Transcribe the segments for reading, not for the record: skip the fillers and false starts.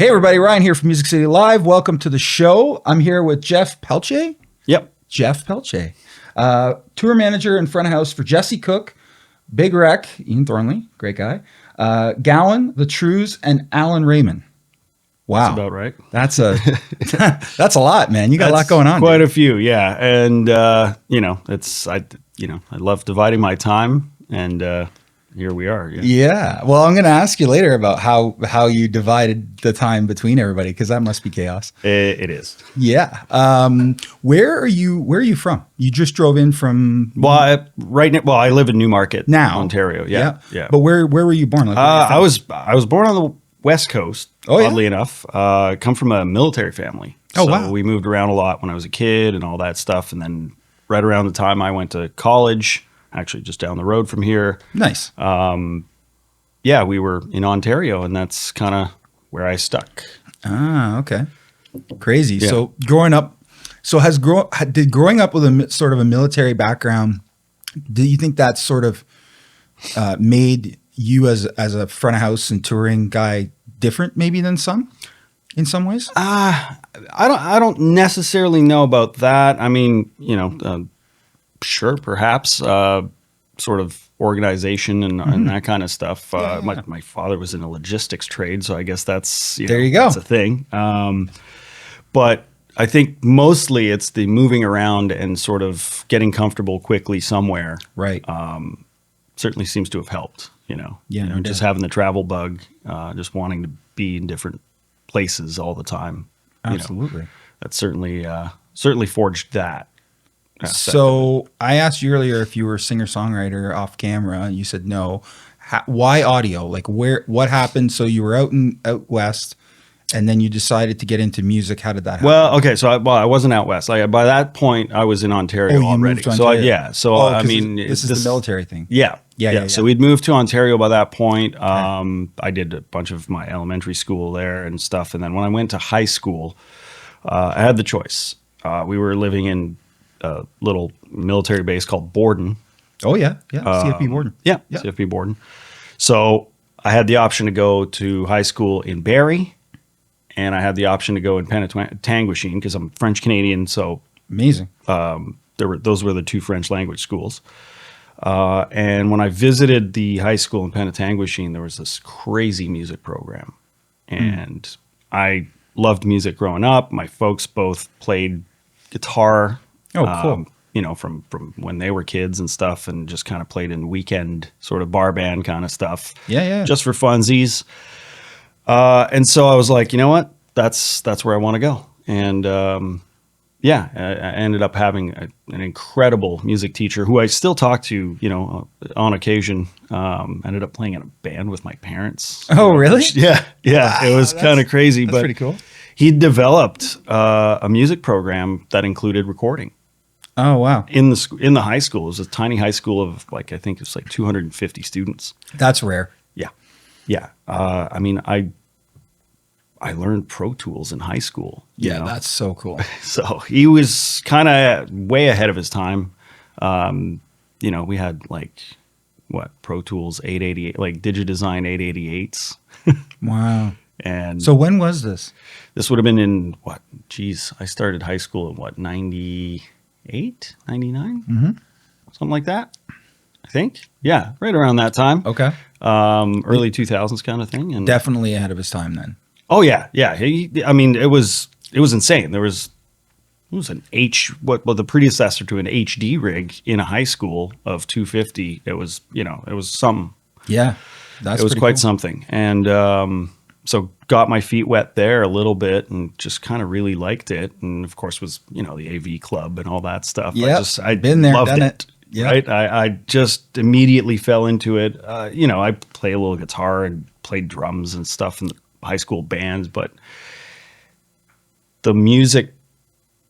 Hey everybody, Ryan here from Music City Live. Welcome to the show. I'm here with Jeff Pelletier. Yep. Jeff Pelletier. Tour manager and front of house for Jesse Cook, Big Wreck, Ian Thornley, great guy, Gowan, the Trews, and Allan Rayman. Wow. That's about right. That's a lot, man. You got a lot going on. Quite dude. a few, yeah. And I love dividing my time, and here we are. Yeah. Well, I'm going to ask you later about how you divided the time between everybody, because that must be chaos. It is. Yeah. Where are you from? You just drove in from Well, I live in Newmarket now, Ontario. Yeah. But where were you born? Like, I was born on the West Coast. Oh, oddly enough, come from a military family. Oh, so wow. We moved around a lot when I was a kid and all that stuff. And then right around the time I went to college, actually just down the road from here. Nice. Yeah, we were in Ontario, and that's kind of where I stuck. Ah, okay. Crazy. Yeah. So growing up, did growing up with a sort of a military background, do you think that sort of made you as a front of house and touring guy different maybe than some in some ways? I don't necessarily know about that. I mean, sure, perhaps sort of organization and that kind of stuff. My father was in a logistics trade, so I guess that's there you go. That's a thing. But I think mostly it's the moving around and sort of getting comfortable quickly somewhere. Right. Certainly seems to have helped. Yeah, no just doubt. having the travel bug, just wanting to be in different places all the time. Absolutely. That certainly forged that. So I asked you earlier if you were a singer-songwriter off camera, and you said no. Why audio? Like what happened? So you were out west, and then you decided to get into music. How did that happen? Well, okay, so I wasn't out west. By that point, I was in Ontario already. Moved to Ontario. This is the military thing. Yeah. So we'd moved to Ontario by that point. Okay. I did a bunch of my elementary school there and stuff, and then when I went to high school, I had the choice. We were living in a little military base called Borden. Oh yeah. CFB Borden. Yeah, CFB Borden. So I had the option to go to high school in Barrie, and I had the option to go in Penetanguishene because I'm French Canadian. So amazing. Those were the two French language schools. And when I visited the high school in Penetanguishene, there was this crazy music program, and I loved music growing up. My folks both played guitar. Oh, cool. From when they were kids and stuff, and just kind of played in weekend sort of bar band kind of stuff. Yeah. Just for funsies. And so I was like, you know what? That's where I want to go. And I ended up having an incredible music teacher who I still talk to, on occasion. Ended up playing in a band with my parents. Oh, really? Yeah. Wow, it was kind of crazy. That's pretty cool. He developed a music program that included recording. Oh, wow. In the high school. It was a tiny high school of I think it was 250 students. That's rare. Yeah. I learned Pro Tools in high school. Yeah, that's so cool. So he was kind of way ahead of his time. We had Pro Tools 888, DigiDesign 888s. Wow. And so when was this? This would have been in I started high school in 98, 99? Mm-hmm. Something like that, I think. Yeah, right around that time. Okay. Early 2000s kind of thing. And definitely ahead of his time then. Oh yeah. It was insane. There was the predecessor to an HD rig in a high school of 250. It was something. Yeah, it was quite something. And so got my feet wet there a little bit and just kind of really liked it. And of course was the AV club and all that stuff. Yeah, I'd been there, loved done it. Yeah. Right. I just immediately fell into it. I play a little guitar and played drums and stuff in the high school bands, but the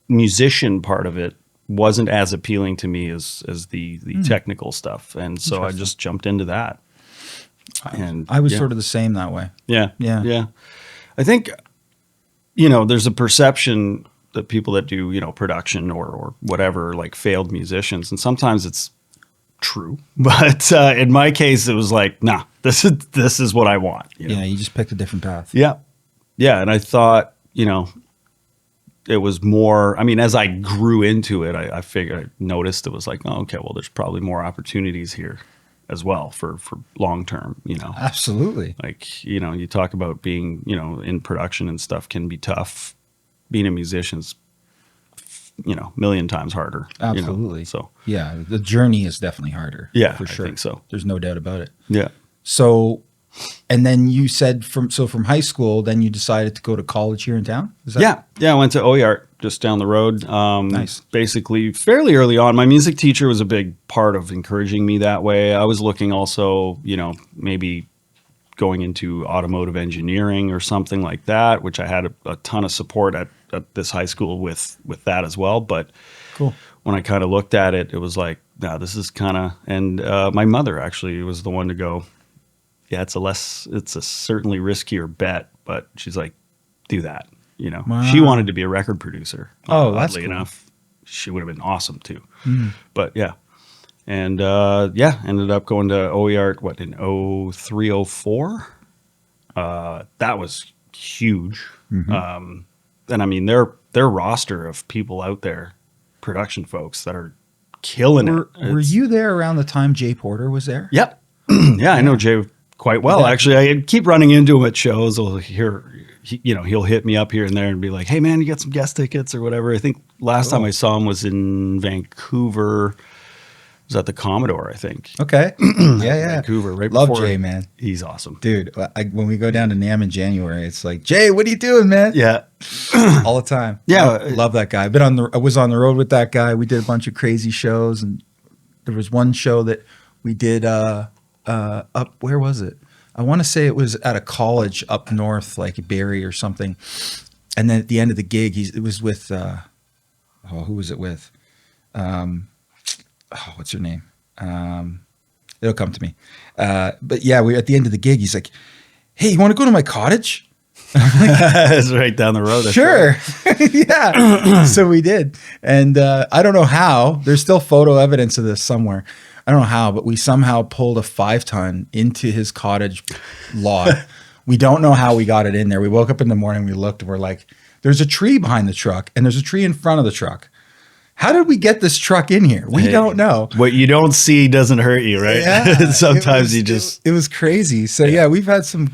musician part of it wasn't as appealing to me as the technical stuff. And so I just jumped into that. And I was sort of the same that way. Yeah. I think, there's a perception that people that do, production or whatever, failed musicians. And sometimes it's true. But in my case, it was nah, this is what I want. Yeah, you just picked a different path. Yeah. yeah, and I thought, it was more, I mean, as I grew into it, I figured, I noticed it was like, oh, okay, well, there's probably more opportunities here as well for long term, Absolutely. like, you talk about being, in production and stuff can be tough. Being a musician's, million times harder. Absolutely. So, yeah, the journey is definitely harder. yeah, for sure. I think so. There's no doubt about it. Yeah. So, and then you said from high school, then you decided to go to college here in town? Is that Yeah. I went to OIART just down the road. Nice. Basically, fairly early on. My music teacher was a big part of encouraging me that way. I was looking also, maybe going into automotive engineering or something like that, which I had a ton of support at this high school with that as well. But cool? when I kind of looked at it, it was like, no, this is kind of, and my mother actually was the one to go, yeah, it's a certainly riskier bet, but she's like, do that. Wow. She wanted to be a record producer. Oh, that's oddly cool. enough, she would have been awesome too. Mm. But yeah. And ended up going to OIART, in 03, 04. That was huge. Mm-hmm. And I mean, their roster of people out there, production folks that are killing it. Were you there around the time Jay Porter was there? Yep. Yeah, I know Jay quite well. Yeah. Actually, I keep running into him at shows. He'll hit me up here and there and be like, "Hey, man, you got some guest tickets or whatever." I think last time I saw him was in Vancouver. It was at the Commodore, I think. Okay. Yeah. Vancouver, right Love before. Jay, man. He's awesome. Dude, when we go down to NAMM in January, it's like, Jay, what are you doing, man? Yeah. All the time. Yeah. Love that guy. I was on the road with that guy. We did a bunch of crazy shows, and there was one show that we did up, where was it? I want to say it was at a college up north, like Barrie or something. And then at the end of the gig, it was with, who was it with? What's her name? It'll come to me. But yeah, at the end of the gig, he's like, "Hey, you want to go to my cottage?" It's right down the road. Sure. Yeah. So we did. And I don't know how. There's still photo evidence of this somewhere. I don't know how, but we somehow pulled a 5-ton into his cottage lot. We don't know how we got it in there. We woke up in the morning, we looked, and we're like, there's a tree behind the truck, and there's a tree in front of the truck. How did we get this truck in here? We don't know. What you don't see doesn't hurt you, right? Yeah, Sometimes it was crazy. So yeah, we had some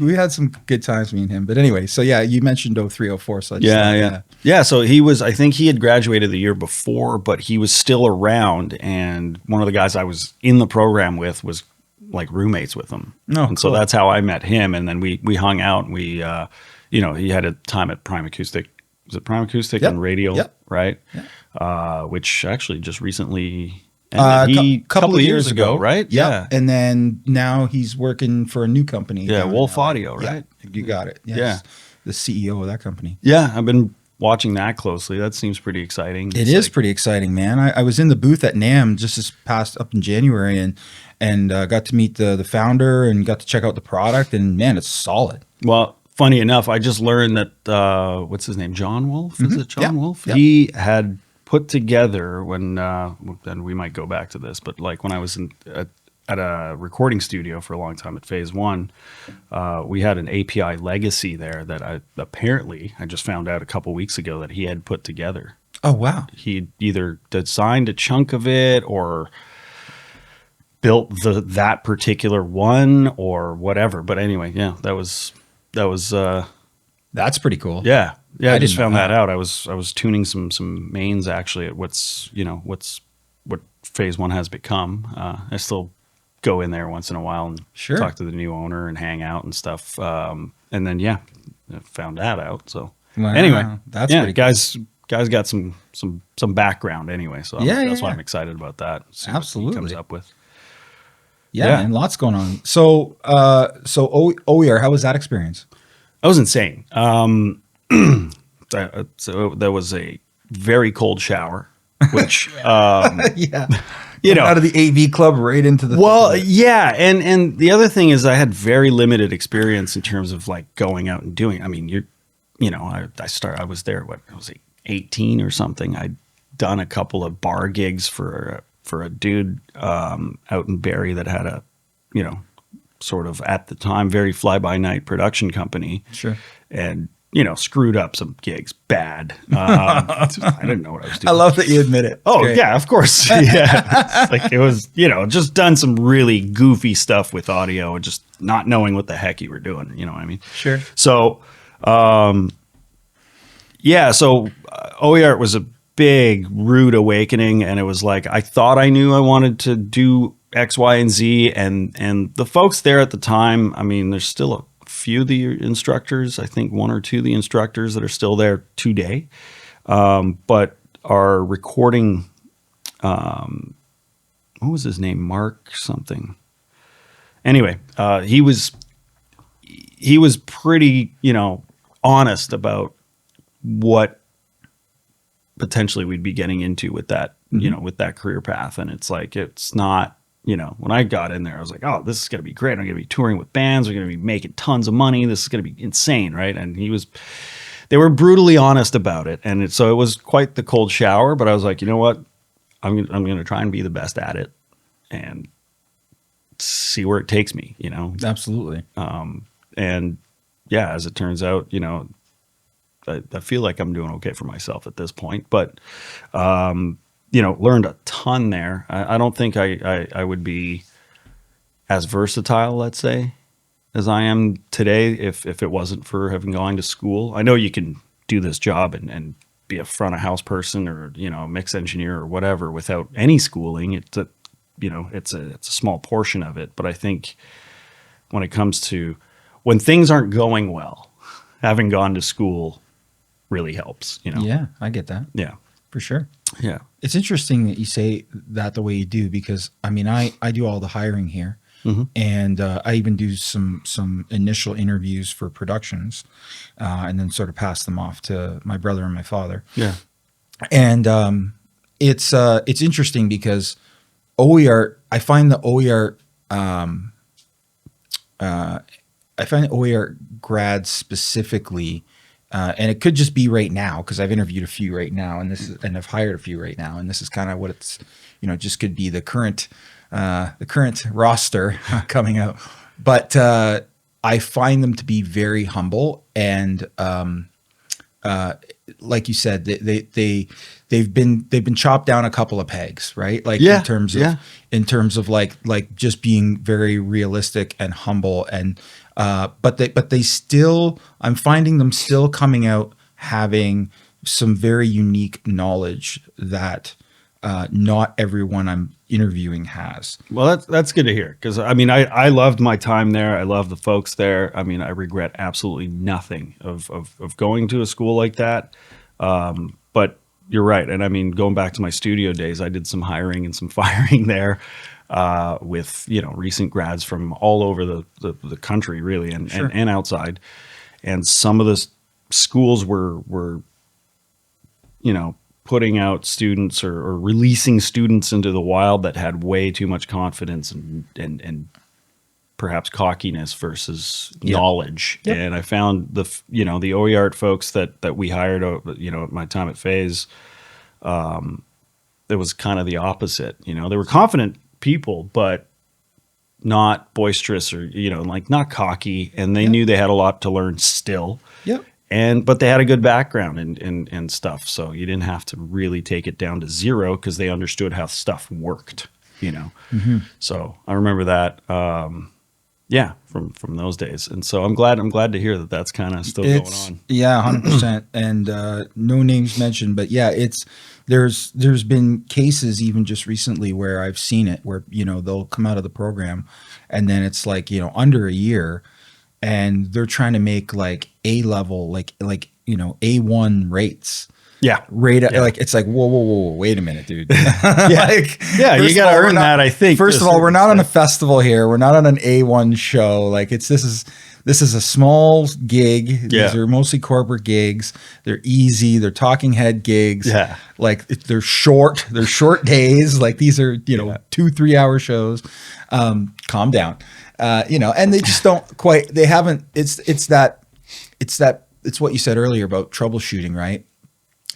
good times, me and him. But anyway, so yeah, you mentioned 03, 04. So I just Yeah. So I think he had graduated the year before, but he was still around. And one of the guys I was in the program with was like roommates with him. And so that's how I met him. And then we hung out, and we, he had a time at Prime Acoustic. Was it Prime Acoustic and Radio? Yep. Right. Yep. Which actually just recently ended. A couple of years ago, right? Yep. Yeah. And then now he's working for a new company. Yeah, Wolf Audio, right? Yeah, you got it. Yes. Yeah. The CEO of that company. Yeah, I've been watching that closely. That seems pretty exciting. It is pretty exciting, man. I was in the booth at NAMM just this past up in January and got to meet the founder and got to check out the product, and man, it's solid. Well, funny enough, I just learned that what's his name, John Wolf? Is it John Wolf? Yep. He had put together when then we might go back to this, but like when I was at a recording studio for a long time at Phase One, we had an API legacy there that I just found out a couple weeks ago that he had put together. Oh wow! He either designed a chunk of it or built that particular one or whatever. But anyway, yeah, that was that's pretty cool. Yeah. Yeah, I just found know that out. I was tuning some mains actually at what Phase One has become. I still go in there once in a while and talk to the new owner and hang out and stuff. And then I found that out. So anyway, that's pretty cool. Guys got some background anyway. So that's why I'm excited about that. See Absolutely. what he comes up with. Yeah, and lots going on. So OIART, how was that experience? That was insane. So there was a very cold shower, which out of the AV club right into the and the other thing is I had very limited experience in terms of like going out and doing. I mean, I was there I was 18 or something. I'd done a couple of bar gigs for a dude out in Barrie that had a sort of at the time very fly by night production company. Sure. And screwed up some gigs bad. I didn't know what I was doing. I love that you admit it. Oh yeah, of course. Yeah. Like it was, just done some really goofy stuff with audio and just not knowing what the heck you were doing. You know what I mean? Sure. So, OIART was a big rude awakening, and it was like I thought I knew I wanted to do X, Y, and Z, and the folks there at the time. I mean, there's still a few of the instructors. I think one or two of the instructors that are still there today, but are recording. What was his name? Mark something. Anyway, he was pretty honest about what potentially we'd be getting into with that, with that career path. And it's like, it's not, when I got in there, I was like, oh, this is going to be great. I'm going to be touring with bands. We're going to be making tons of money. This is going to be insane. Right. And they were brutally honest about it. And so it was quite the cold shower, but I was like, you know what? I'm going to try and be the best at it and see where it takes me, Absolutely. And yeah, as it turns out, I feel like I'm doing okay for myself at this point, but, learned a ton there. I don't think I would be as versatile, let's say, as I am today if it wasn't for having gone to school. I know you can do this job and be a front of house person or, a mix engineer or whatever without any schooling. It's a small portion of it. But I think when it comes to when things aren't going well, having gone to school really helps, Yeah, I get that. Yeah. For sure. Yeah. It's interesting that you say that the way you do, because I mean, I do all the hiring here, and I even do some initial interviews for productions, and then sort of pass them off to my brother and my father. Yeah. And it's interesting because OIART, I find OIART grads specifically. And it could just be right now because I've interviewed a few right now, and I've hired a few right now, and this is kind of what it's, just could be the current roster coming out. But I find them to be very humble, and like you said, they've been chopped down a couple of pegs, right? Like in terms of like just being very realistic and humble and. But they still, I'm finding them still coming out having some very unique knowledge that not everyone I'm interviewing has. Well, that's good to hear because I mean I loved my time there. I love the folks there. I mean I regret absolutely nothing of going to a school like that. But you're right, and I mean going back to my studio days, I did some hiring and some firing there. With recent grads from all over the country really and outside, and some of the schools were putting out students or releasing students into the wild that had way too much confidence and perhaps cockiness versus knowledge. Yep. And I found the OIART folks that we hired at my time at Phase, it was kind of the opposite. They were confident people, but not boisterous or not cocky, and they knew they had a lot to learn still. Yep. But they had a good background and stuff, so you didn't have to really take it down to zero because they understood how stuff worked. So I remember that. From those days, and so I'm glad to hear that that's kind of still going on. Yeah, 100%. And no names mentioned, but yeah, there's been cases even just recently where I've seen it where they'll come out of the program, and then it's like under a year, and they're trying to make like A level like A1 rates. Yeah. Like it's like whoa, wait a minute, dude. You got to earn that. I think. First of all, we're not on a festival here. We're not on an A1 show. Like this is a small gig. These are mostly corporate gigs. They're easy. They're talking head gigs. Yeah. Like they're short. They're short days. Like these are 2-3 hour shows. Calm down. And they just don't quite. They haven't. It's what you said earlier about troubleshooting, right?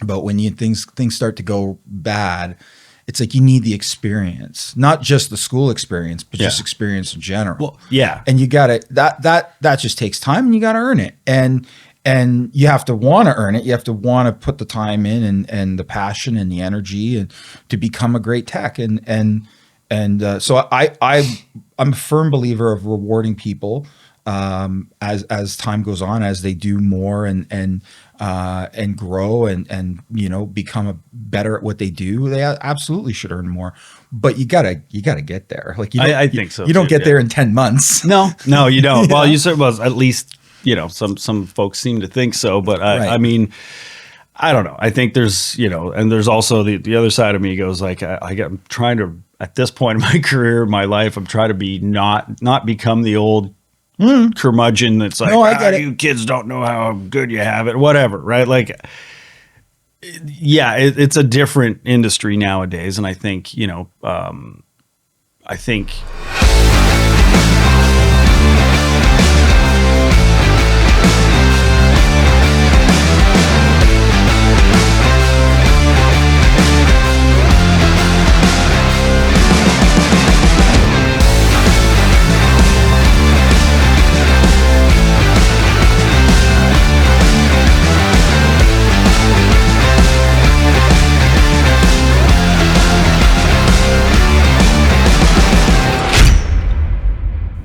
About when things start to go bad, it's like you need the experience, not just the school experience, but just experience in general. Well, yeah. And you got to that just takes time, and you got to earn it. And and you have to want to earn it. You have to want to put the time in and the passion and the energy and to become a great tech. So I'm a firm believer of rewarding people as time goes on, as they do more and grow and become a better at what they do. They absolutely should earn more, but you gotta get there. Like I think so. You don't too, get there in 10 months. No, you don't. Well, you said, well, at least, some folks seem to think so, but I mean, I don't know. I think there's, and there's also the other side of me goes like, I'm trying to, at this point in my career, my life, I'm trying to be not become the old curmudgeon that's like, No, I get it. You kids don't know how good you have it, whatever, right? Like, yeah, it's a different industry nowadays, and I think, I think.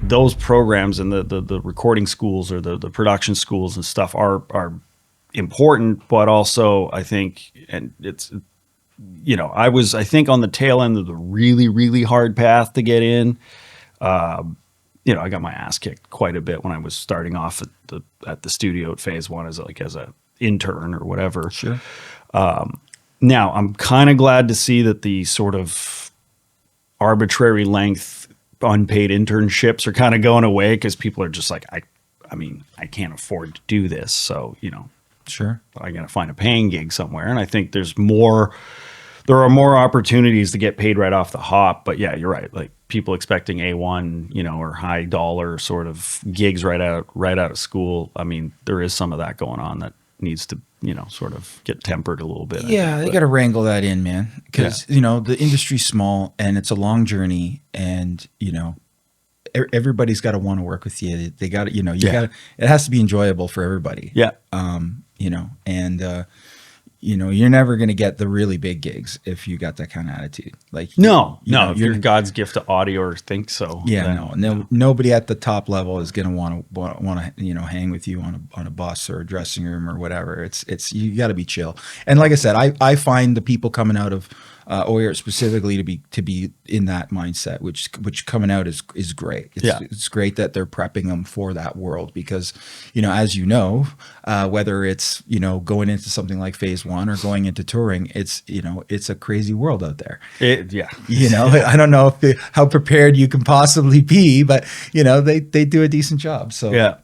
Those programs and the recording schools or the production schools and stuff are important, but also I think, and it's, I think on the tail end of the really, really hard path to get in, I got my ass kicked quite a bit when I was starting off at the studio at Phase One as a intern or whatever. Sure. Now I'm kind of glad to see that the sort of arbitrary length unpaid internships are kind of going away, because people are just like, I can't afford to do this. So, Sure. I got to find a paying gig somewhere. And I think there are more opportunities to get paid right off the hop. But yeah, you're right. Like people expecting A1, or high dollar sort of gigs right out of school. I mean, there is some of that going on that needs to, sort of get tempered a little bit. Yeah, they got to wrangle that in, man, because the industry's small and it's a long journey, and everybody's got to want to work with you. They got to, got it has to be enjoyable for everybody. Yeah. You're never going to get the really big gigs if you got that kind of attitude. Like, if you're God's gift to audio or think so. Yeah, nobody at the top level is going to want to hang with you on a bus or a dressing room or whatever. It's you got to be chill. And like I said, I find the people coming out of OIART specifically to be in that mindset, which coming out is great. It's great that they're prepping them for that world, because as whether it's going into something like Phase One or going into touring, it's a crazy world out there. I don't know how prepared you can possibly be, but they do a decent job. So yeah,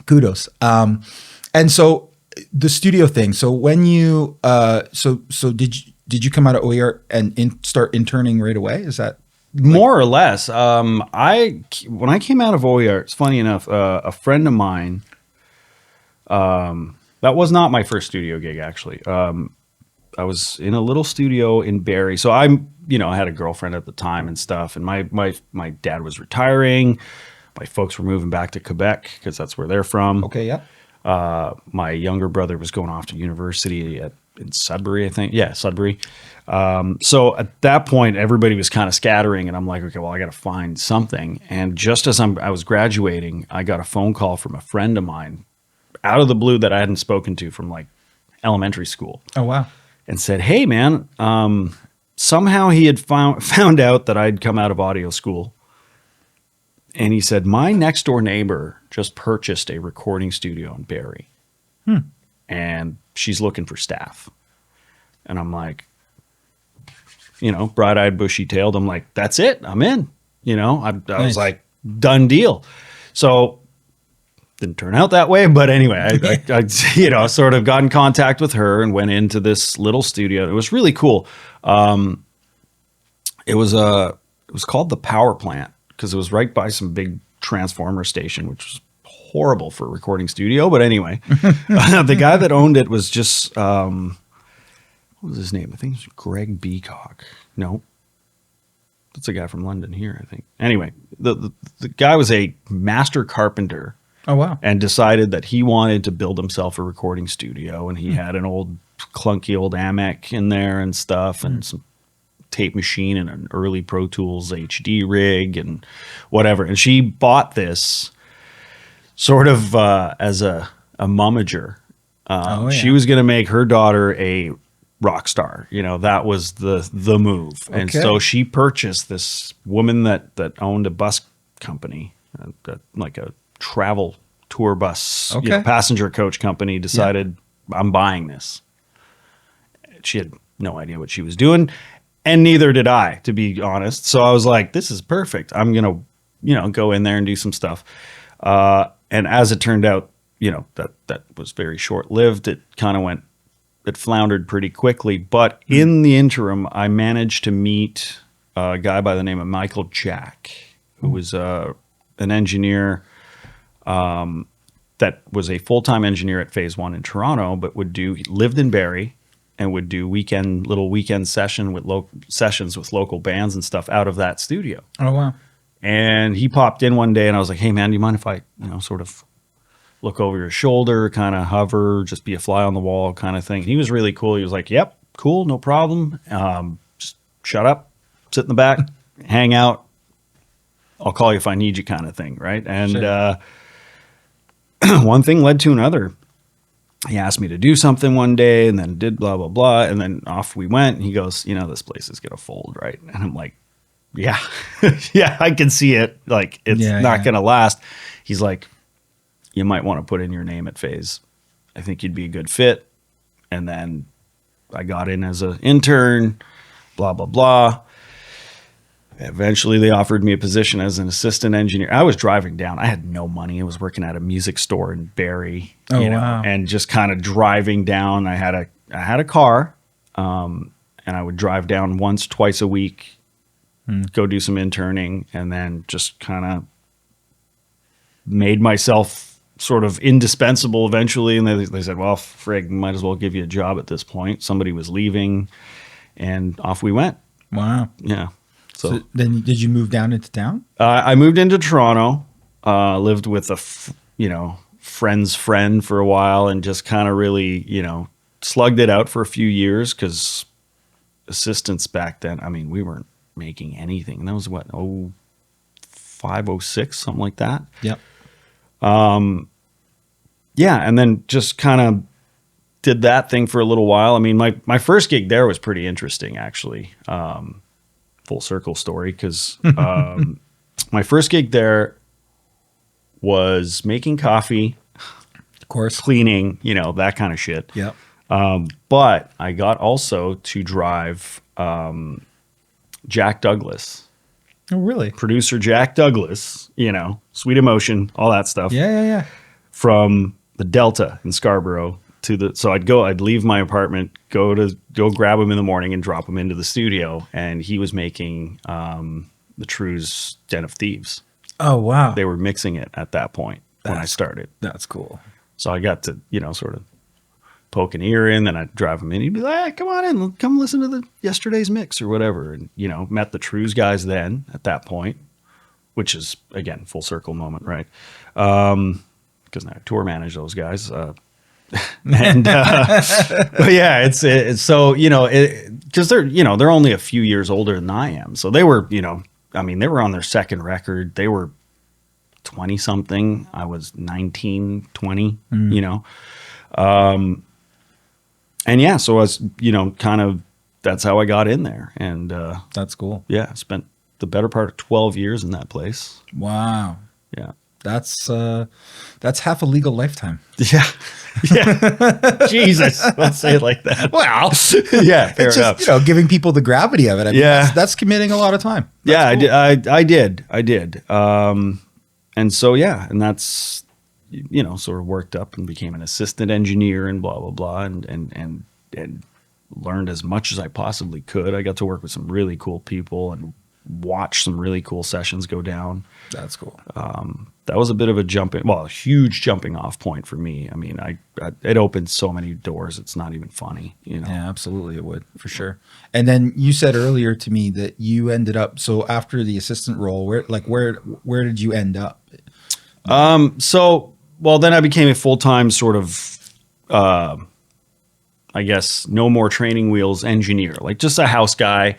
kudos. And so the studio thing. So when you did you come out of OIART and start interning right away? Is that more or less? When I came out of OIART, it's funny enough, a friend of mine. That was not my first studio gig, actually. I was in a little studio in Barrie. So I had a girlfriend at the time and stuff, and my dad was retiring. My folks were moving back to Quebec because that's where they're from. Okay, yeah. My younger brother was going off to university in Sudbury, I think. Yeah, Sudbury. So at that point, everybody was kind of scattering, and I'm like, okay, well, I got to find something. And just as I was graduating, I got a phone call from a friend of mine out of the blue that I hadn't spoken to from like elementary school. Oh, wow. And said, hey, man, somehow he had found out that I'd come out of audio school. And he said, my next door neighbor just purchased a recording studio in Barrie. And she's looking for staff. And I'm like, bright-eyed, bushy-tailed. I'm like, that's it. I'm in. I was like, done deal. So didn't turn out that way. But anyway, I sort of got in contact with her and went into this little studio. It was really cool. It was called the Power Plant, because it was right by some big transformer station, which was horrible for a recording studio. But anyway, the guy that owned it was just, what was his name? I think it was Greg Beacock. No, that's a guy from London here, I think. Anyway, the guy was a master carpenter Oh, wow. and decided that he wanted to build himself a recording studio. And he had an old clunky old Amec in there and stuff, and some tape machine and an early Pro Tools HD rig and whatever. And she bought this sort of as a momager. She was going to make her daughter a rock star. You know, that was the move. And Okay. so she purchased this woman that owned a bus company, like a travel tour bus, you know, Okay. passenger coach company, decided I'm buying this. She had no idea what she was doing, and neither did I, to be honest. So I was like, this is perfect. I'm going to, you know, go in there and do some stuff. And as it turned out, you know, that was very short-lived. It kind of it floundered pretty quickly. But in the interim, I managed to meet a guy by the name of Michael Jack, who was an engineer that was a full-time engineer at Phase One in Toronto, but he lived in Barrie and would do little weekend sessions with local bands and stuff out of that studio. Oh, wow. And he popped in one day, and I was like, "Hey, man, do you mind if I, you know, sort of look over your shoulder, kind of hover, just be a fly on the wall kind of thing?" And he was really cool. He was like, "Yep, cool, no problem. Just shut up, sit in the back, hang out. I'll call you if I need you," kind of thing, right? And Sure. One thing led to another. He asked me to do something one day, and then did blah blah blah, and then off we went. And he goes, "You know, this place is gonna fold, right?" And I'm like, "Yeah, yeah, I can see it. Like, it's not going to last." He's like, "You might want to put in your name at Phase. I think you'd be a good fit." And then I got in as an intern, blah, blah, blah. Eventually they offered me a position as an assistant engineer. I was driving down. I had no money. I was working at a music store in Barrie, Wow. and just kind of driving down. I had a car, and I would drive down once, twice a week, go do some interning, and then just kind of made myself sort of indispensable eventually. And they said, "Well, frig, might as well give you a job at this point." Somebody was leaving, and off we went. Wow. Yeah. So then did you move down into town? I moved into Toronto, lived with a friend's friend for a while, and just kind of really, slugged it out for a few years, because assistants back then, I mean, we weren't making anything. And that was what, 05, 06, something like that. Yep. Yeah. And then just kind of did that thing for a little while. I mean, my first gig there was pretty interesting, actually. Full circle story, because my first gig there was making coffee, Of course. cleaning, that kind of shit. Yep. But I got also to drive Jack Douglas, Oh, really? producer Jack Douglas, Sweet Emotion, all that stuff, Yeah. from the Delta in Scarborough so I'd leave my apartment, go grab him in the morning and drop him into the studio. And he was making the Trews Den of Thieves. Oh, wow. They were mixing it at that point when I started. That's cool. So I got to, sort of poke an ear in, then I'd drive him in. He'd be like, "Hey, come on in, come listen to yesterday's mix," or whatever. And, met the Trews guys then at that point, which is, again, full circle moment, right? Because I tour manage those guys. And but yeah, it's so, because they're only a few years older than I am. So they were, they were on their second record. They were 20 something. I was 19, 20, and yeah, so I was, kind of, that's how I got in there. And That's cool. yeah, I spent the better part of 12 years in that place. Wow. Yeah. That's half a legal lifetime. Yeah. Yeah. Jesus. Let's say it like that. Well, Yeah. Fair it's enough. just, giving people the gravity of it. I mean, Yeah. that's committing a lot of time. Yeah, That's cool. I did. And so, yeah, and that's, sort of worked up and became an assistant engineer and blah, blah, blah. And learned as much as I possibly could. I got to work with some really cool people and watch some really cool sessions go down. That's cool. That was a bit of a huge jumping off point for me. I mean, it opened so many doors. It's not even funny, Yeah, absolutely, it would, for sure. And then you said earlier to me that you ended up, so after the assistant role, where did you end up? So well, then I became a full-time sort of, I guess, no more training wheels engineer, like just a house guy.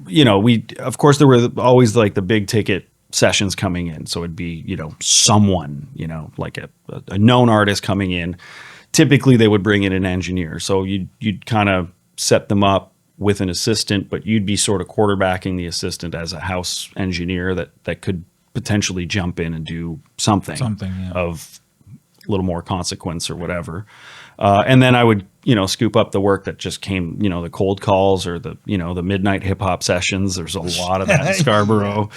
Of course, there were always like the big ticket sessions coming in. So it'd be, someone, like a known artist coming in. Typically, they would bring in an engineer. So you'd kind of set them up with an assistant, but you'd be sort of quarterbacking the assistant as a house engineer that could potentially jump in and do something of a little more consequence or whatever. And then I would, scoop up the work that just came, the cold calls or the midnight hip hop sessions. There's a lot of that in Scarborough.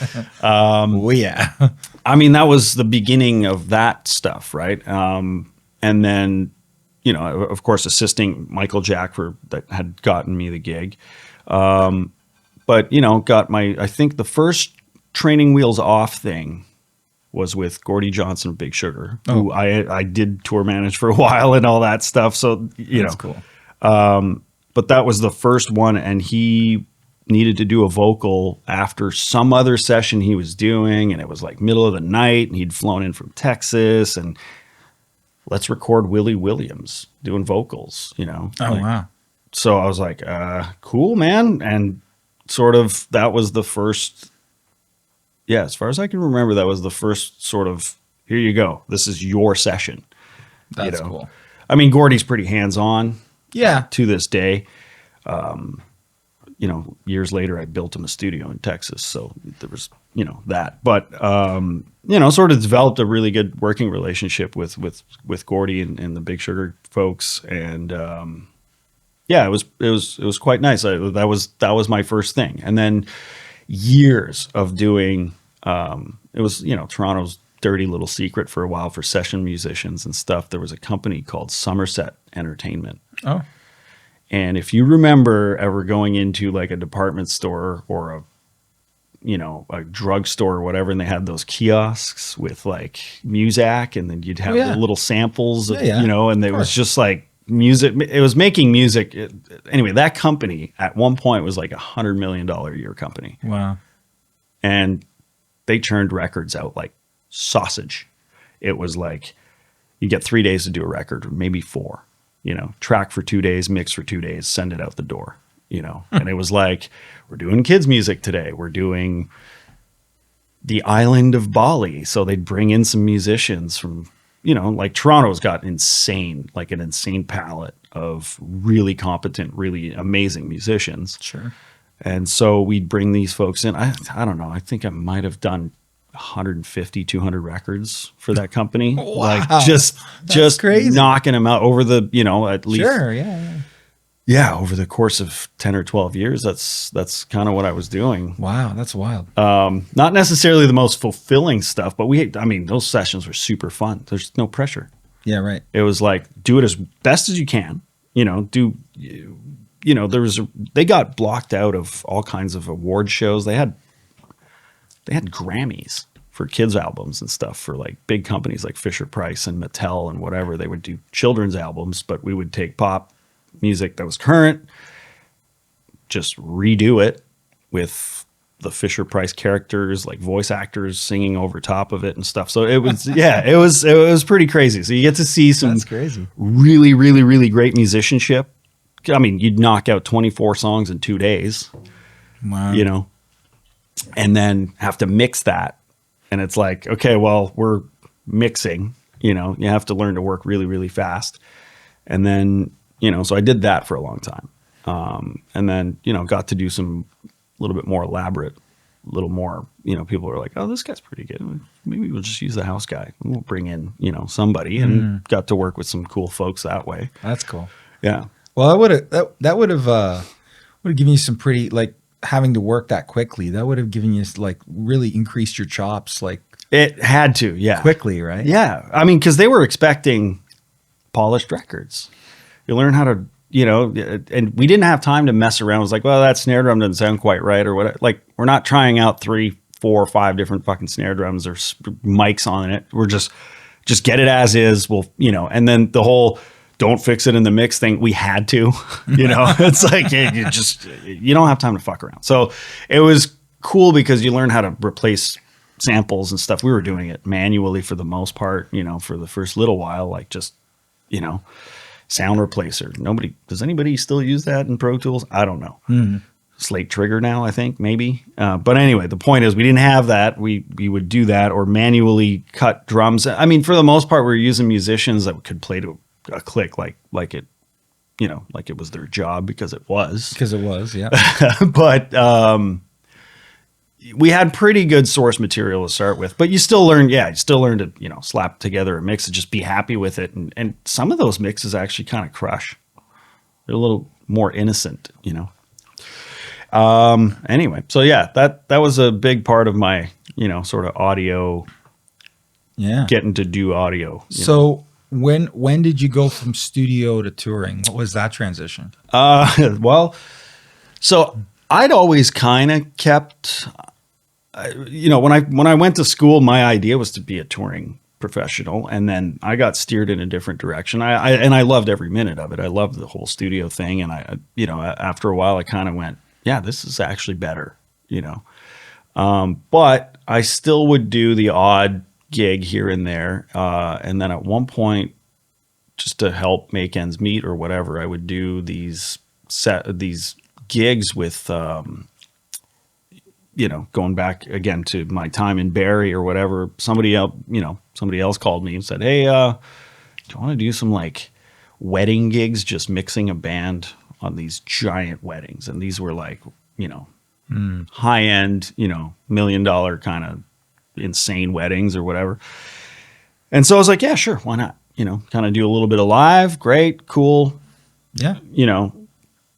Yeah. I mean, that was the beginning of that stuff. Right. And then, of course, assisting Michael Jack that had gotten me the gig. But, got I think the first training wheels off thing was with Gordie Johnson of Big Sugar, who I did tour manage for a while and all that stuff. So, That's cool. But that was the first one, and he needed to do a vocal after some other session he was doing, and it was like middle of the night, and he'd flown in from Texas, and let's record Willie Williams doing vocals, Wow. So I was like, cool, man. And sort of that was the first, as far as I can remember, that was the first sort of, here you go. This is your session. That's cool. I mean, Gordie's pretty hands-on. Yeah. To this day. Years later, I built him a studio in Texas. So there was, that. But, sort of developed a really good working relationship with Gordie and the Big Sugar folks. And, it was quite nice. That was my first thing. And then years of doing, it was, Toronto's dirty little secret for a while for session musicians and stuff. There was a company called Somerset Entertainment. Oh. And if you remember ever going into like a department store or a drugstore or whatever, and they had those kiosks with like Muzak, and then you'd have the little samples, and it was just like music. It was making music. Anyway, that company at one point was like $100 million a year company. Wow. And they churned records out like sausage. It was like you get 3 days to do a record, or maybe 4. Track for 2 days, mix for 2 days, send it out the door, and it was like, we're doing kids music today. We're doing the island of Bali. So they'd bring in some musicians from, like Toronto's got an insane palette of really competent, really amazing musicians. Sure. And so we'd bring these folks in. I don't know. I think I might have done 150, 200 records for that company. Wow. Like just crazy. Knocking them out over the, at least. Sure. Yeah. Yeah. Over the course of 10 or 12 years, that's kind of what I was doing. Wow. That's wild. Not necessarily the most fulfilling stuff, but those sessions were super fun. There's no pressure. Yeah. Right. It was like, do it as best as you can, they got blocked out of all kinds of award shows. They had Grammys for kids albums and stuff for like big companies like Fisher Price and Mattel and whatever. They would do children's albums, but we would take pop music that was current, just redo it with the Fisher Price characters, like voice actors singing over top of it and stuff. So it was, it was pretty crazy. So you get to see some That's crazy. really, really, really great musicianship. I mean, you'd knock out 24 songs in 2 days, Wow. And then have to mix that. And it's like, okay, well, we're mixing, you have to learn to work really, really fast. And then, so I did that for a long time. And then, got to do some little bit more elaborate, little more, people were like, oh, this guy's pretty good. Maybe we'll just use the house guy. We'll bring in, somebody, and got to work with some cool folks that way. That's cool. Yeah. Well, that would have given you some pretty, like, having to work that quickly. That would have given you like really increased your chops, like it had to, yeah, quickly, right? Yeah, I mean, because they were expecting polished records. You learn how to, and we didn't have time to mess around. It was like, well, that snare drum doesn't sound quite right, or what? Like, we're not trying out 3, 4, 5 different fucking snare drums or mics on it. We're just get it as is. We'll, and then the whole don't fix it in the mix thing, we had to, it's like, you don't have time to fuck around. So it was cool because you learn how to replace samples and stuff. We were doing it manually for the most part, for the first little while, like just, sound replacer. Does anybody still use that in Pro Tools? I don't know. Slate trigger now, I think, maybe. But anyway, the point is we didn't have that. We would do that or manually cut drums. I mean, for the most part, we were using musicians that could play to a click like it, like it was their job because it was. Because it was, yeah. But we had pretty good source material to start with. But you still learn to, slap together a mix and just be happy with it. And some of those mixes actually kind of crush. They're a little more innocent, Anyway, so yeah, that was a big part of my, sort of audio, getting to do audio. So when did you go from studio to touring? What was that transition? Well, so I'd always kind of kept, when I went to school, my idea was to be a touring professional, and then I got steered in a different direction. I loved every minute of it. I loved the whole studio thing, and after a while, I kind of went, yeah, this is actually better, but I still would do the odd gig here and there. And then at one point, just to help make ends meet or whatever, I would do these gigs with, going back again to my time in Barrie or whatever. Somebody else called me and said, hey, do you want to do some like wedding gigs, just mixing a band on these giant weddings? And these were like, high end, $1 million kind of insane weddings or whatever. And so I was like, yeah, sure. Why not? Kind of do a little bit of live. Great. Cool. Yeah.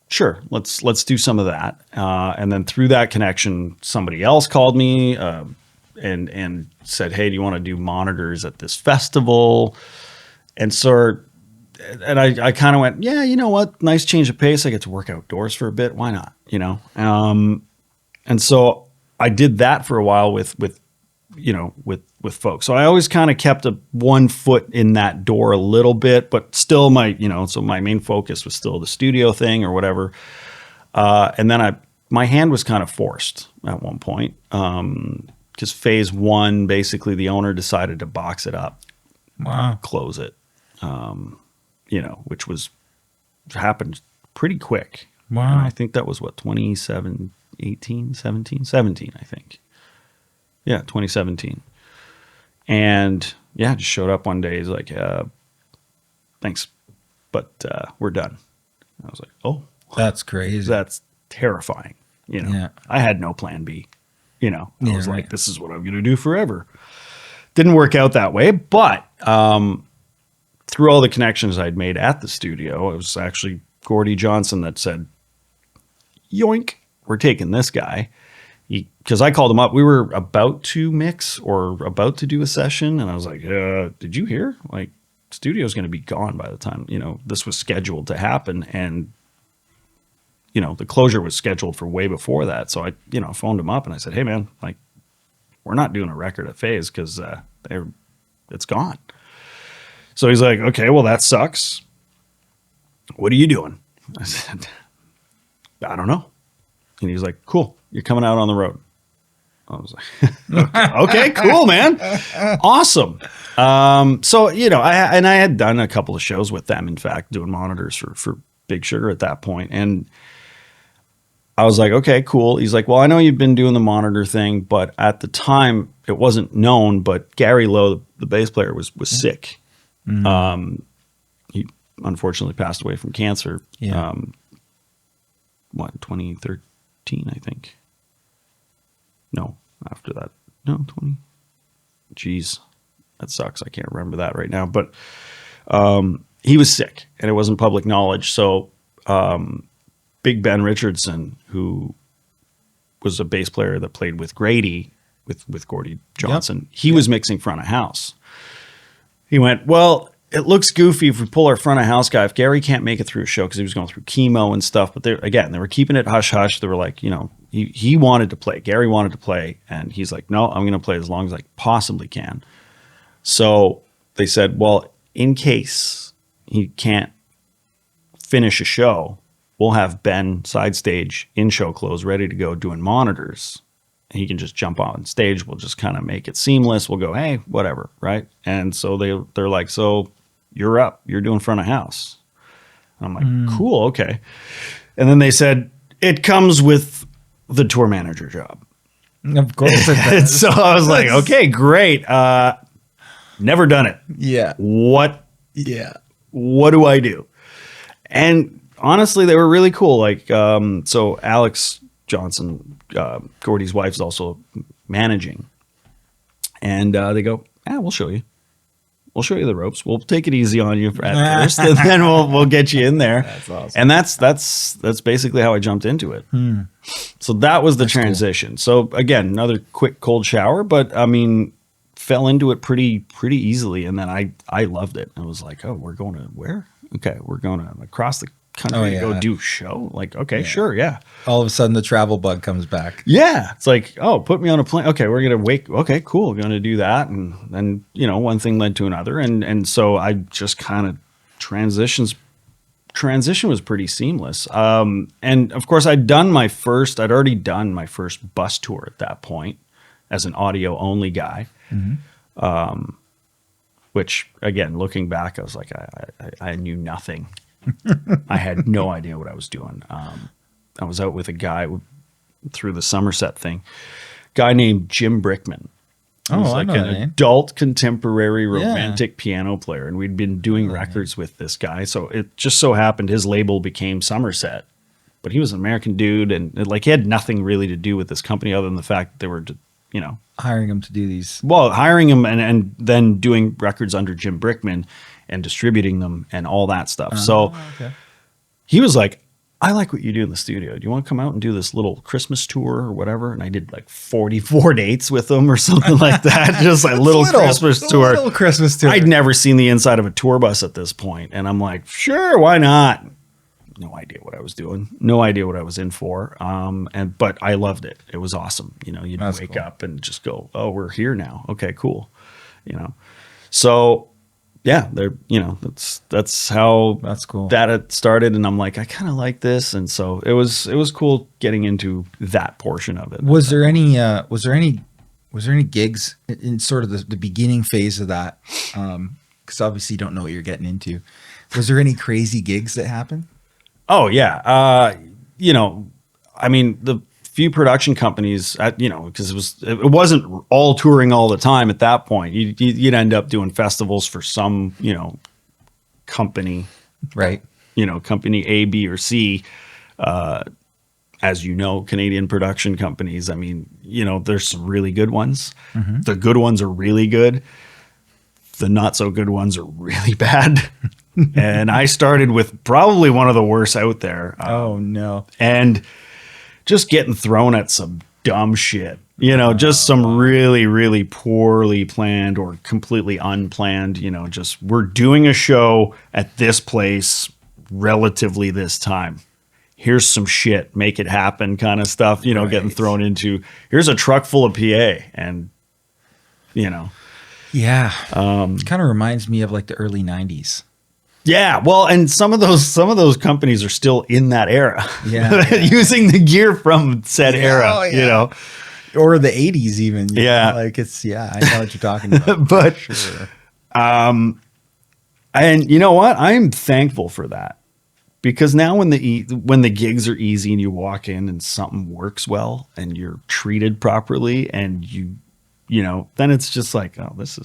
Sure. Let's do some of that. And then through that connection, somebody else called me, and said, hey, do you want to do monitors at this festival? And so, and I kind of went, yeah, you know what? Nice change of pace. I get to work outdoors for a bit. Why not? And so I did that for a while with folks. So I always kind of kept one foot in that door a little bit, but still so my main focus was still the studio thing or whatever. And then my hand was kind of forced at one point. Because phase one, basically the owner decided to box it up, close it. Which happened pretty quick. Wow. And I think that was 17, I think. Yeah, 2017. And yeah, just showed up one day. He's like, thanks, but we're done. I was like, oh. That's crazy. That's terrifying. Yeah. I had no plan B. I was like, this is what I'm going to do forever. Didn't work out that way, but through all the connections I'd made at the studio, it was actually Gordie Johnson that said, yoink, we're taking this guy. Because I called him up. We were about to mix or about to do a session. And I was like, did you hear? Like, studio's going to be gone by the time, this was scheduled to happen. And, the closure was scheduled for way before that. So I, phoned him up and I said, hey, man, like, we're not doing a record at Phase because it's gone. So he's like, okay, well, that sucks. What are you doing? I said, I don't know. And he's like, cool, you're coming out on the road. I was like, okay, cool, man. Awesome. So, I had done a couple of shows with them, in fact, doing monitors for Big Sugar at that point. And I was like, okay, cool. He's like, well, I know you've been doing the monitor thing, but at the time it wasn't known, but Gary Lowe, the bass player, was sick. Mm-hmm. He unfortunately passed away from cancer. Yeah. 2013, I think. No, after that. No, 20. Geez, that sucks. I can't remember that right now. But he was sick, and it wasn't public knowledge. So Big Ben Richardson, who was a bass player that played with Grady, with Gordie Johnson, he was mixing front of house. He went, well, it looks goofy if we pull our front of house guy. If Gary can't make it through a show because he was going through chemo and stuff, but they were keeping it hush hush. They were like, he wanted to play. Gary wanted to play, and he's like, no, I'm going to play as long as I possibly can. So they said, well, in case he can't finish a show, we'll have Ben side stage in show clothes ready to go doing monitors, he can just jump on stage. We'll just kind of make it seamless. We'll go, hey, whatever, right? And so they're like, so you're up. You're doing front of house. And I'm like, cool, okay. And then they said, it comes with the tour manager job. Of course it does. So I was like, okay, great. Never done it. Yeah. What do I do? And honestly, they were really cool. Like, so Alex Johnson, Gordie's wife, is also managing. And they go, we'll show you. We'll show you the ropes. We'll take it easy on you at first, and then we'll get you in there. That's awesome. And that's basically how I jumped into it. So that was the transition. Cool. So again, another quick cold shower, but I mean, fell into it pretty easily. And then I loved it. I was like, oh, we're going to where? Okay, we're going to across the country to go do a show. Like, okay, sure, yeah. All of a sudden, the travel bug comes back. Yeah, it's like, oh, put me on a plane. Okay, we're gonna wake. Okay, cool, we're gonna do that, and then one thing led to another, and so I just kind of transition was pretty seamless. And of course, I'd already done my first bus tour at that point as an audio only guy. Which again, looking back, I was like, I knew nothing. I had no idea what I was doing. I was out with a guy through the Somerset thing, guy named Jim Brickman. He was like an adult contemporary romantic piano player. And we'd been doing records with this guy. So it just so happened his label became Somerset, but he was an American dude. And he had nothing really to do with this company other than the fact that they were, hiring him to do these. Well, hiring him and then doing records under Jim Brickman and distributing them and all that stuff. So he was like, I like what you do in the studio. Do you want to come out and do this little Christmas tour or whatever? And I did like 44 dates with him or something like that. Just like little Christmas tour. Little Christmas tour. I'd never seen the inside of a tour bus at this point. And I'm like, sure, why not? No idea what I was doing. No idea what I was in for. But I loved it. It was awesome. You'd wake up and just go, oh, we're here now. Okay, cool. So yeah, that's how cool. that had started. And I'm like, I kind of like this. And so it was cool getting into that portion of it. Was there any gigs in sort of the beginning phase of that? Because obviously you don't know what you're getting into. Was there any crazy gigs that happened? Oh yeah. I mean, the few production companies, because it wasn't all touring all the time at that point. You'd end up doing festivals for some, company, right? Company A, B, or C. As Canadian production companies. I mean, there's some really good ones. The good ones are really good. The not so good ones are really bad. And I started with probably one of the worst out there. Oh no! And just getting thrown at some dumb shit, just some really, really poorly planned or completely unplanned, just we're doing a show at this place relatively this time. Here's some shit, make it happen kind of stuff, getting thrown into, here's a truck full of PA and, Yeah. It kind of reminds me of like the early 90s. Yeah, well, and some of those companies are still in that era. Yeah. Using the gear from said era, or the 80s even. Yeah. Like I know what you're talking about. But sure. And you know what? I'm thankful for that. Because now when the gigs are easy and you walk in and something works well and you're treated properly and then it's just like, oh, this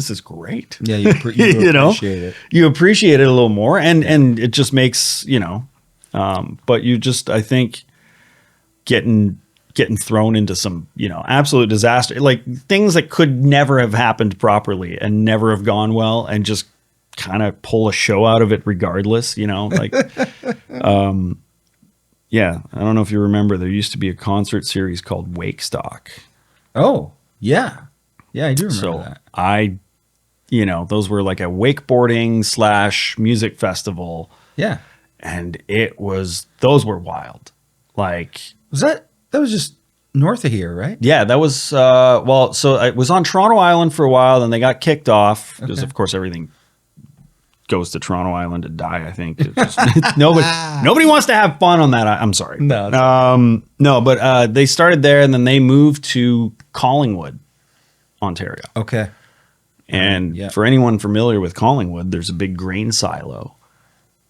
is great. Yeah, you appreciate it. You appreciate it a little more, and it just makes but you just, I think, getting thrown into some absolute disaster, like things that could never have happened properly and never have gone well, and just kind of pull a show out of it regardless. Like yeah, I don't know if you remember, there used to be a concert series called Wake Stock. Oh yeah. Yeah, I do remember that. Those were like a wakeboarding / music festival. Yeah. And those were wild. Like, that was just north of here, right? Yeah, that was, so it was on Toronto Island for a while, then they got kicked off because of course everything goes to Toronto Island to die. I think nobody wants to have fun on that. I'm sorry. No, but they started there and then they moved to Collingwood, Ontario. Okay. And for anyone familiar with Collingwood, there's a big grain silo.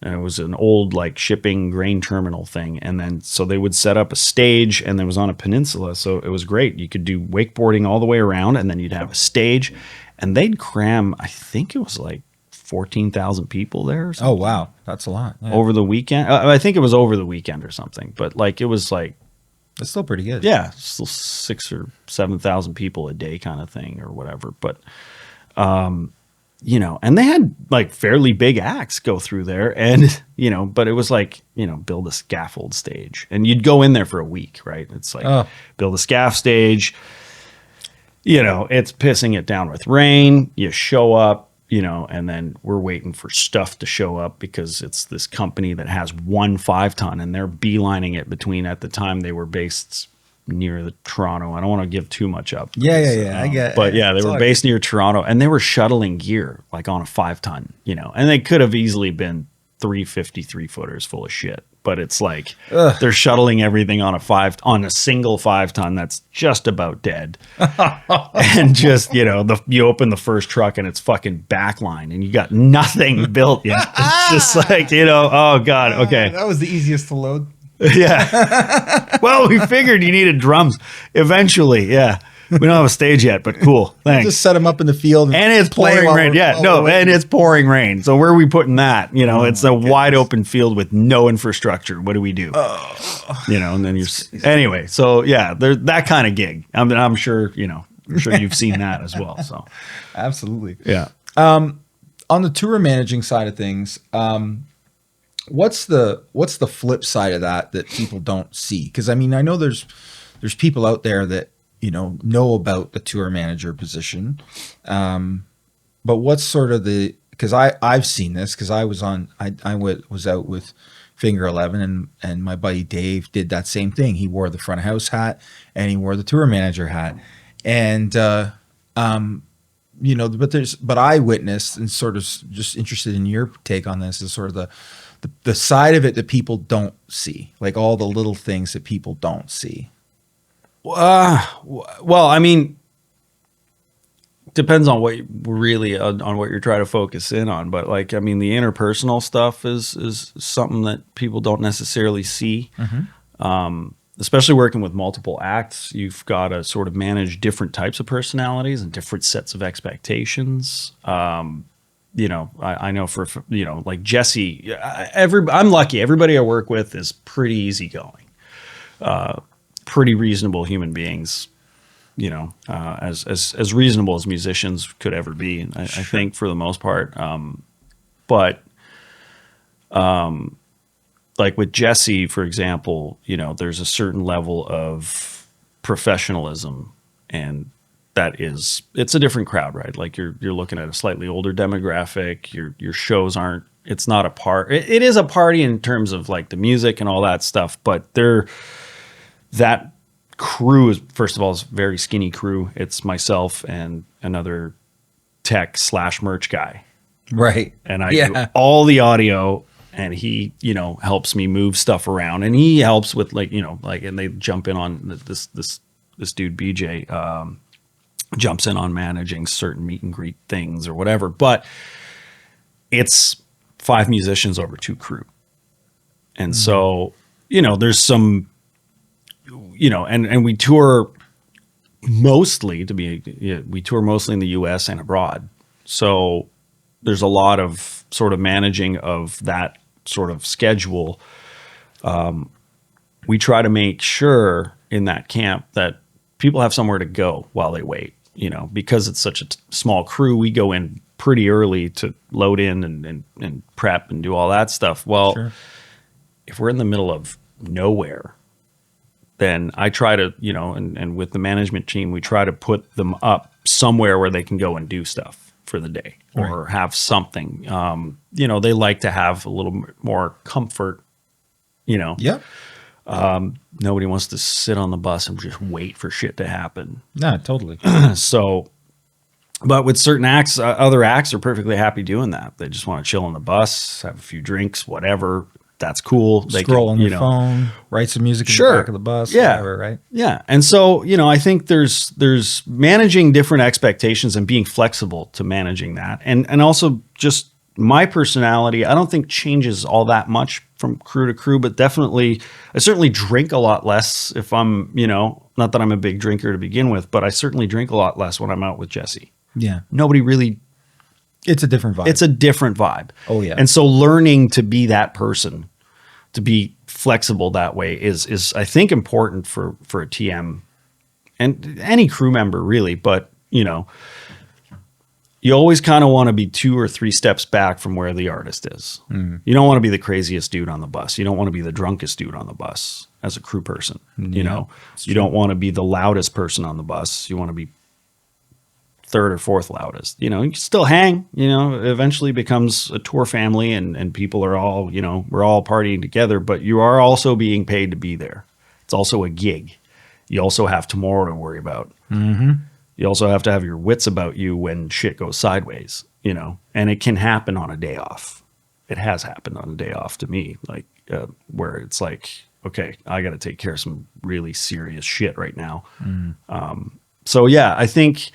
And it was an old like shipping grain terminal thing. And then so they would set up a stage and it was on a peninsula. So it was great. You could do wakeboarding all the way around and then you'd have a stage and they'd cram, I think it was like 14,000 people there or something. Oh, wow. That's a lot. Yeah. Over the weekend. I think it was over the weekend or something. But like it was like. That's still pretty good. Yeah. Still 6,000 or 7,000 people a day kind of thing or whatever. But you know, and they had like fairly big acts go through there and, you know, but it was like, you know, build a scaffold stage and you'd go in there for a week, right? It's like build a scaff stage, you know, it's pissing it down with rain. You show up, you know, and then we're waiting for stuff to show up because it's this company that has 1 5-ton and they're beelining it between at the time they were based near the Toronto. I don't want to give too much up. Yeah. I get it. But yeah, they were based near Toronto and they were shuttling gear like on a 5-ton, you know, and they could have easily been 353 footers full of shit. But it's like they're shuttling everything on a single 5-ton that's just about dead. And just, you know, you open the first truck and it's fucking backline and you got nothing built yet. It's just like, you know, oh God, okay. That was the easiest to load. Yeah. Well, we figured you needed drums eventually. Yeah. We don't have a stage yet, but cool. Thanks. Just set them up in the field. And it's pouring rain. Yeah. No, and it's pouring rain. So where are we putting that? You know, it's a wide open field with no infrastructure. What do we do? You know, and then anyway. So yeah, there's that kind of gig. I'm sure, you know, I'm sure you've seen that as well. So Absolutely. yeah. On the tour managing side of things, what's the flip side of that people don't see? Because I mean, I know there's people out there that, you know about the tour manager position, but what's sort of because I've seen this because I was out with Finger 11 and my buddy Dave did that same thing. He wore the front of house hat and he wore the tour manager hat, and you know, but I witnessed and sort of just interested in your take on this is sort of the side of it that people don't see, like all the little things that people don't see. Well, I mean, depends on what on what you're trying to focus in on. But like, I mean, the interpersonal stuff is something that people don't necessarily see. Mm-hmm. Especially working with multiple acts, you've got to sort of manage different types of personalities and different sets of expectations. You know, I know for, you know, like Jesse, I'm lucky. Everybody I work with is pretty easygoing, pretty reasonable human beings, you know, as reasonable as musicians could ever be. I think for the most part. But like with Jesse, for example, you know, there's a certain level of professionalism and it's a different crowd, right? Like you're looking at a slightly older demographic. Your shows it's not a part. It is a party in terms of like the music and all that stuff, but that crew is, first of all, is a very skinny crew. It's myself and another tech / merch guy. Right. And I do all the audio and he, you know, helps me move stuff around and he helps with like, you know, like, and they jump in on this dude, BJ, jumps in on managing certain meet and greet things or whatever, but it's 5 musicians over 2 crew. And so, you know, there's some, you know, and we tour mostly we tour mostly in the US and abroad. So there's a lot of sort of managing of that sort of schedule. We try to make sure in that camp that people have somewhere to go while they wait. You know, because it's such a small crew, we go in pretty early to load in and prep and do all that stuff. Well, if we're in the middle of nowhere, then I try to, you know, and with the management team, we try to put them up somewhere where they can go and do stuff for the day or have something. You know, they like to have a little more comfort, you know. Yep. Nobody wants to sit on the bus and just wait for shit to happen. No, totally. So But with certain acts, other acts are perfectly happy doing that. They just want to chill on the bus, have a few drinks, whatever. That's cool. They Scroll can, on their phone, write some music in the back of the bus, yeah, whatever, right? Yeah. And so, I think there's managing different expectations and being flexible to managing that. And also just my personality, I don't think changes all that much from crew to crew, but definitely, I certainly drink a lot less if I'm, not that I'm a big drinker to begin with, but I certainly drink a lot less when I'm out with Jesse. Yeah. Nobody really. It's a different vibe. It's a different vibe. Oh, yeah. And so learning to be that person, to be flexible that way is I think important for a TM and any crew member really, but you always kind of want to be 2 or 3 steps back from where the artist is. Mm. You don't want to be the craziest dude on the bus. You don't want to be the drunkest dude on the bus as a crew person. Yeah, you don't want to be the loudest person on the bus. You want to be 3rd or 4th loudest. You can still hang, eventually becomes a tour family and people are all, we're all partying together, but you are also being paid to be there. It's also a gig. You also have tomorrow to worry about. Mm-hmm. You also have to have your wits about you when shit goes sideways, and it can happen on a day off. It has happened on a day off to me, like where it's like, okay, I got to take care of some really serious shit right now. Mm. So yeah, I think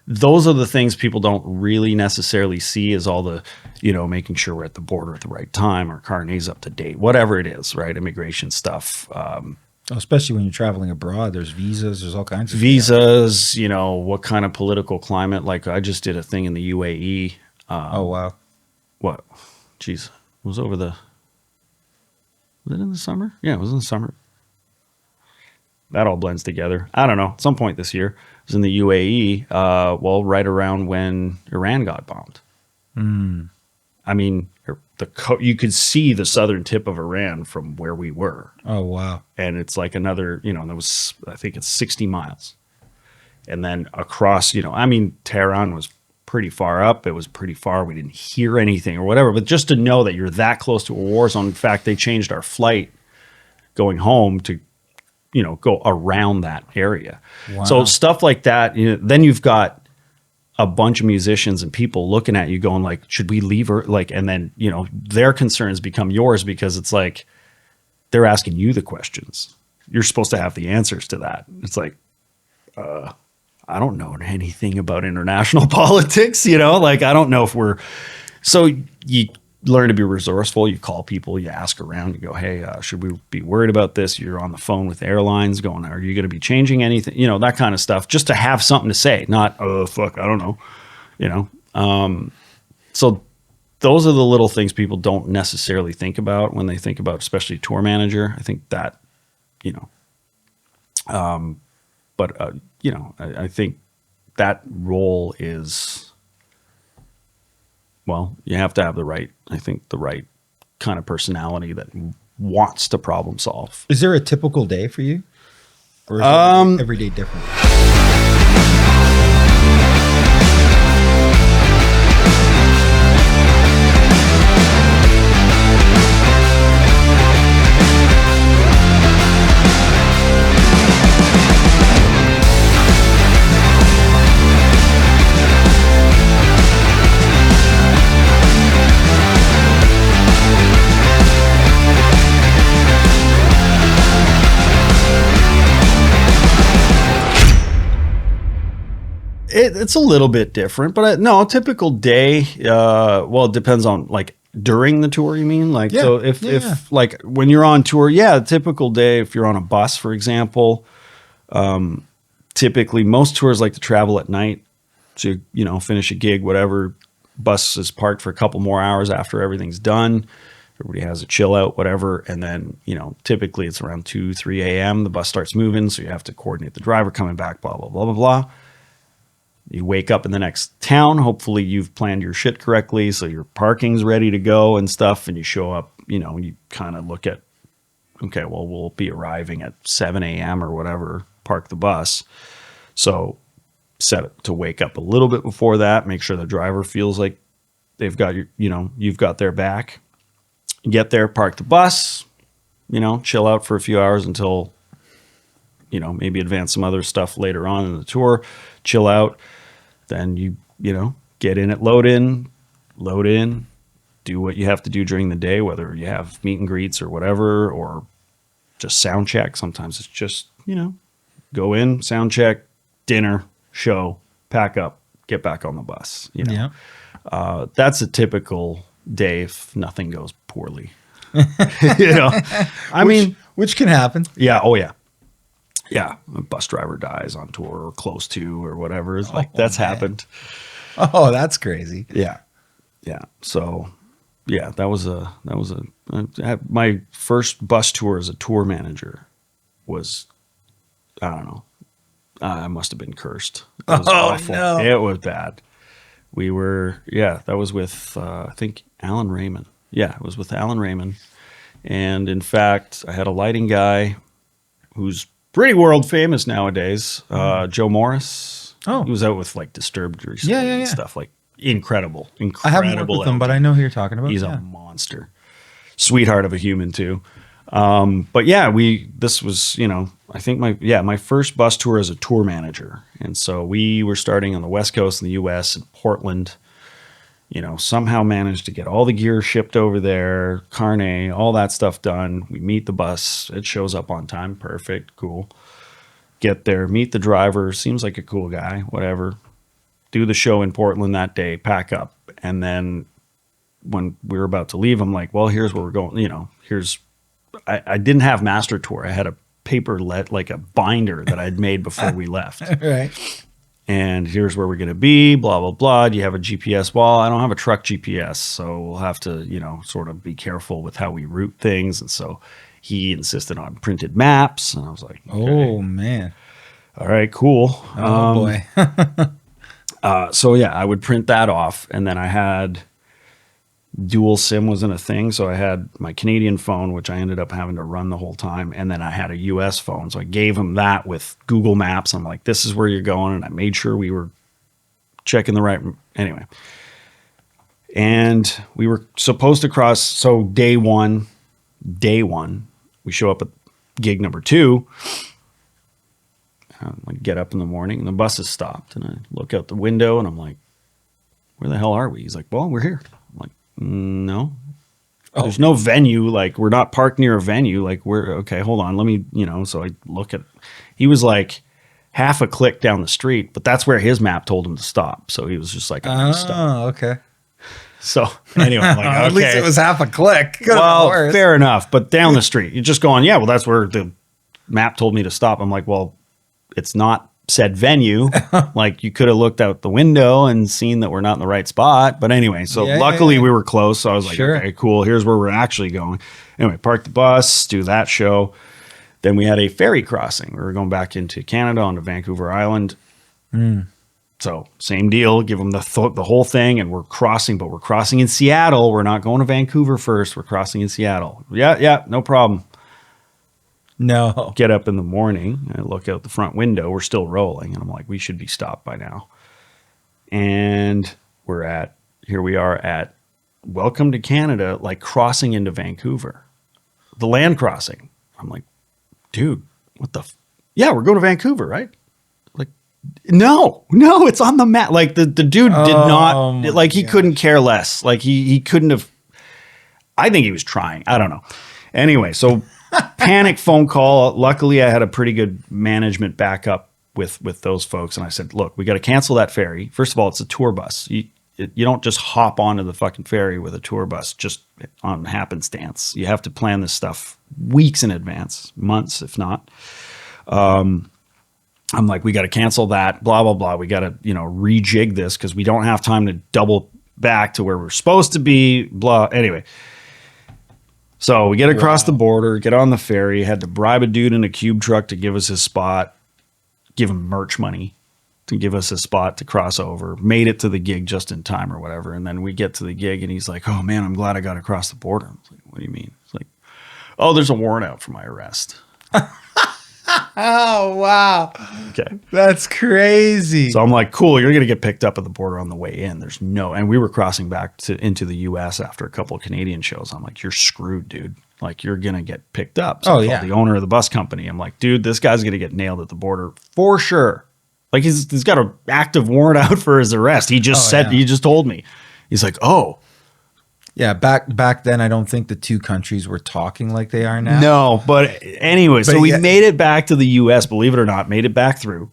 those are the things people don't really necessarily see is all the, making sure we're at the border at the right time or carnet's up to date, whatever it is, right? Immigration stuff. Especially when you're traveling abroad, there's visas, there's all kinds of visas, stuff. What kind of political climate. Like I just did a thing in the UAE. Oh, wow. What? Jeez. It was was it in the summer? Yeah, it was in the summer. That all blends together. I don't know. At some point this year, I was in the UAE, right around when Iran got bombed. Mm. I mean, you could see the southern tip of Iran from where we were. Oh, wow. And it's like another, there was, I think it's 60 miles. And then across, Tehran was pretty far up. It was pretty far. We didn't hear anything or whatever. But just to know that you're that close to a war zone. In fact, they changed our flight going home to, go around that area. Wow. So stuff like that, then you've got a bunch of musicians and people looking at you going like, should we leave her? Like, and then, their concerns become yours because it's like, they're asking you the questions. You're supposed to have the answers to that. It's like, I don't know anything about international politics, like, I don't know if so you learn to be resourceful. You call people, you ask around, you go, hey, should we be worried about this? You're on the phone with airlines going, are you going to be changing anything? That kind of stuff, just to have something to say, not, oh, fuck, I don't know, so those are the little things people don't necessarily think about when they think about, especially tour manager. I think that, I think that role is, well, you have to have the right kind of personality that wants to problem solve. Is there a typical day for you? Or is every day different? It's a little bit different, but no, a typical day. It depends on like during the tour. You mean like so if like when you're on tour, a typical day. If you're on a bus, for example, typically most tours like to travel at night to finish a gig, whatever. Bus is parked for a couple more hours after everything's done. Everybody has a chill out, whatever, and then typically it's around 2-3 a.m. The bus starts moving, so you have to coordinate the driver coming back. Blah blah blah blah blah. You wake up in the next town. Hopefully you've planned your shit correctly. So your parking's ready to go and stuff. And you show up, you kind of look at, okay, well, we'll be arriving at 7 a.m. or whatever, park the bus. So set it to wake up a little bit before that. Make sure the driver feels like they've got you've got their back. Get there, park the bus, chill out for a few hours until, maybe advance some other stuff later on in the tour, chill out. Then you get in at load in, do what you have to do during the day, whether you have meet and greets or whatever, or just sound check. Sometimes it's just, go in, sound check, dinner, show, pack up, get back on the bus. Yeah. That's a typical day if nothing goes poorly. I mean, which can happen. Yeah. Oh yeah. Yeah. A bus driver dies on tour or close to or whatever. It's like that's happened. Oh, that's crazy. Yeah. Yeah. So yeah, that was my first bus tour as a tour manager was, I don't know. I must have been cursed. It was awful. No. It was bad. That was with, I think Allan Rayman. Yeah, it was with Allan Rayman. And in fact, I had a lighting guy who's pretty world famous nowadays, Joe Morris. Oh. He was out with like Disturbed recently and stuff. Like incredible. I haven't worked with him, but I know who you're talking about. He's a monster. Sweetheart of a human too. But yeah, this was, I think my first bus tour as a tour manager. And so we were starting on the West Coast in the US in Portland, somehow managed to get all the gear shipped over there, carnet, all that stuff done. We meet the bus. It shows up on time. Perfect. Cool. Get there, meet the driver. Seems like a cool guy, whatever. Do the show in Portland that day, pack up. And then when we were about to leave, I'm like, well, here's where we're going. I didn't have Master Tour. I had a like a binder that I'd made before we left. Right. And here's where we're going to be, blah, blah, blah. Do you have a GPS? Well, I don't have a truck GPS, so we'll have to, sort of be careful with how we route things. And so he insisted on printed maps. And I was like, okay. Oh, man. All right, cool. Oh, boy. So, yeah, I would print that off. And then I had dual SIM wasn't a thing. So I had my Canadian phone, which I ended up having to run the whole time. And then I had a US phone. So I gave him that with Google Maps. I'm like, this is where you're going. And I made sure we were checking the right. Anyway. And we were supposed to cross. So day one, we show up at gig number 2. I get up in the morning and the bus is stopped. And I look out the window and I'm like, where the hell are we? He's like, well, we're here. I'm like, no, there's no venue. Like we're not parked near a venue. Like we're okay. Hold on. Let me, so I look at, he was like half a click down the street, but that's where his map told him to stop. So he was just like, oh, okay. So anyway, I'm like, okay. At least it was half a click. Well, fair enough. But down the street, you're just going, yeah, well, that's where the map told me to stop. I'm like, well, it's not said venue. Like you could have looked out the window and seen that we're not in the right spot. But anyway, so luckily we were close. So I was like, okay, cool. Here's where we're actually going. Anyway, park the bus, do that show. Then we had a ferry crossing. We were going back into Canada onto Vancouver Island. So same deal, give them the whole thing. And we're crossing, but we're crossing in Seattle. We're not going to Vancouver first. We're crossing in Seattle. Yeah, no problem. No. Get up in the morning, I look out the front window, we're still rolling, and I'm like, we should be stopped by now. And here we are at Welcome to Canada, like crossing into Vancouver. The land crossing. I'm like, dude, what the yeah, we're going to Vancouver, right? Like, no, it's on the map. Like the dude did not, like he couldn't care less. Like he couldn't have, I think he was trying. I don't know. Anyway, so panic phone call. Luckily, I had a pretty good management backup with those folks. And I said, look, we got to cancel that ferry. First of all, it's a tour bus. You don't just hop onto the fucking ferry with a tour bus just on happenstance. You have to plan this stuff weeks in advance, months, if not. I'm like, we got to cancel that, blah, blah, blah. We got to, rejig this because we don't have time to double back to where we're supposed to be, blah. Anyway. So we get across the border, get on the ferry, had to bribe a dude in a cube truck to give us his spot, give him merch money to give us a spot to cross over, made it to the gig just in time or whatever. And then we get to the gig and he's like, oh man, I'm glad I got across the border. I was like, what do you mean? It's like, oh, there's a warrant out for my arrest. Oh, wow. Okay. That's crazy. So I'm like, cool, you're going to get picked up at the border on the way in. And we were crossing back into the US after a couple of Canadian shows. I'm like, you're screwed, dude. Like, you're going to get picked up. So I called the owner of the bus company. I'm like, dude, this guy's going to get nailed at the border for sure. Like he's got an active warrant out for his arrest. He just he just told me. He's like, oh. Yeah, back then, I don't think the two countries were talking like they are now. No, but anyway, so we made it back to the U.S., believe it or not, made it back through.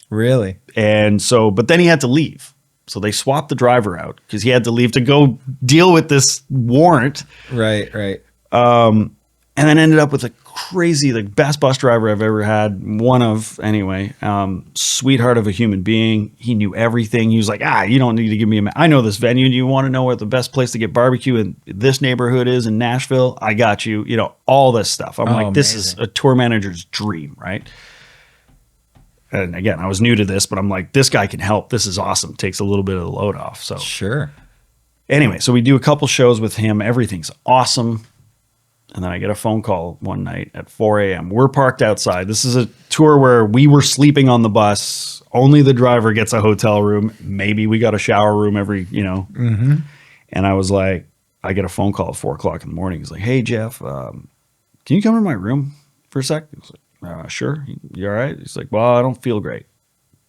Really? And so, but then he had to leave. So they swapped the driver out because he had to leave to go deal with this warrant. Right, right. And then ended up with a crazy, like best bus driver I've ever had. One of, anyway, sweetheart of a human being. He knew everything. He was like, you don't need to give me I know this venue. You want to know where the best place to get barbecue in this neighborhood is in Nashville? I got you. You know, all this stuff. I'm like, this is a tour manager's dream, right? And again, I was new to this, but I'm like, this guy can help. This is awesome. Takes a little bit of the load off. So sure. Anyway, so we do a couple shows with him. Everything's awesome. And then I get a phone call one night at 4 a.m. We're parked outside. This is a tour where we were sleeping on the bus. Only the driver gets a hotel room. Maybe we got a shower room every, Mm-hmm. And I was like, I get a phone call at 4 o'clock in the morning. He's like, hey, Jeff, can you come to my room for a sec? I was like, sure. You all right? He's like, well, I don't feel great.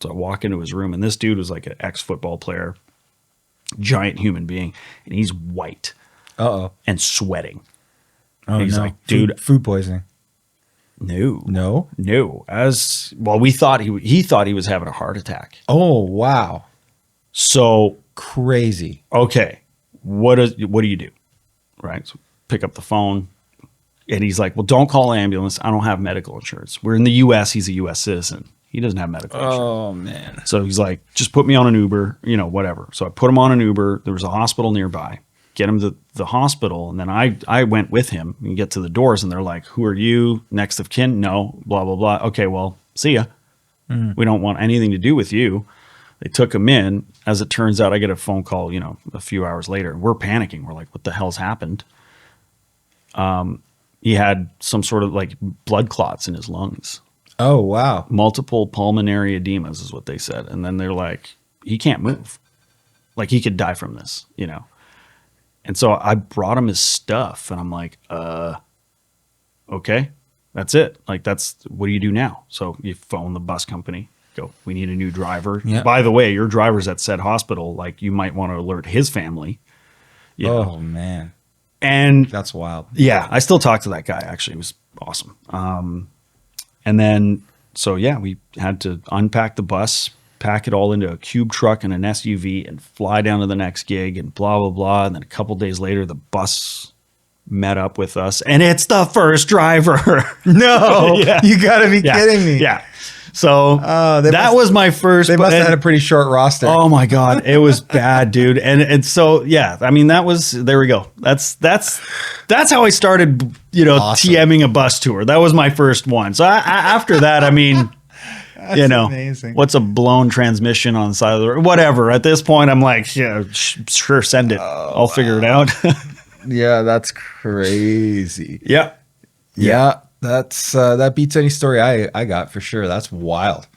So I walk into his room, and this dude was like an ex-football player, giant human being, and he's white and sweating. Oh, he's like, dude, food poisoning. No. As well, he thought he was having a heart attack. Oh, wow. So crazy. Okay, what do you do? Right. So pick up the phone, and he's like, well, don't call an ambulance. I don't have medical insurance. We're in the U.S. He's a U.S. citizen. He doesn't have medical insurance. Oh, man. So he's like, just put me on an Uber, whatever. So I put him on an Uber. There was a hospital nearby. Get him to the hospital. And then I went with him and get to the doors, and they're like, who are you? Next of kin? No, blah, blah, blah. Okay, well, see ya. We don't want anything to do with you. They took him in. As it turns out, I get a phone call, a few hours later. We're panicking. We're like, what the hell's happened? He had some sort of like blood clots in his lungs. Oh, wow. Multiple pulmonary edemas is what they said. And then they're like, he can't move. Like he could die from this, And so I brought him his stuff, and I'm like, okay, that's it. Like, what do you do now? So you phone the bus company, go, we need a new driver. Yeah. By the way, your driver's at said hospital. Like, you might want to alert his family. Oh, man. And that's wild. Yeah. I still talk to that guy, actually. It was awesome. And then, so yeah, we had to unpack the bus, pack it all into a cube truck and an SUV, and fly down to the next gig, and blah, blah, blah. And then a couple days later, the bus met up with us, and it's the first driver. No, you got to be kidding me. Yeah. So that was my first. They must have had a pretty short roster. Oh my God. It was bad, dude. And so, yeah, I mean, there we go. That's how I started, awesome. TMing a bus tour. That was my first one. So after that, I mean, amazing. What's a blown transmission on the side of the road? Whatever. At this point, I'm like, yeah, sure, send it. I'll figure it out. Yeah, that's crazy. Yeah. That's that beats any story I got for sure. That's wild.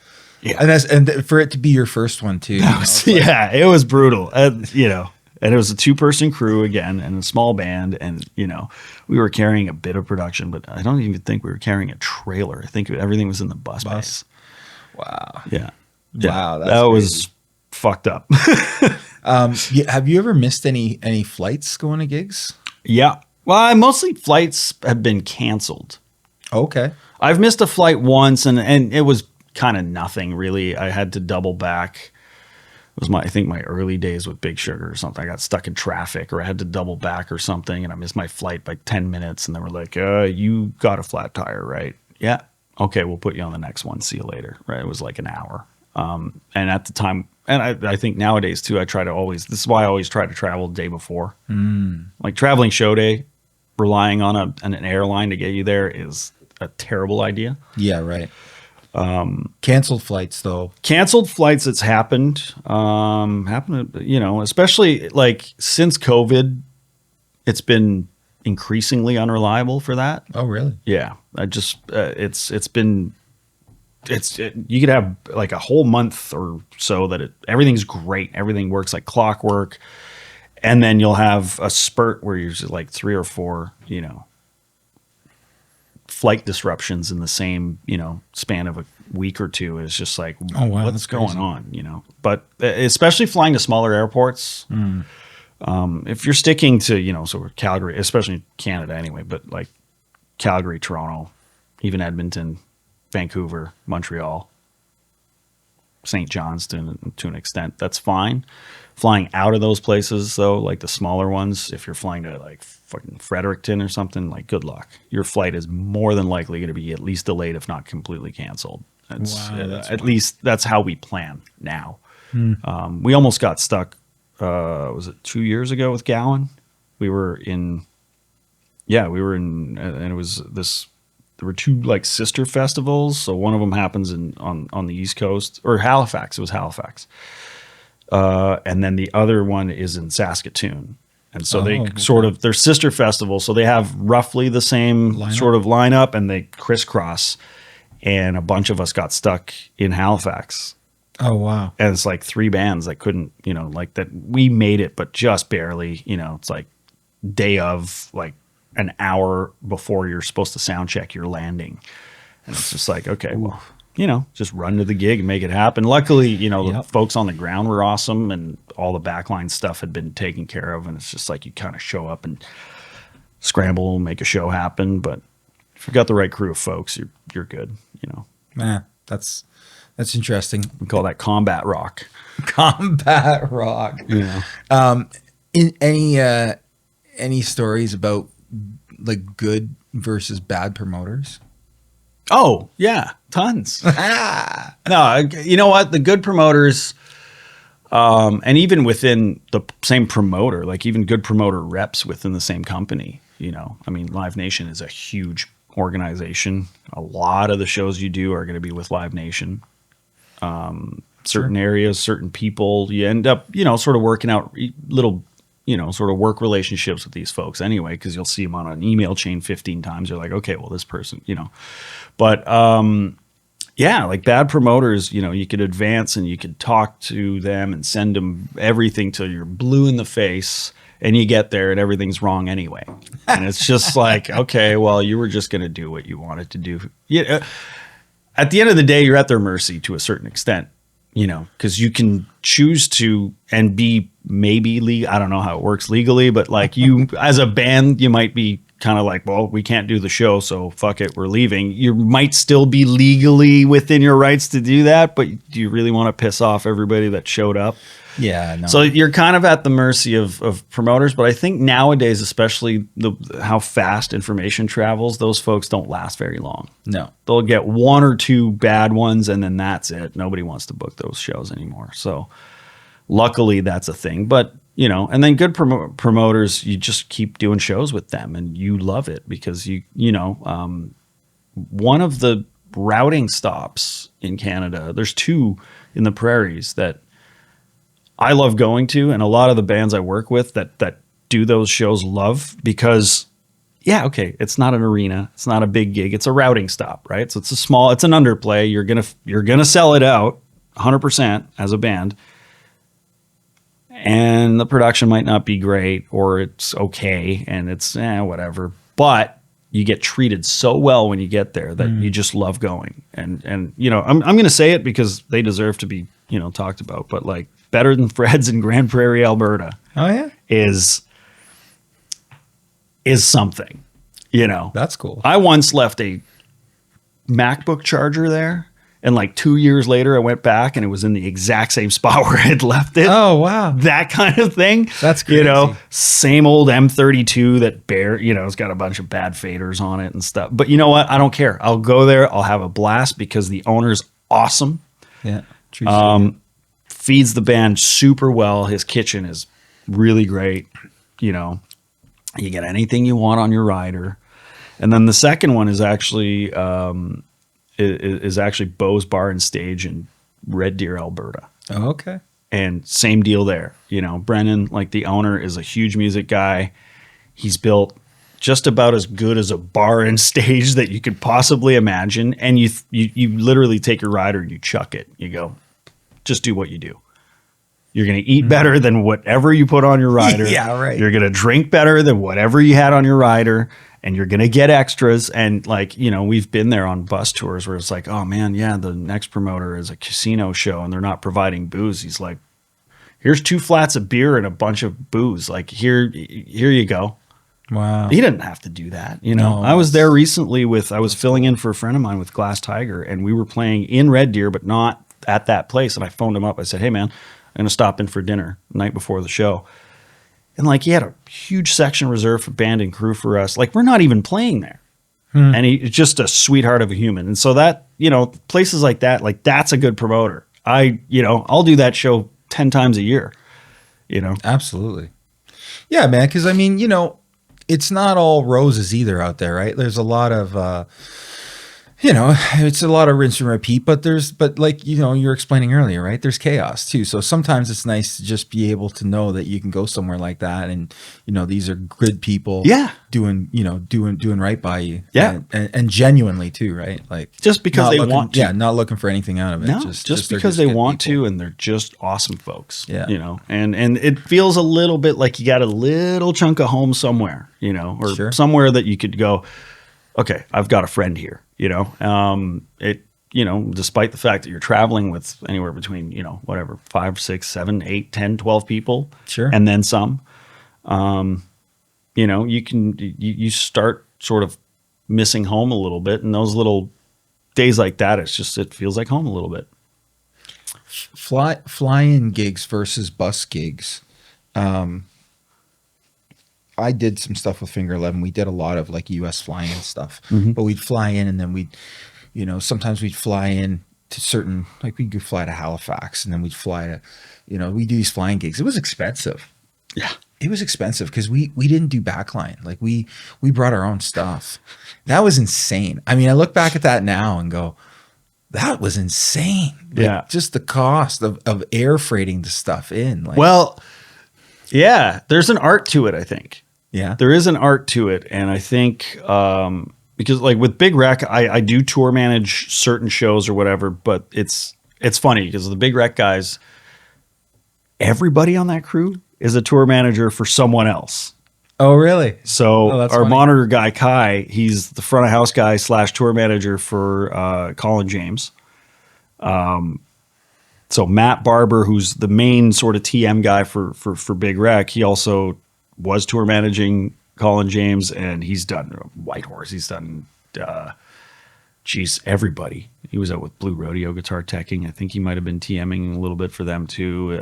Yeah. And for it to be your first one too. It was brutal. And it was a 2-person crew again, and a small band, and we were carrying a bit of production, but I don't even think we were carrying a trailer. I think everything was in the bus bay. Wow. Yeah. Wow. That was fucked up. Have you ever missed any flights going to gigs? Yeah. Well, mostly flights have been canceled. Okay. I've missed a flight once, and it was kind of nothing really. I had to double back. It was I think my early days with Big Sugar or something. I got stuck in traffic, or I had to double back or something, and I missed my flight by 10 minutes, and they were like, you got a flat tire, right? Yeah. Okay, we'll put you on the next one. See you later. Right? It was like an hour. And at the time, and I think nowadays too, this is why I always try to travel the day before. Like traveling show day, relying on an airline to get you there is a terrible idea. Yeah, right. Canceled flights though. Canceled flights, it's happened, especially like since COVID, it's been increasingly unreliable for that. Oh, really? Yeah. You could have like a whole month or so that everything's great. Everything works like clockwork. And then you'll have a spurt where you're just like 3 or 4, flight disruptions in the same, span of week or two is just like, Oh, wow, what's that's going crazy. on, you know? But especially flying to smaller airports, if you're sticking to, you know, sort of Calgary, especially Canada anyway, but like Calgary, Toronto, even Edmonton, Vancouver, Montreal, St. John's to an extent, that's fine. Flying out of those places, though, like the smaller ones, if you're flying to like fucking Fredericton or something, like good luck. Your flight is more than likely going to be at least delayed, if not completely canceled. Wow, that's At wild. least that's how we plan now. We almost got stuck. Was it 2 years ago with Gowan? We were in, and it was this. There were two like sister festivals. So one of them happens on the East Coast, or Halifax. It was Halifax. And then the other one is in Saskatoon. And so they okay. sort of, they're sister festivals. So they have roughly the same Lineup? sort of lineup, and they crisscross. And a bunch of us got stuck in Halifax. Oh, wow. And it's like 3 bands that couldn't, you know, like that we made it, but just barely, you know, it's like day of, like an hour before you're supposed to sound check your landing. And it's just like, okay, well, you know, just run to the gig and make it happen. Luckily, you know, the Yep. folks on the ground were awesome, and all the backline stuff had been taken care of. And it's just like you kind of show up and scramble, make a show happen. But if you've got the right crew of folks, you're good, you know. Man, that's interesting. We call that combat rock. Combat rock. You know. In any stories about like good versus bad promoters? Oh, yeah, tons. No, you know what? The good promoters, and even within the same promoter, like even good promoter reps within the same company, you know. I mean, Live Nation is a huge organization. A lot of the shows you do are going to be with Live Nation. Certain areas, certain people, you end up, you know, sort of working out little, you know, sort of work relationships with these folks anyway, because you'll see them on an email chain 15 times. You're like, okay, well, this person, you know. But yeah, like bad promoters, you know, you could advance and you could talk to them and send them everything till you're blue in the face, and you get there and everything's wrong anyway. And it's just like, okay, well, you were just going to do what you wanted to do. Yeah. At the end of the day, you're at their mercy to a certain extent, you know, because you can choose to and be maybe legal. I don't know how it works legally, but like you, as a band, you might be kind of like, well, we can't do the show, so fuck it, we're leaving. You might still be legally within your rights to do that, but do you really want to piss off everybody that showed up? Yeah, no. So you're kind of at the mercy of promoters, but I think nowadays, especially how fast information travels, those folks don't last very long. No. They'll get 1 or 2 bad ones, and then that's it. Nobody wants to book those shows anymore. So luckily that's a thing. But, you know, and then good promoters, you just keep doing shows with them, and you love it because you know, one of the routing stops in Canada, there's 2 in the prairies that I love going to, and a lot of the bands I work with that do those shows love, because yeah, okay, it's not an arena, it's not a big gig, it's a routing stop, right? So it's it's an underplay. You're gonna sell it out 100% as a band, and the production might not be great, or it's okay, and it's whatever, but you get treated so well when you get there that you just love going. And you know, I'm gonna say it because they deserve to be, you know, talked about, but like Better Than Fred's in Grand Prairie, Alberta Oh, yeah? is something, you know. That's cool. I once left a MacBook charger there, and like 2 years later I went back and it was in the exact same spot where I had left it. Oh, wow. That kind of thing. That's You know, crazy. same old M32 that you know, it's got a bunch of bad faders on it and stuff. But you know what? I don't care. I'll go there. I'll have a blast because the owner's awesome. Yeah. Trews. Feeds the band super well. His kitchen is really great. You know, you get anything you want on your rider. And then the second one is actually Beau's Bar and Stage in Red Deer, Alberta. Oh, okay. And same deal there. You know, Brennan, like the owner, is a huge music guy. He's built just about as good as a bar and stage that you could possibly imagine. And you literally take your rider and you chuck it. You go, just do what you do. You're going to eat better than whatever you put on your rider. Yeah, right. You're going to drink better than whatever you had on your rider. and you're going to get extras. And like, you know, we've been there on bus tours where it's like, oh man, yeah, the next promoter is a casino show and they're not providing booze. He's like, here's 2 flats of beer and a bunch of booze. Like here you go. Wow. He didn't have to do that. You know, No, I was there recently I was filling in for a friend of mine with Glass Tiger, and we were playing in Red Deer, but not at that place. And I phoned him up. I said, hey man, I'm going to stop in for dinner the night before the show. And like, he had a huge section reserved for band and crew for us. Like, we're not even playing there. And he's just a sweetheart of a human. And so that, you know, places like that, like that's a good promoter. I'll do that show 10 times a year, you know? Absolutely. Yeah, man. Cause I mean, you know, it's not all roses either out there, right? There's a lot of, you know, it's a lot of rinse and repeat, but like, you know, you were explaining earlier, right? There's chaos too. So sometimes it's nice to just be able to know that you can go somewhere like that. And, you know, these are good people doing right by you. Yeah. And genuinely too, right? Like just because they want to. Yeah. Not looking for anything out of it. No, just because they want to, and they're just awesome folks. Yeah. You know, and it feels a little bit like you got a little chunk of home somewhere, you know, or somewhere that you could go, okay, I've got a friend here, you know. You know, despite the fact that you're traveling with anywhere between, you know, whatever, 5, 6, 7, 8, 10, 12 people, and then some, you know, you start sort of missing home a little bit, and those little days like that, it feels like home a little bit. Fly-in gigs versus bus gigs. I did some stuff with Finger 11. We did a lot of like US flying and stuff, but we'd fly in and then sometimes we'd fly in to certain, like we'd fly to Halifax and then we'd fly to, you know, we do these flying gigs. It was expensive. Yeah. It was expensive because we didn't do backline. Like we brought our own stuff. That was insane. I mean, I look back at that now and go, that was insane. Like, just the cost of air freighting the stuff in. Like, well, yeah, there's an art to it, I think. Yeah. There is an art to it. And I think because like with Big Rec, I do tour manage certain shows or whatever, but it's funny because the Big Rec guys, everybody on that crew is a tour manager for someone else. Oh, really? So our funny. monitor guy, Kai, he's the front of house guy / tour manager for Colin James. So Matt Barber, who's the main sort of TM guy for Big Rec, he also was tour managing Colin James, and he's done Whitehorse. He's done, everybody. He was out with Blue Rodeo Guitar Teching. I think he might have been TMing a little bit for them too.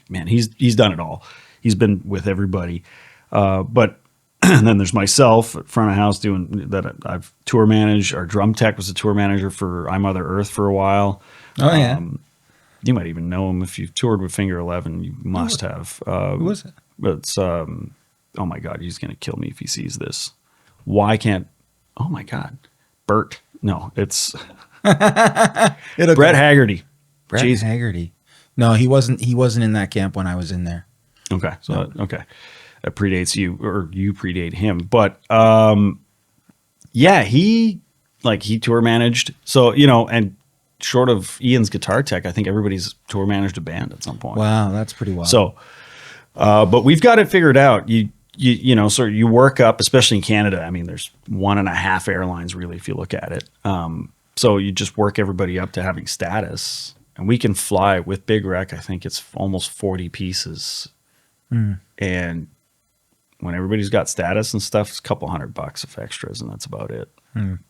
Man, he's done it all. He's been with everybody. But and then there's myself at front of house doing that. I've tour managed. Our drum tech was a tour manager for I Mother Earth for a while. Oh, yeah. You might even know him if you've toured with Finger 11. You must have. Who was it? It's oh my God, he's gonna kill me if he sees this. Why can't? Oh my God, Bert. No, it's Brett Haggerty. Brett Haggerty. No, he wasn't. He wasn't in that camp when I was in there. Okay, so okay, that predates you, or you predate him. But yeah, he tour managed. So you know, and short of Ian's guitar tech, I think everybody's tour managed a band at some point. Wow, that's pretty wild. So, but we've got it figured out. You know, so you work up, especially in Canada. I mean, there's 1.5 airlines really, if you look at it. So you just work everybody up to having status, and we can fly with Big Rec. I think it's almost 40 pieces, and when everybody's got status and stuff, it's a couple $100 of extras, and that's about it.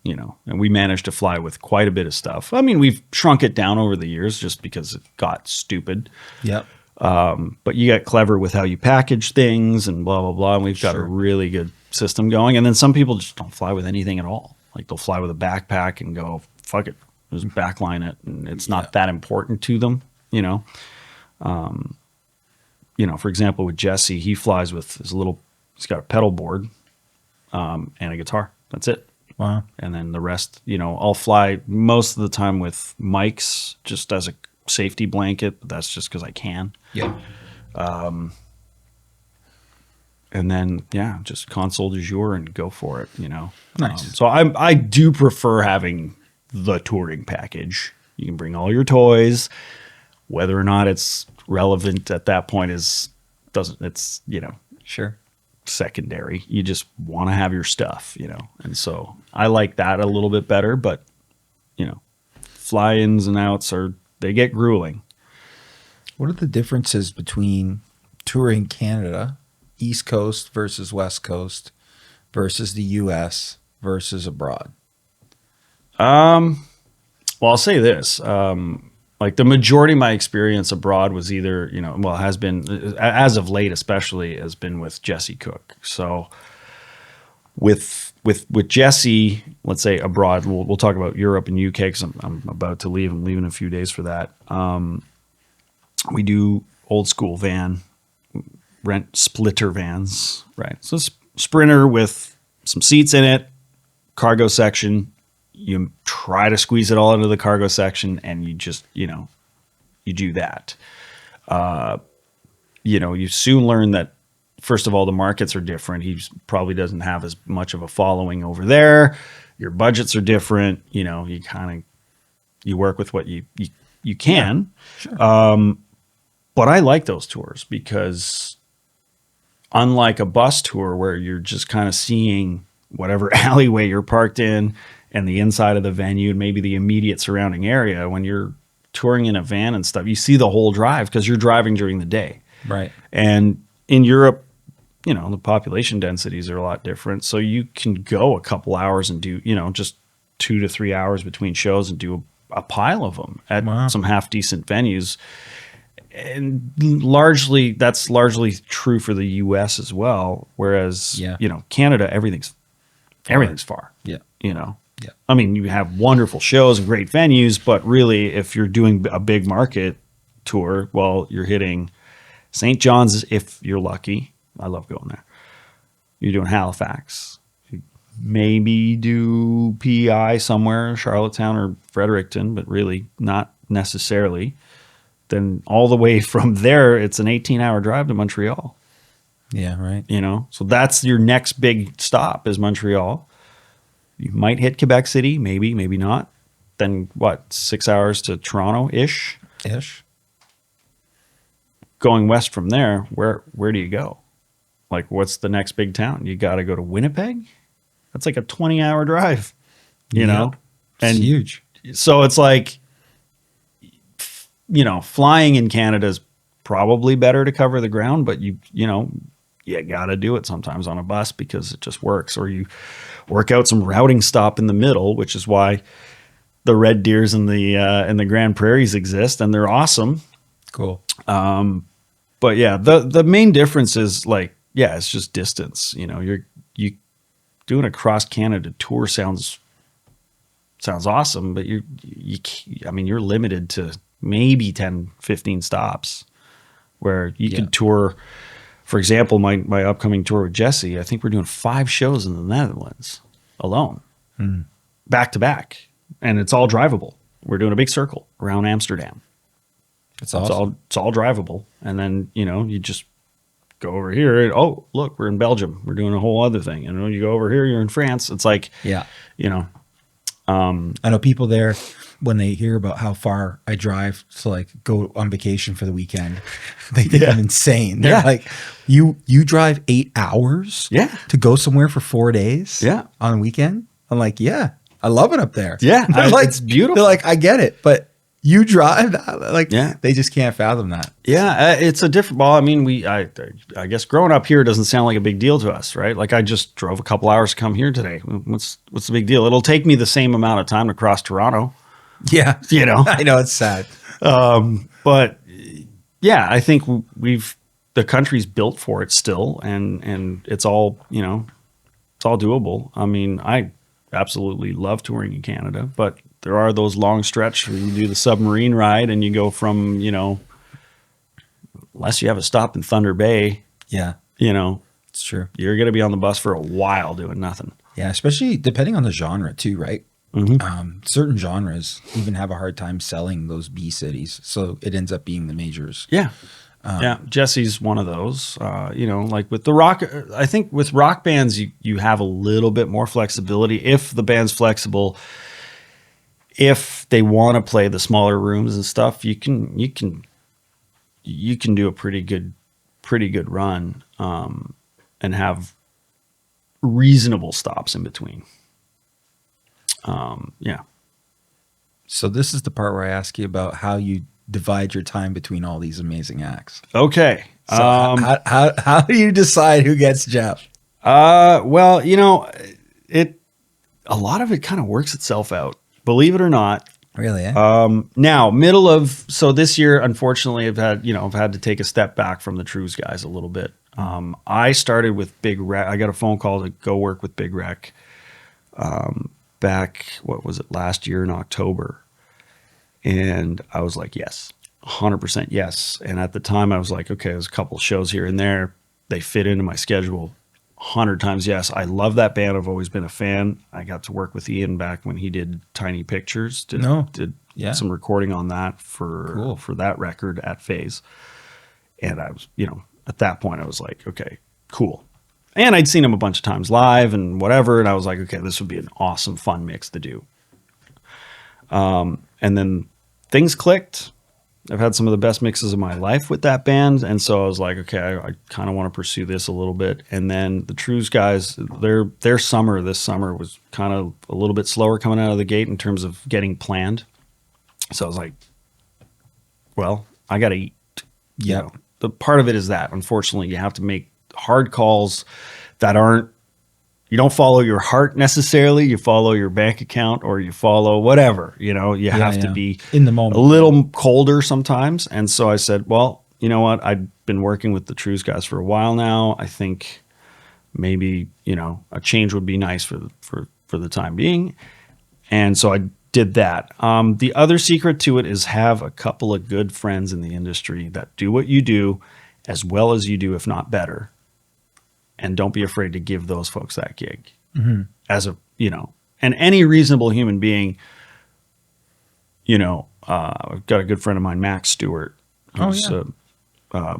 You know, and we managed to fly with quite a bit of stuff. I mean, we've shrunk it down over the years just because it got stupid. Yep. But you get clever with how you package things and blah, blah, blah. And we've got a really good system going. And then some people just don't fly with anything at all. Like they'll fly with a backpack and go, fuck it, just backline it. And it's not that important to them, you know. You know, for example, with Jesse, he flies with his he's got a pedal board and a guitar. That's it. Wow. And then the rest, you know, I'll fly most of the time with mics just as a safety blanket, but that's just because I can. Yeah. And then, yeah, just console du jour and go for it, you know. Nice. So I do prefer having the touring package. You can bring all your toys. Whether or not it's relevant at that point it's, you know. Sure. secondary. You just want to have your stuff, And so I like that a little bit better, but fly-ins and outs they get grueling. What are the differences between touring Canada, East Coast versus West Coast versus the US versus abroad? Well, I'll say this. Like the majority of my experience abroad was either, has been, as of late especially, has been with Jesse Cook. So with Jesse, let's say abroad, we'll talk about Europe and UK because I'm about to leave. I'm leaving in a few days for that. We do old school van, rent splitter vans, right? So Sprinter with some seats in it, cargo section. You try to squeeze it all into the cargo section, and you just, you do that. You soon learn that, first of all, the markets are different. He probably doesn't have as much of a following over there. Your budgets are different. You work with what you can. Yeah, sure. But I like those tours because unlike a bus tour where you're just kind of seeing whatever alleyway you're parked in and the inside of the venue and maybe the immediate surrounding area, when you're touring in a van and stuff, you see the whole drive because you're driving during the day. Right. And in Europe, the population densities are a lot different. So you can go a couple hours and do, just 2 to 3 hours between shows and do a pile of them at some half decent venues. And that's largely true for the US as well. Whereas, Canada, everything's far. Yeah. Yeah. I mean, you have wonderful shows and great venues, but really if you're doing a big market tour, well, you're hitting St. John's if you're lucky. I love going there. You're doing Halifax. You maybe do PEI somewhere, Charlottetown or Fredericton, but really not necessarily. Then all the way from there, it's an 18-hour drive to Montreal. Yeah, right. So that's your next big stop is Montreal. You might hit Quebec City, maybe not. Then 6 hours to Toronto-ish? Ish. Going west from there, where do you go? Like, what's the next big town? You got to go to Winnipeg? That's like a 20-hour drive, know? And it's huge. So it's like, flying in Canada is probably better to cover the ground, but you got to do it sometimes on a bus because it just works. Or you work out some routing stop in the middle, which is why the Red Deers and the Grand Prairies exist, and they're awesome. Cool. But yeah, the main difference is it's just distance. You doing a cross Canada tour sounds awesome, but you're limited to maybe 10, 15 stops where you could tour. For example, my upcoming tour with Jesse, I think we're doing 5 shows in the Netherlands alone, back to back, and it's all drivable. We're doing a big circle around Amsterdam. It's awesome. It's all drivable, and then you just go over here. And, oh, look, we're in Belgium. We're doing a whole other thing. And when you go over here, you're in France. It's like, I know people there when they hear about how far I drive to go on vacation for the weekend, they think I'm insane. They're like, you drive 8 hours to go somewhere for 4 days on a weekend? I'm like, yeah, I love it up there. Yeah. They're it's beautiful. They're like, I get it, but you drive that? They just can't fathom that. Yeah. It's a different ball. I mean, I guess growing up here doesn't sound like a big deal to us, right? Like I just drove a couple hours to come here today. What's the big deal? It'll take me the same amount of time to cross Toronto. Yeah. I know it's sad. But yeah, I think the country's built for it still. And it's all, it's all doable. I mean, I absolutely love touring in Canada, but there are those long stretch where you do the submarine ride and you go from, unless you have a stop in Thunder Bay. Yeah. It's true. You're going to be on the bus for a while doing nothing. Yeah. Especially depending on the genre too, right? Mm-hmm. Certain genres even have a hard time selling those B cities. So it ends up being the majors. Yeah. Jesse's one of those, like with the rock, I think with rock bands, you have a little bit more flexibility if the band's flexible. If they want to play the smaller rooms and stuff, you can do a pretty good run. and have reasonable stops in between. Yeah. So this is the part where I ask you about how you divide your time between all these amazing acts. Okay. So how do you decide who gets Jeff? Well, you know, a lot of it kind of works itself out, believe it or not. Really? Eh? Now, so this year, unfortunately, I've had to take a step back from the Trews guys a little bit. I started with Big Rec. I got a phone call to go work with Big Rec back, what was it, last year in October. And I was like, yes, 100% yes. And at the time I was like, okay, there's a couple shows here and there. They fit into my schedule 100 times yes. I love that band. I've always been a fan. I got to work with Ian back when he did Tiny Pictures. Did some recording on that for that record at Phase. And I was, at that point I was like, okay, cool. And I'd seen him a bunch of times live and whatever. And I was like, okay, this would be an awesome, fun mix to do. And then things clicked. I've had some of the best mixes of my life with that band. And so I was like, okay, I kind of want to pursue this a little bit. And then the Trews guys, their summer this summer was kind of a little bit slower coming out of the gate in terms of getting planned. So I was like, well, I got to eat. Yeah. The part of it is that, unfortunately, you have to make hard calls that you don't follow your heart necessarily. You follow your bank account or you follow whatever, you have to be in the moment, a little colder sometimes. And so I said, well, you know what? I've been working with the Trews guys for a while now. I think maybe, a change would be nice for the time being. And so I did that. The other secret to it is have a couple of good friends in the industry that do what you do as well as you do, if not better. And don't be afraid to give those folks that gig as and any reasonable human being, I've got a good friend of mine, Max Stewart, who's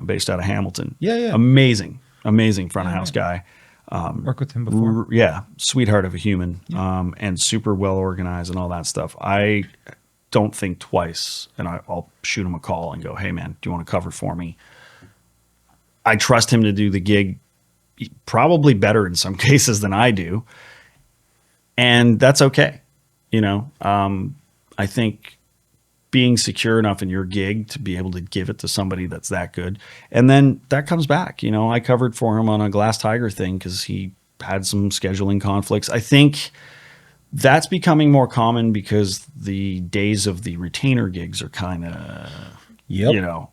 based out of Hamilton. Yeah. Amazing front of house guy. Worked with him before. Yeah. Sweetheart of a human, and super well organized and all that stuff. I don't think twice, and I'll shoot him a call and go, hey man, do you want to cover for me? I trust him to do the gig probably better in some cases than I do. And that's okay. I think being secure enough in your gig to be able to give it to somebody that's that good. And then that comes back. I covered for him on a Glass Tiger thing because he had some scheduling conflicts. I think that's becoming more common because the days of the retainer gigs are kind of... Yep.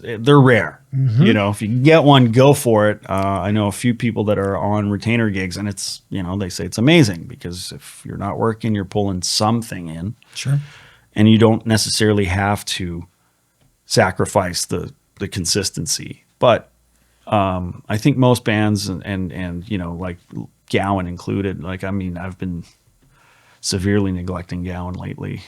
They're rare. If you can get one, go for it. I know a few people that are on retainer gigs and it's, they say it's amazing because if you're not working, you're pulling something in. Sure. And you don't necessarily have to sacrifice the consistency. But I think most bands and like Gowan included, I've been severely neglecting Gowan lately.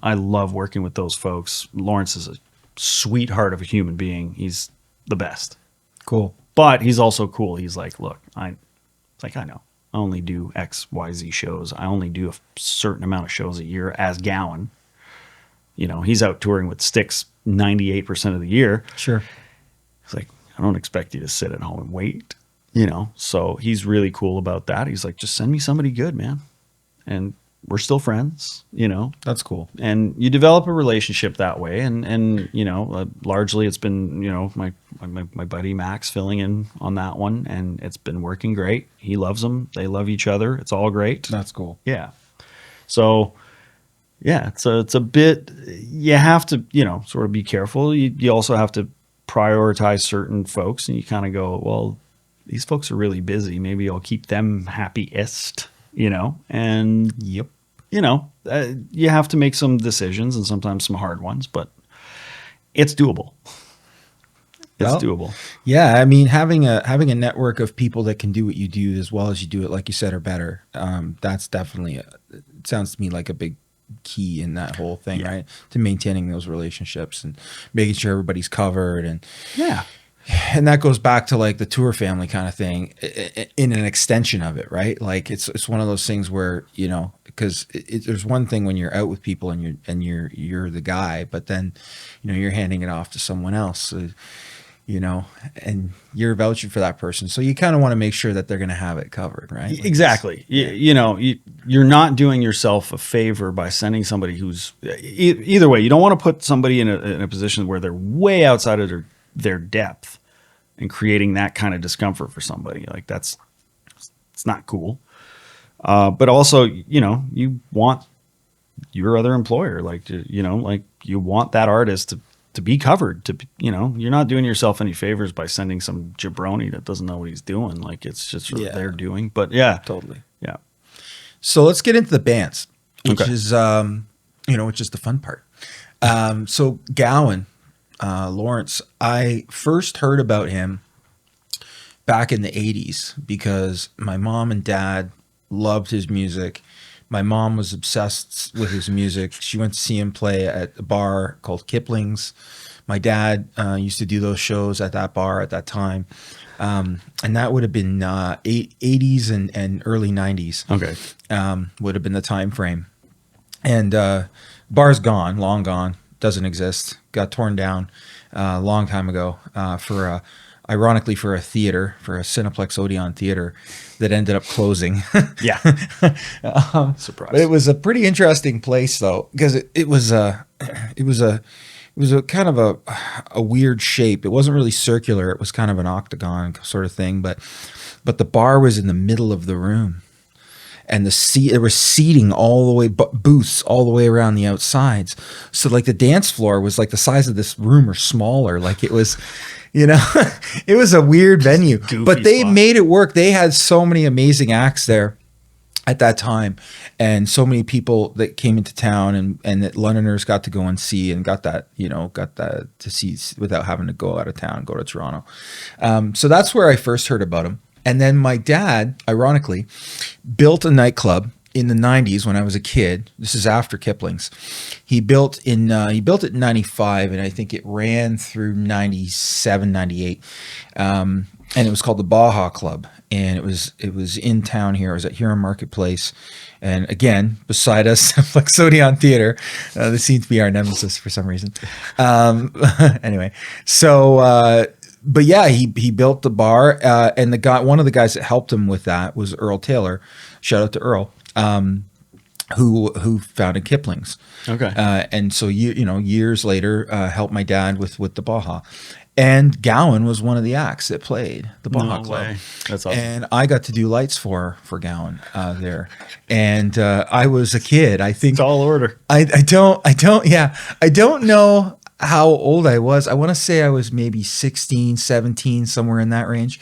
I love working with those folks. Lawrence is a sweetheart of a human being. He's the best. Cool. But he's also cool. He's like, look, I know. I only do X, Y, Z shows. I only do a certain amount of shows a year as Gowan. He's out touring with Styx 98% of the year. Sure. He's like, I don't expect you to sit at home and wait. So he's really cool about that. He's like, just send me somebody good, man. And we're still friends, That's cool. And you develop a relationship that way. And largely it's been, my buddy Max filling in on that one. And it's been working great. He loves them. They love each other. It's all great. That's cool. Yeah. So, yeah, it's a bit, you have to, sort of be careful. You also have to prioritize certain folks and you kind of go, well, these folks are really busy. Maybe I'll keep them happiest. And yep. You have to make some decisions and sometimes some hard ones, but it's doable. It's doable. Yeah. Having a network of people that can do what you do as well as you do it, like you said, or better. That's definitely, it sounds to me like a big key in that whole thing, right? To maintaining those relationships and making sure everybody's covered. And and that goes back to like the tour family kind of thing in an extension of it, right? Like it's one of those things where, because there's one thing when you're out with people and you're the guy, but then, you're handing it off to someone else. you know, and you're vouching for that person. So you kind of want to make sure that they're going to have it covered, right? Like Exactly. You know, you're not doing yourself a favor by sending somebody who's either way. You don't want to put somebody in a position where they're way outside of their depth and creating that kind of discomfort for somebody. Like it's not cool. But also, you know, you want your other employer, like, you know, like you want that artist to be covered, to, you know, you're not doing yourself any favors by sending some jabroni that doesn't know what he's doing. Like it's just sort of their doing, but yeah, totally. Yeah. So let's get into the bands, which Okay. is, you know, which is the fun part. So Gowan, Lawrence, I first heard about him back in the 80s because my mom and dad loved his music. My mom was obsessed with his music. She went to see him play at a bar called Kipling's. My dad used to do those shows at that bar at that time. And that would have been 80s and early 90s. Okay. Would have been the time frame. And bar's gone, long gone, doesn't exist. Got torn down a long time ago ironically for a theater, for a Cineplex Odeon theater that ended up closing. Yeah. Surprise. But it was a pretty interesting place though, because it was a kind of a weird shape. It wasn't really circular. It was kind of an octagon sort of thing, but the bar was in the middle of the room. And there was seating all the way, booths all the way around the outsides. So like the dance floor was like the size of this room or smaller. Like it was, you know, it was a weird venue, but they made it work. They had so many amazing acts there at that time, and so many people that came into town and that Londoners got to go and see and got that to see without having to go out of town, go to Toronto. So that's where I first heard about him. And then my dad, ironically, built a nightclub in the 90s when I was a kid. This is after Kipling's. He built it in 95, and I think it ran through 97, 98. And it was called the Baja Club. And it was in town here. It was at Huron Marketplace. And again, beside us, Flexodion Theater. This seems to be our nemesis for some reason. Anyway, so... but yeah, he built the bar, and one of the guys that helped him with that was Earl Taylor. Shout out to Earl, who founded Kipling's. Okay. And so years later, helped my dad with the Baja, and Gowan was one of the acts that played the Baja Club. Way. That's awesome. And I got to do lights for Gowan there, and I was a kid. I think Tall order. I don't know how old I was. I want to say I was maybe 16, 17, somewhere in that range.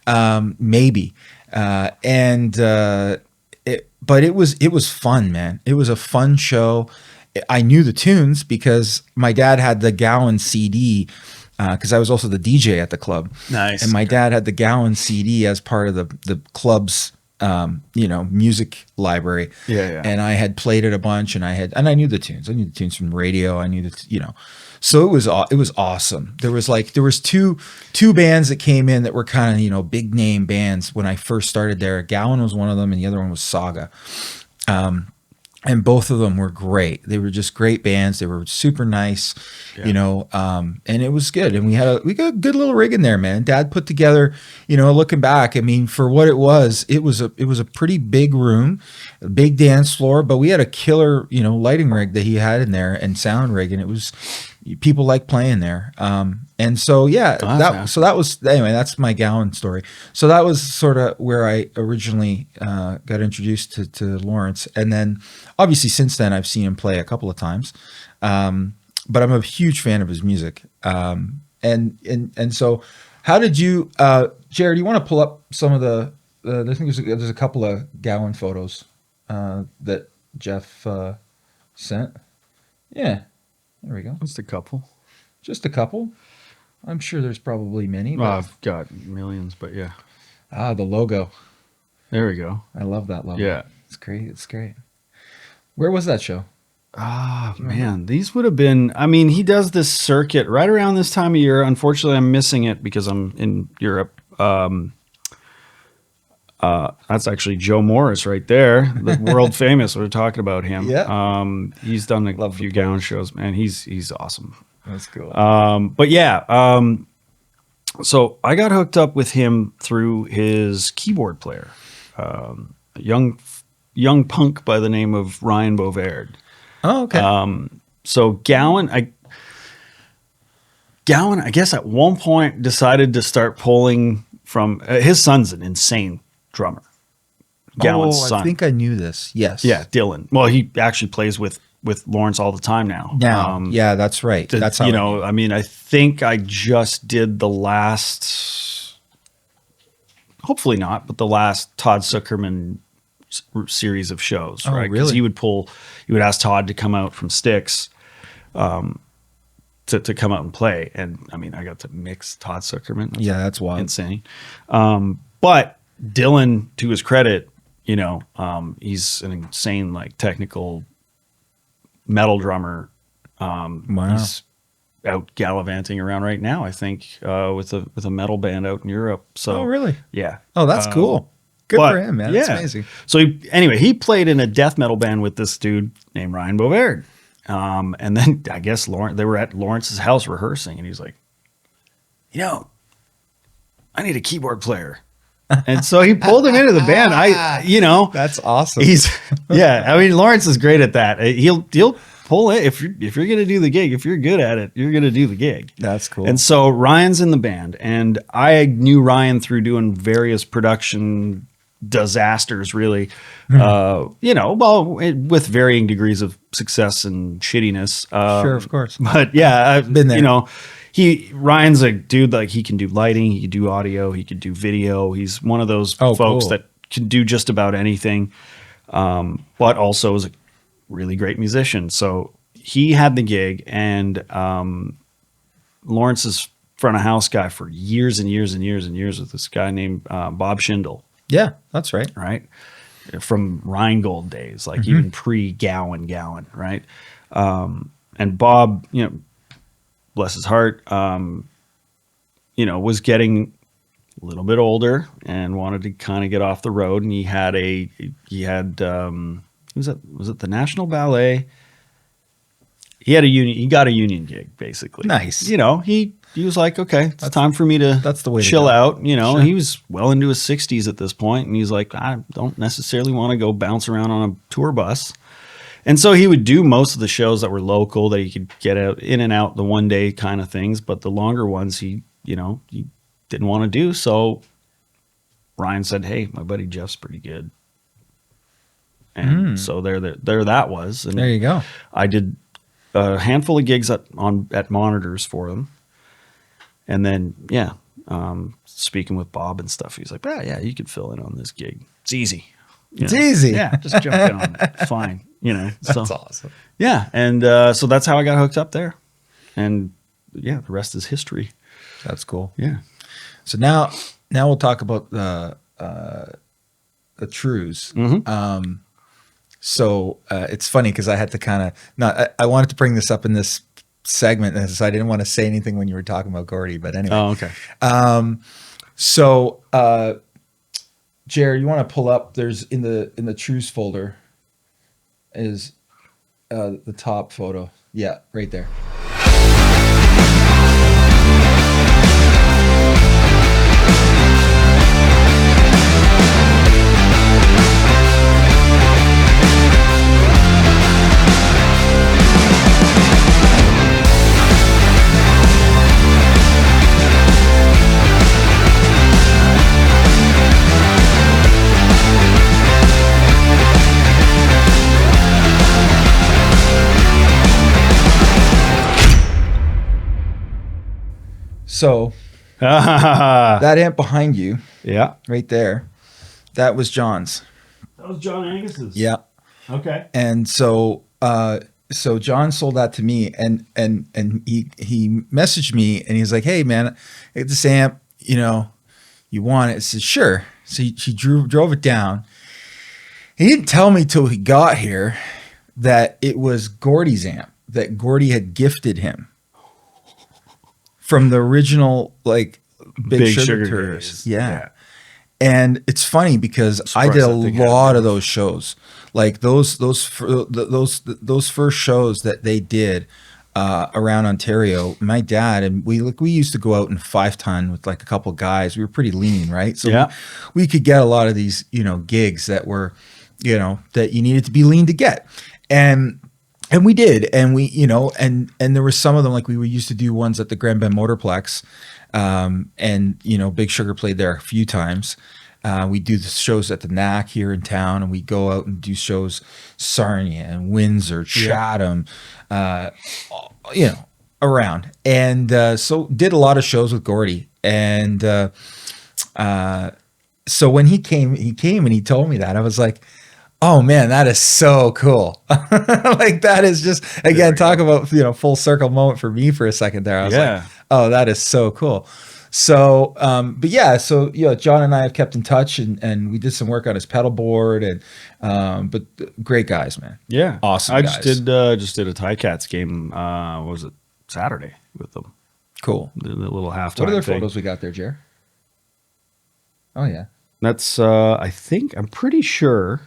Maybe. But it was fun, man. It was a fun show. I knew the tunes because my dad had the Gowan CD, because I was also the DJ at the club. Nice. And my dad had the Gowan CD as part of the club's music library. Yeah. And I had played it a bunch, and I knew the tunes. I knew the tunes from radio. I knew so it was awesome. There was two bands that came in that were kind of, big name bands when I first started there. Gowan was one of them, and the other one was Saga. And both of them were great. They were just great bands. They were super nice, and it was good. And we got a good little rig in there, man. Dad put together, looking back, I mean, for what it was a pretty big room, a big dance floor, but we had a killer, lighting rig that he had in there and sound rig. And it was, people like playing there. And so, yeah, that's my Gowan story. So that was sort of where I originally got introduced to Lawrence. And then obviously since then I've seen him play a couple of times. But I'm a huge fan of his music. And so how did you, Jared, you want to pull up some of I think there's a couple of Gowan photos that Jeff sent. Yeah, there we go. Just a couple. Just a couple. I'm sure there's probably many. Well, I've got millions, but yeah. The logo. There we go. I love that logo. Yeah. It's great. It's great. Where was that show? Man, these would have been, he does this circuit right around this time of year. Unfortunately, I'm missing it because I'm in Europe. That's actually Joe Morris right there, the world famous. We're talking about him. Yeah. He's done a few Gowan shows, man. He's awesome. That's cool. But yeah, So I got hooked up with him through his keyboard player, a young punk by the name of Ryan Bovaird. Oh, okay. So Gowan, I guess at one point decided to start pulling from his son's an insane drummer. Gowan's son. I think I knew this. Yes. Yeah, Dylan. Well, he actually plays with Lawrence all the time now. Yeah, that's right. That's how I mean, I think I just did the last, hopefully not, but the last Todd Zuckerman series of shows, right? Because really? he would ask Todd to come out from Styx, to come out and play. And I mean, I got to mix Todd Zuckerman. That's wild. Insane. But Dylan, to his credit, he's an insane, like, technical metal drummer. Wow. He's out gallivanting around right now, I think, with a metal band out in Europe. So, Oh, really? Yeah. Oh, that's cool. Good for him, man. That's amazing. So he played in a death metal band with this dude named Ryan Bovaird. And then I guess they were at Lawrence's house rehearsing, and he's like, I need a keyboard player. And so he pulled him into the band. That's awesome. I mean, Lawrence is great at that. He'll pull it if you're going to do the gig. If you're good at it, you're going to do the gig. That's cool. And so Ryan's in the band, and I knew Ryan through doing various production disasters, really. With varying degrees of success and shittiness. Sure, of course. But yeah, I've been there. Ryan's a dude, like, he can do lighting, he can do audio, he can do video. He's one of those folks cool. that can do just about anything, but also is a really great musician. So he had the gig, and Lawrence's front of house guy for years and years and years and years with this guy named Bob Schindel. Yeah, that's right. Right? From Rheingold days, like even pre-Gowan, right? And Bob, bless his heart, was getting a little bit older and wanted to kind of get off the road. And he had was it the National Ballet? He got a union gig, basically. Nice. He was like, okay, it's time for me to that's the way to chill go. out. Sure. He was well into his 60s at this point, and he's like, I don't necessarily want to go bounce around on a tour bus. And so he would do most of the shows that were local, that he could get out in and out, the one day kind of things, but the longer ones he didn't want to do. So Ryan said, hey, my buddy Jeff's pretty good. And so there that was. And there you go. I did a handful of gigs at Monitors for them. And then, speaking with Bob and stuff, he's like, yeah, you could fill in on this gig. It's easy. It's easy. Yeah, just jump in on it. Fine. That's awesome. Yeah. And so that's how I got hooked up there. And yeah, the rest is history. That's cool. Yeah. So now we'll talk about the Trews. Mm-hmm. So it's funny because I had to I wanted to bring this up in this segment, and so I didn't want to say anything when you were talking about Gordie, but anyway. Oh, okay. So Jared, you want to pull up, there's in the Trews folder is the top photo. Yeah, right there. So that amp behind you, right there, that was John's. That was John Angus's. Yeah. Okay. And so John sold that to me, and he messaged me, and he's like, "Hey man, I got this amp, you want it?" I said, "Sure." So he drove it down. He didn't tell me till he got here that it was Gordie's amp that Gordie had gifted him from the original, like, Big Sugar tours. Yeah. And it's funny because I did a lot of those shows, like those first shows that they did. around Ontario, my dad and we used to go out in 5-ton with like a couple guys. We were pretty lean, right? So Yeah. we could get a lot of these, gigs that were, that you needed to be lean to get. And we did. And we, and there were some of them, like we used to do ones at the Grand Bend Motorplex. And Big Sugar played there a few times. We do the shows at the NAC here in town, and we go out and do shows Sarnia and Windsor, Chatham, around. And so did a lot of shows with Gordie. And so when he came and he told me that, I was like, oh man, that is so cool. Like that is just, again, talk about, full circle moment for me for a second there. I was like, oh, that is so cool. So, but yeah, so, John and I have kept in touch and we did some work on his pedal board but great guys, man. Yeah. Awesome guys. Just did a Ticats game. What was it? Saturday with them. Cool. The little halftime. What other thing. photos we got there, Jer? Oh yeah. That's, I'm pretty sure.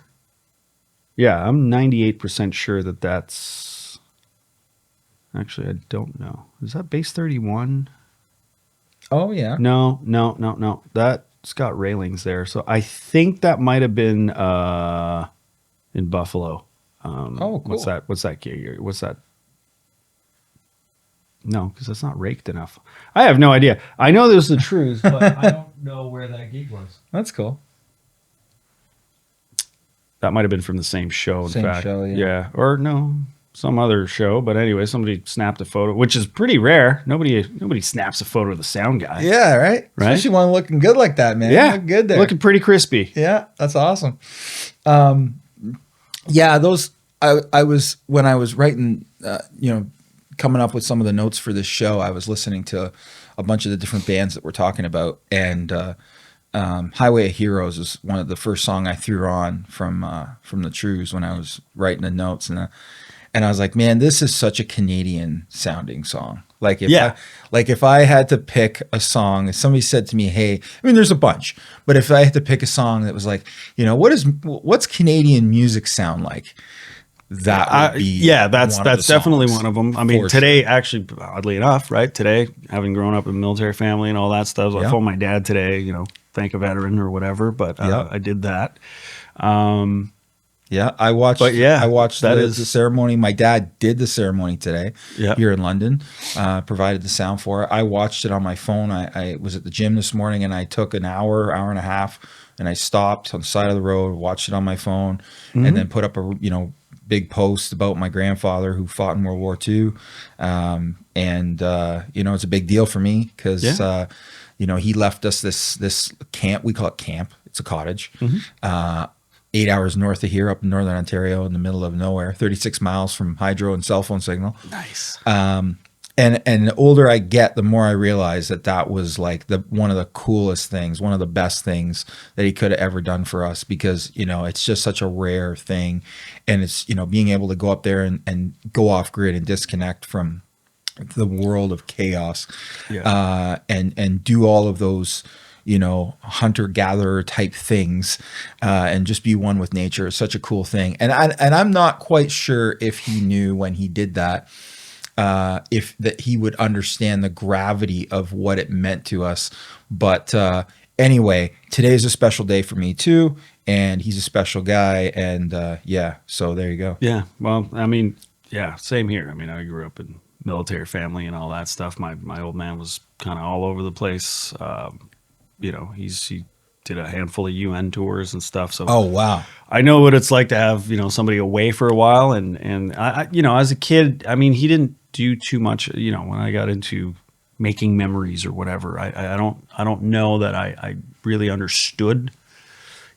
Yeah, I'm 98% sure that's, actually, I don't know. Is that base 31? Oh yeah. No. That's got railings there. So I think that might have been in Buffalo. Oh, cool. What's that gig? What's that? No, because that's not raked enough. I have no idea. I know there's the Trews, but I don't know where that gig was. That's cool. That might have been from the same show, in fact. Show, yeah. Or no, some other show. But anyway, somebody snapped a photo, which is pretty rare. Nobody snaps a photo of the sound guy. Yeah, right? Especially one looking good like that, man. Yeah. Look good there. Looking pretty crispy. Yeah, that's awesome. Yeah, those, I was, when I was writing, coming up with some of the notes for this show, I was listening to a bunch of the different bands that we're talking about. And Highway of Heroes is one of the first song I threw on from the Trews when I was writing the notes, and I was like, man, this is such a Canadian sounding song. Like if I had to pick a song, if somebody said to me, hey, I mean, there's a bunch, but if I had to pick a song that was like, what's Canadian music sound like? That would be that's definitely one of them. I mean, today, sure. actually, oddly enough, right? Today, having grown up in a military family and all that stuff, I phoned my dad today, thank a veteran or whatever, but I did that. I watched. But yeah, I watched the ceremony. My dad did the ceremony today here in London. Provided the sound for it. I watched it on my phone. I was at the gym this morning and I took an hour and a half, and I stopped on the side of the road, watched it on my phone, and then put up a big post about my grandfather who fought in World War II. It's a big deal for me because he left us this camp. We call it camp. It's a cottage. 8 hours north of here, up in northern Ontario, in the middle of nowhere, 36 miles from hydro and cell phone signal. Nice. And the older I get, the more I realize that was like one of the coolest things, one of the best things that he could have ever done for us, because, it's just such a rare thing. And it's, being able to go up there and go off grid and disconnect from the world of chaos, and do all of those, hunter-gatherer type things, and just be one with nature is such a cool thing. And I'm not quite sure if he knew when he did that, if that he would understand the gravity of what it meant to us. But anyway, today's a special day for me too, and he's a special guy. And so there you go. Yeah. Well, I mean, same here. I mean, I grew up in military family and all that stuff. My old man was kind of all over the place. He did a handful of UN tours and stuff. So oh wow, I know what it's like to have somebody away for a while. And I as a kid, I mean, he didn't do too much. When I got into making memories or whatever, I don't know that I really understood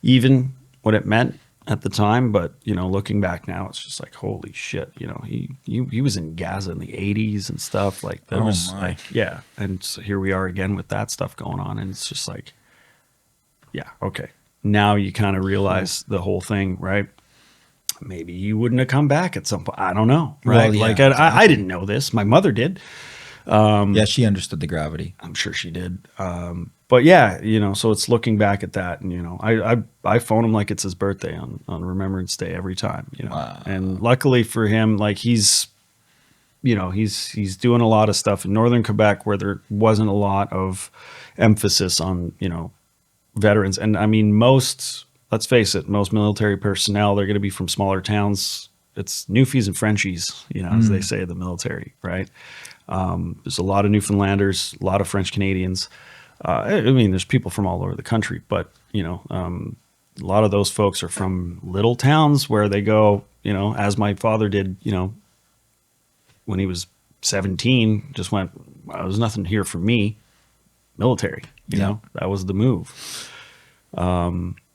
even what it meant at the time. But looking back now, it's just like, holy shit. He was in Gaza in the 80s and stuff like that. And so here we are again with that stuff going on, and it's just like, okay, now you kind of realize the whole thing, right? Maybe he wouldn't have come back at some point. I don't know, right? Well, like I didn't know this. My mother did. She understood the gravity. I'm sure she did. But so it's looking back at that, and I phone him like it's his birthday on Remembrance Day every time, Wow. And luckily for him, like he's he's doing a lot of stuff in northern Quebec where there wasn't a lot of emphasis on, veterans. And I mean, let's face it, most military personnel, they're going to be from smaller towns. It's Newfies and Frenchies, as they say in the military, right? There's a lot of Newfoundlanders, a lot of French Canadians. I mean, there's people from all over the country, but, a lot of those folks are from little towns where they go, as my father did, when he was 17, just went, well, there's nothing here for me. Military, that was the move.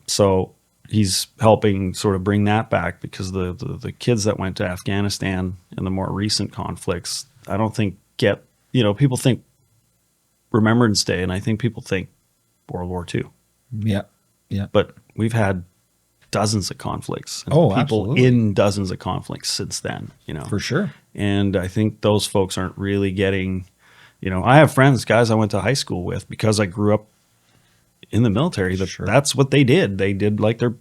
So he's helping sort of bring that back, because the kids that went to Afghanistan in the more recent conflicts, I don't think people think Remembrance Day, and I think people think World War II. Yeah. Yeah. But we've had dozens of conflicts and people absolutely. in dozens of conflicts since then, For sure. And I think those folks aren't really getting, I have friends, guys I went to high school with, because I grew up in the military. That's what they did. They did like their,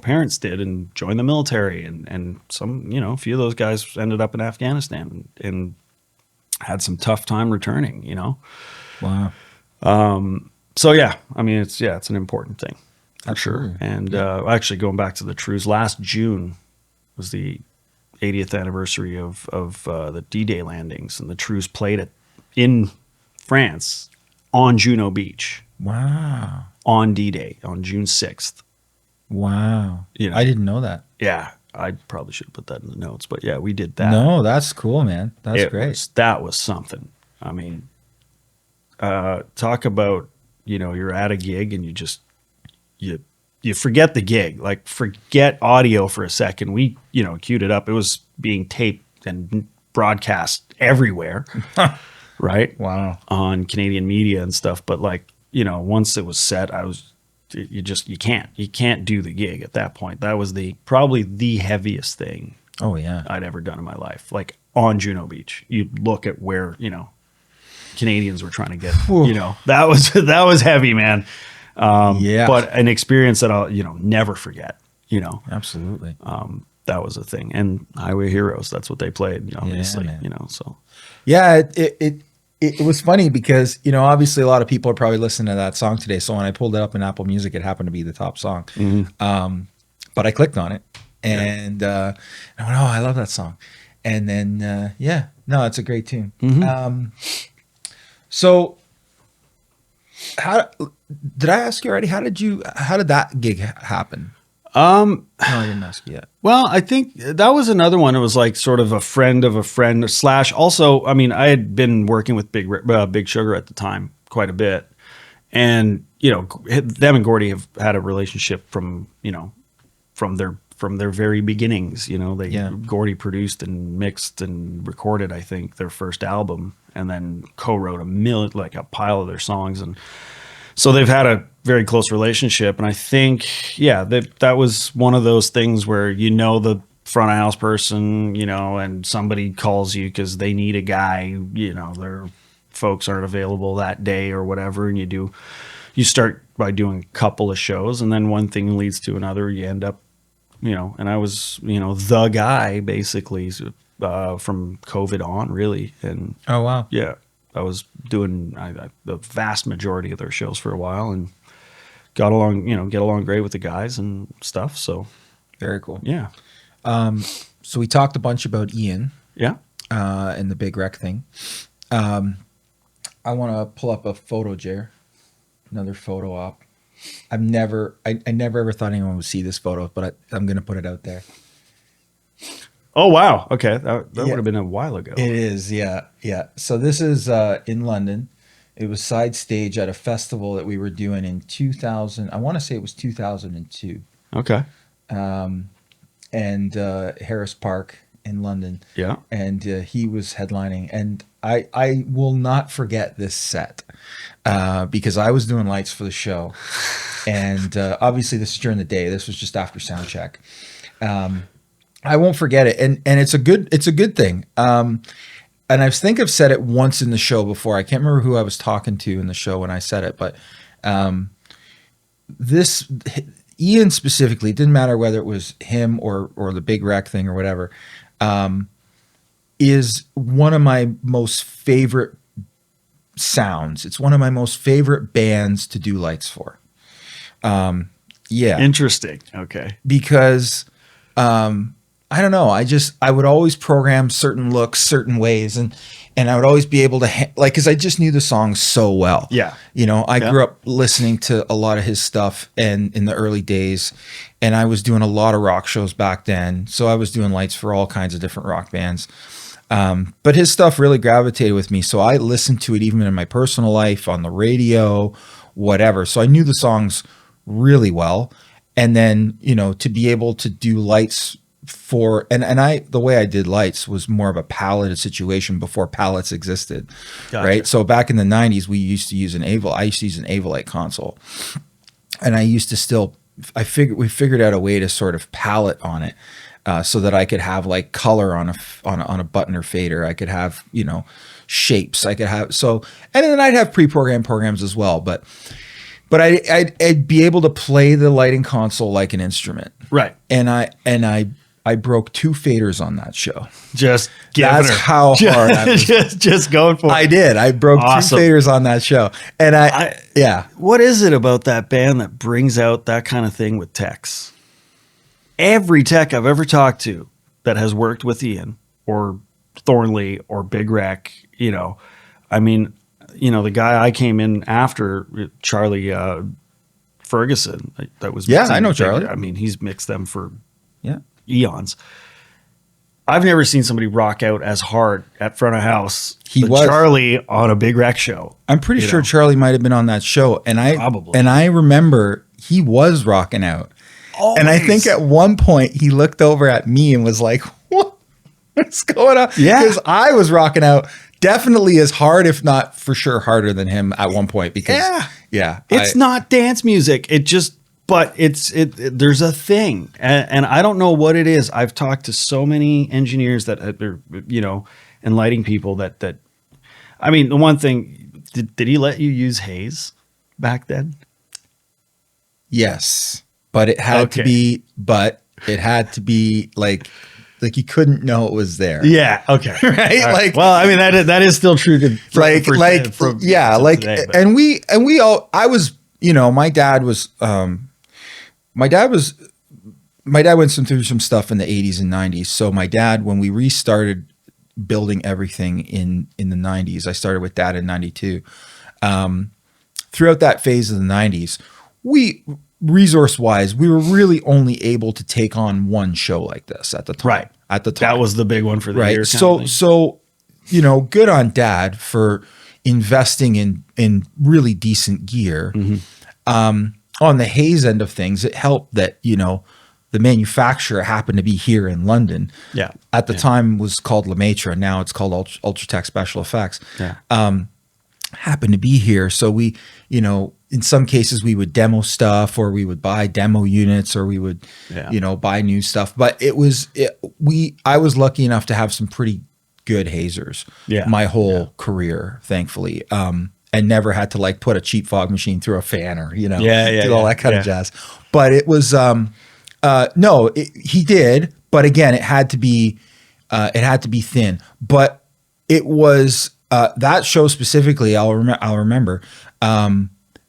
parents did, and joined the military. And some, a few of those guys ended up in Afghanistan and had some tough time returning, Wow. So yeah, I mean, it's an important thing for Absolutely. sure. And actually, going back to the Trews, last June was the 80th anniversary of the D-Day landings, and the Trews played it in France on Juno Beach. Wow. On D-Day on June 6th. Wow. I didn't know that. Yeah, I probably should have put that in the notes, but yeah, we did that. No, that's cool, man. That's great. That was something. I mean, talk about, you're at a gig and you forget the gig, like forget audio for a second. We, queued it up. It was being taped and broadcast everywhere, right? Wow. On Canadian media and stuff. But once it was set, you can't do the gig at that point. That was probably the heaviest thing. Oh yeah. I'd ever done in my life. Like on Juno Beach, you look at where, Canadians were trying to get, that was heavy, man. Yeah. But an experience that I'll, never forget, Absolutely. that was a thing. And Highway Heroes, that's what they played, obviously, so. Yeah. It was funny because, obviously a lot of people are probably listening to that song today. So when I pulled it up in Apple Music, it happened to be the top song. Mm-hmm. But I clicked on it and I went, oh, I love that song. And then, no, it's a great tune. Mm-hmm. So how did I ask you already? How did that gig happen? No, I didn't ask you yet. Well, I think that was another one. It was like sort of a friend of a friend / also, I mean, I had been working with Big Sugar at the time quite a bit. And, them and Gordie have had a relationship from their very beginnings. Gordie produced and mixed and recorded, I think, their first album, and then co-wrote a pile of their songs. And so they've had a very close relationship. And I think, that was one of those things where, the front of house person, and somebody calls you because they need a guy, their folks aren't available that day or whatever. And you start by doing a couple of shows, and then one thing leads to another. You end up, and I was, the guy basically from COVID on, really. And Oh, wow. yeah, I was doing the vast majority of their shows for a while, and get along great with the guys and stuff. So Very cool. yeah. So we talked a bunch about Ian. Yeah. And the Big Wreck thing. I want to pull up a photo, Jer. Another photo op. I never ever thought anyone would see this photo, but I'm going to put it out there. Oh, wow. Okay. That would have been a while ago. It is. Yeah. Yeah. So this is in London. It was side stage at a festival that we were doing in 2000. I want to say it was 2002. Okay. And Harris Park in London. Yeah. And he was headlining. And I will not forget this set because I was doing lights for the show. And obviously this is during the day. This was just after sound check. I won't forget it. And it's a good thing. And I think I've said it once in the show before. I can't remember who I was talking to in the show when I said it, but this Ian specifically, it didn't matter whether it was him or the Big Wreck thing or whatever. is one of my most favorite sounds. It's one of my most favorite bands to do lights for. Yeah. Interesting. Okay. Because I don't know. I would always program certain looks, certain ways, and I would always be able to because I just knew the songs so well. Yeah. You know, I grew up listening to a lot of his stuff and in the early days, and I was doing a lot of rock shows back then. So I was doing lights for all kinds of different rock bands. But his stuff really gravitated with me. So I listened to it even in my personal life, on the radio, whatever. So I knew the songs really well. And then, you know, to be able to do lights for, the way I did lights was more of a palette situation before palettes existed. Gotcha. Right. So back in the 90s, I used to use an Avolite console, and we figured out a way to sort of palette on it. So that I could have like color on a button or fader. I could have, you know, shapes. I could have, and then I'd have pre-programmed programs as well. But I'd be able to play the lighting console like an instrument. Right. And I broke 2 faders on that show. That's how hard I was. just going for it. I did. I broke 2 faders on that show. And yeah. What is it about that band that brings out that kind of thing with techs? Every tech I've ever talked to that has worked with Ian or Thornley or Big Rec, you know, I mean, you know, the guy I came in after, Charlie Ferguson, that was I know Charlie. I mean, he's mixed them for eons. I've never seen somebody rock out as hard at front of house. Charlie on a Big Rec show. I'm pretty sure Charlie might have been on that show, and I remember he was rocking out. Always. And I think at one point he looked over at me and was like, what's going on? Yeah. Because I was rocking out definitely as hard, if not for sure harder than him at one point. Because it's not dance music. But there's a thing. And I don't know what it is. I've talked to so many engineers that are, you know, and lighting people that I mean, the one thing, did he let you use Haze back then? Yes. But it had to be like you couldn't know it was there. Yeah. Okay. Right. Right. Like, well, I mean, that is still true. I was, you know, my dad went through some stuff in the 80s and 90s. So my dad, when we restarted building everything in the 90s, I started with Dad in 92. Throughout that phase of the 90s, resource-wise, we were really only able to take on one show like this at the time. Right. At the time. That was the big one for the year. So, you know, good on Dad for investing in really decent gear. Mm-hmm. On the Haze end of things, it helped that, you know, the manufacturer happened to be here in London. Yeah. At the time was called Lemaitre. Now it's called Ultratech Special Effects. Yeah. Happened to be here. So we, you know, in some cases we would demo stuff, or we would buy demo units, or we would, you know, buy new stuff. But I was lucky enough to have some pretty good hazers my whole career, thankfully. And never had to like put a cheap fog machine through a fan or, you know, do all that kind of jazz. But it was, he did, but again, it had to be thin. But it was, that show specifically, I'll remember,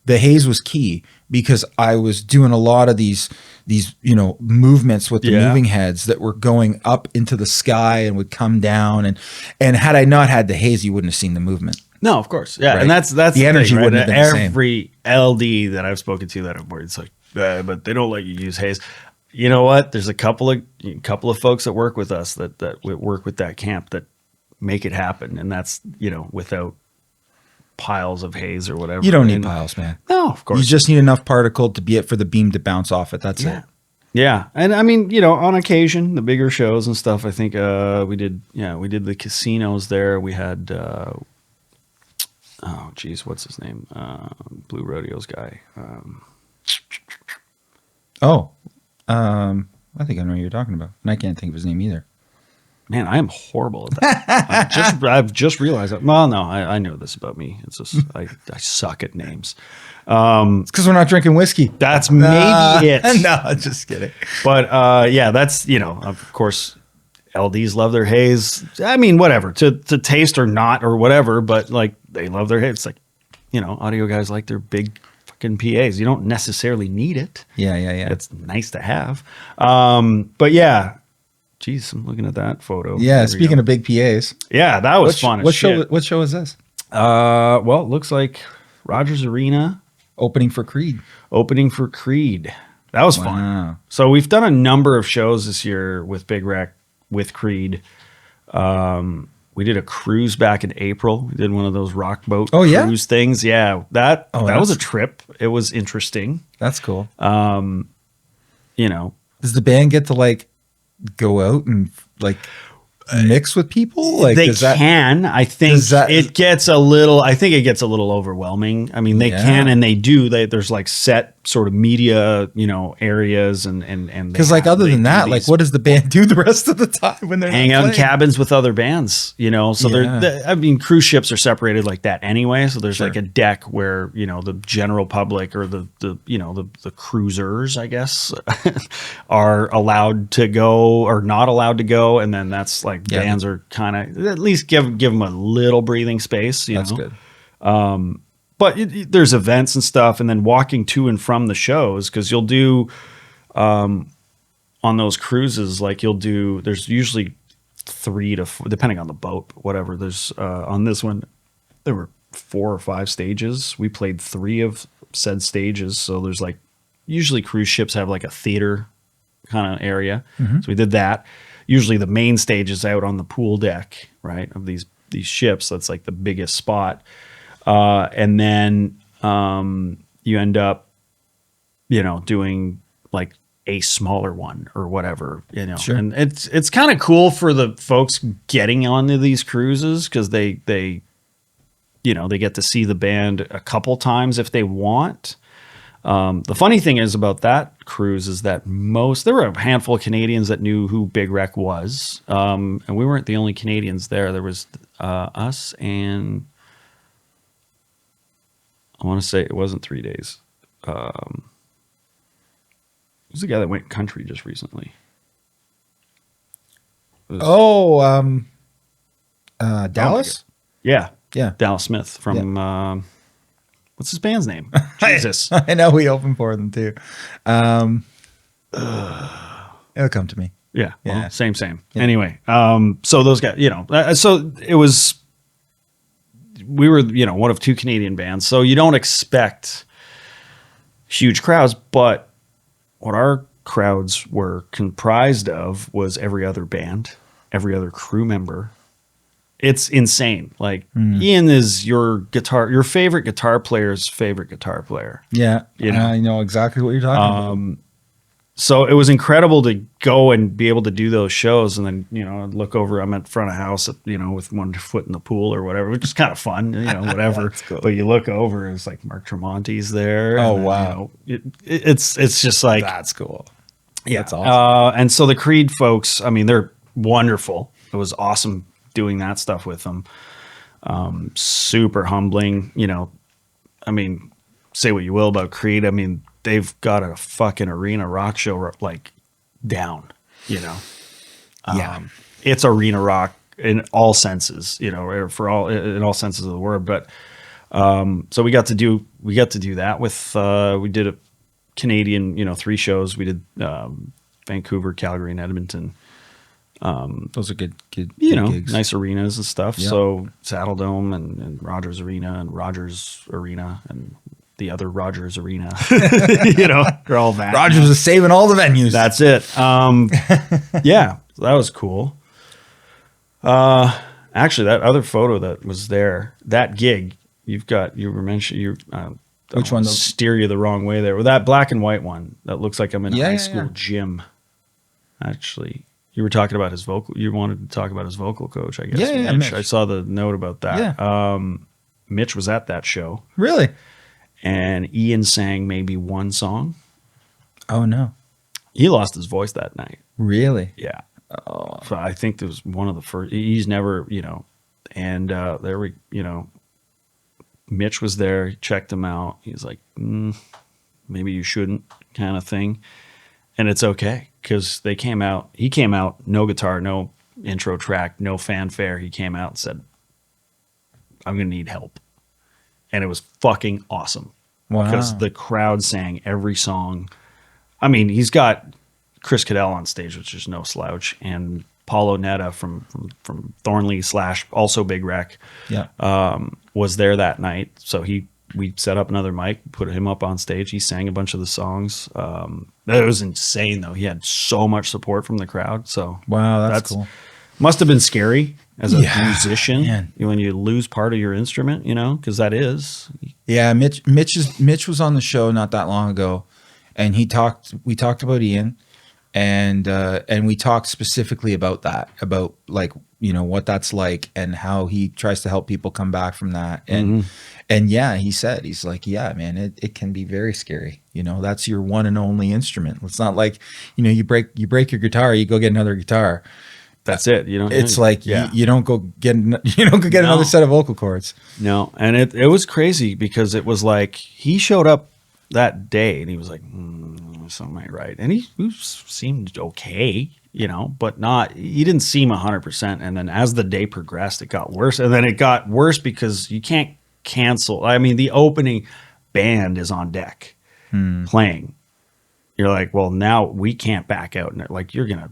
the Haze was key because I was doing a lot of these, you know, movements with the moving heads that were going up into the sky and would come down. And had I not had the Haze, you wouldn't have seen the movement. No, of course. Yeah. Right. And that's the energy thing, wouldn't have been the same. Every LD that I've spoken to that it's like, but they don't let you use Haze. You know what? There's a couple of folks that work with us that work with that camp that make it happen. And that's, you know, without piles of Haze or whatever. You don't need piles, man. No, of course. You just need enough particle to be it for the beam to bounce off it. That's it. Yeah. And I mean, you know, on occasion, the bigger shows and stuff, I think we did the casinos there. We had, what's his name? Blue Rodeos guy. I think I know what you're talking about. And I can't think of his name either. Man, I am horrible at that. I've just realized that. Well, no, I know this about me. It's just I suck at names. It's because we're not drinking whiskey. That's maybe it. No, just kidding. But that's, you know, of course, LDs love their Haze. I mean, whatever, to taste or not or whatever, but like they love their Haze. It's like, audio guys like their big fucking PAs. You don't necessarily need it. Yeah. It's nice to have. But yeah, geez, I'm looking at that photo. Yeah. Speaking of big PAs. Yeah, that was fun as shit. What show is this? Well, it looks like Rogers Arena. Opening for Creed. That was fun. So we've done a number of shows this year with Big Rec, with Creed. We did a cruise back in April. We did one of those rock boat cruise things. Yeah, that was a trip. It was interesting. That's cool. Does the band get to like go out and like mix with people? Like they can. I think it gets a little. I think it gets a little overwhelming. I mean, they can and they do. There's like set sort of media, areas and because like other than that, like what does the band do the rest of the time when they're hang out in cabins with other bands? So I mean, cruise ships are separated like that anyway. So there's like a deck where the general public or the cruisers, I guess, are allowed to go or not allowed to go, and then that's like bands are kind of at least give them a little breathing space. That's good. But there's events and stuff, and then walking to and from the shows, because you'll do on those cruises, like there's usually 3 to 4, depending on the boat, whatever. There's on this one, there were 4 or 5 stages. We played 3 of said stages. So there's like, usually cruise ships have like a theater kind of area. Mm-hmm. So we did that. Usually the main stage is out on the pool deck, right, of these ships. That's like the biggest spot. And then you end up, doing like a smaller one or whatever, Sure. And it's kind of cool for the folks getting onto these cruises, because they get to see the band a couple times if they want. The funny thing is about that cruise is that there were a handful of Canadians that knew who Big Rec was. And we weren't the only Canadians there. There was us and I want to say it wasn't 3 days. It was the guy that went country just recently. Dallas? Yeah. Yeah. Dallas Smith from, what's his band's name? Jesus. I know we opened for them too. It'll come to me. Yeah. Yeah. Well, same. Yeah. Anyway. So those guys, so it was, we were, one of 2 Canadian bands. So you don't expect huge crowds, but what our crowds were comprised of was every other band, every other crew member. It's insane. Like Ian is your favorite guitar player's favorite guitar player. Yeah. I know exactly what you're talking about. So it was incredible to go and be able to do those shows, and then I'd look over. I'm at front of house, with one foot in the pool or whatever, which is kind of fun, whatever. Cool. But you look over, and it's like Mark Tremonti's there. Oh and, wow! It's just like that's cool. Yeah, that's awesome. And so the Creed folks, I mean, they're wonderful. It was awesome doing that stuff with them. Super humbling. I mean, say what you will about Creed. I mean, they've got a fucking arena rock show like down, Yeah. It's arena rock in all senses, in all senses of the word. But so we got to do that with we did a Canadian, 3 shows. We did Vancouver, Calgary, and Edmonton. Those are good gigs. Nice arenas and stuff. Yeah. So Saddle Dome and Rogers Arena and the other Rogers Arena, they're all that. Rogers is saving all the venues. That's it. Yeah, so that was cool. Actually, that other photo that was there, that gig you were mentioning, which one? Steer you the wrong way there. Well, that black and white one that looks like I'm in a high school gym. Actually, you were talking about his vocal. You wanted to talk about his vocal coach, I guess. Yeah, Mitch. I saw the note about that. Yeah. Mitch was at that show. Really? And Ian sang maybe one song. Oh no. He lost his voice that night. Really? Yeah. Oh. So I think it was one of the first. He's never, and there we, Mitch was there. He checked him out. He's like, maybe you shouldn't, kind of thing. And it's okay, because he came out, no guitar, no intro track, no fanfare. He came out and said, I'm going to need help. And it was fucking awesome. Wow. Because the crowd sang every song. I mean, he's got Chris Cadell on stage, which is no slouch, and Paulo Netta from Thornley / also Big Wreck was there that night. So we set up another mic, put him up on stage. He sang a bunch of the songs. It was insane, though. He had so much support from the crowd. So wow, that's cool. Must have been scary as a musician, man. when you lose part of your instrument, because that is. Yeah, Mitch was on the show not that long ago, and we talked about Ian, and we talked specifically about that, about like, what that's like and how he tries to help people come back from that. And and yeah, he's like, yeah, man, it can be very scary. That's your one and only instrument. It's not like, you break your guitar, you go get another guitar. That's it. It's like you don't go get another set of vocal cords. No, and it was crazy because it was like he showed up that day and he was like, something ain't right, and he seemed okay, but he didn't seem 100%. And then as the day progressed, it got worse, and then it got worse because you can't cancel. I mean, the opening band is on deck playing. You're like, well, now we can't back out, and they're like, you're gonna.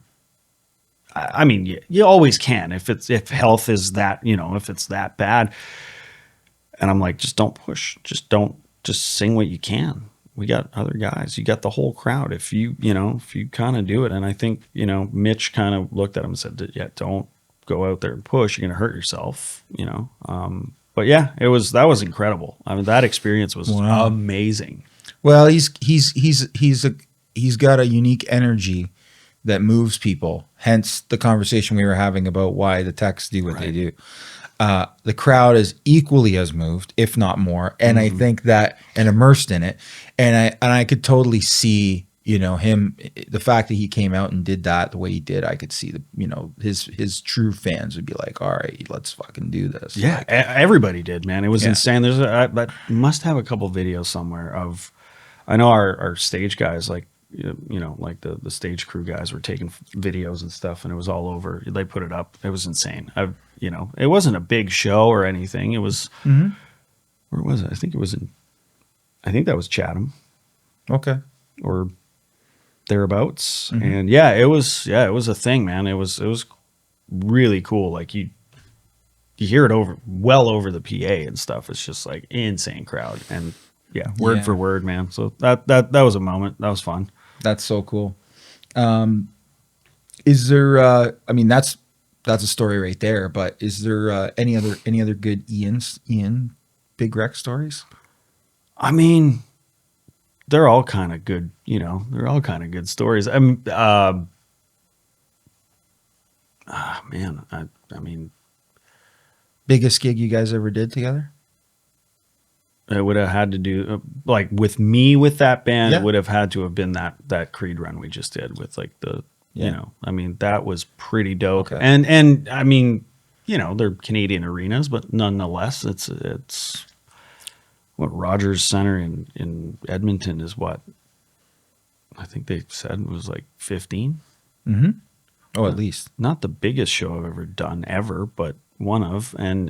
I mean, you always can if health is that, if it's that bad. And I'm like, just don't push. Just sing what you can. We got other guys. You got the whole crowd. If you kind of do it. And I think, Mitch kind of looked at him and said, yeah, don't go out there and push. You're going to hurt yourself, But yeah, that was incredible. I mean, that experience was amazing. Well, he's got a unique energy that moves people, hence the conversation we were having about why the techs do what they do. The crowd is equally as moved, if not more, and I think that, and immersed in it, and I could totally see, him, the fact that he came out and did that the way he did. I could see his true fans would be like, all right, let's fucking do this. Yeah, like, everybody did, man. It was insane. I must have a couple videos somewhere of, I know our stage guys, like, like the stage crew guys were taking videos and stuff, and it was all over. They put it up. It was insane. It wasn't a big show or anything. It was, where was it? I think that was Chatham. Okay. Or thereabouts. And it was a thing, man. It was really cool. Like you hear it well over the PA and stuff. It's just like insane crowd. And word for word, man. So that was a moment. That was fun. That's so cool. Is there? I mean, that's a story right there. But is there any other good Ian Big Wreck stories? I mean, they're all kind of good. They're all kind of good stories. I mean, biggest gig you guys ever did together? It would have had to do like with me with that band. It would have had to have been that Creed run we just did with like the I mean, that was pretty dope. Okay. And I mean, they're Canadian arenas, but nonetheless, it's what Rogers Center in Edmonton is what I think they said it was like 15. Oh, at least not the biggest show I've ever done ever, but one of, and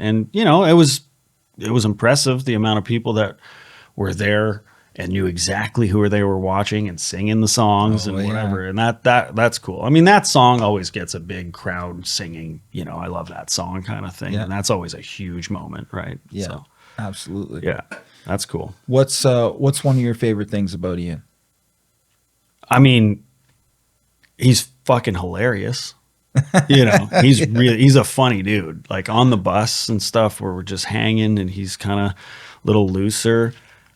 it was impressive the amount of people that were there and knew exactly who they were watching and singing the songs and whatever. And that's cool. I mean, that song always gets a big crowd singing, I love that song kind of thing. Yeah. And that's always a huge moment, right? Yeah, so, absolutely. Yeah, that's cool. What's one of your favorite things about Ian? I mean, he's fucking hilarious. He's a funny dude, like on the bus and stuff where we're just hanging and he's kind of a little looser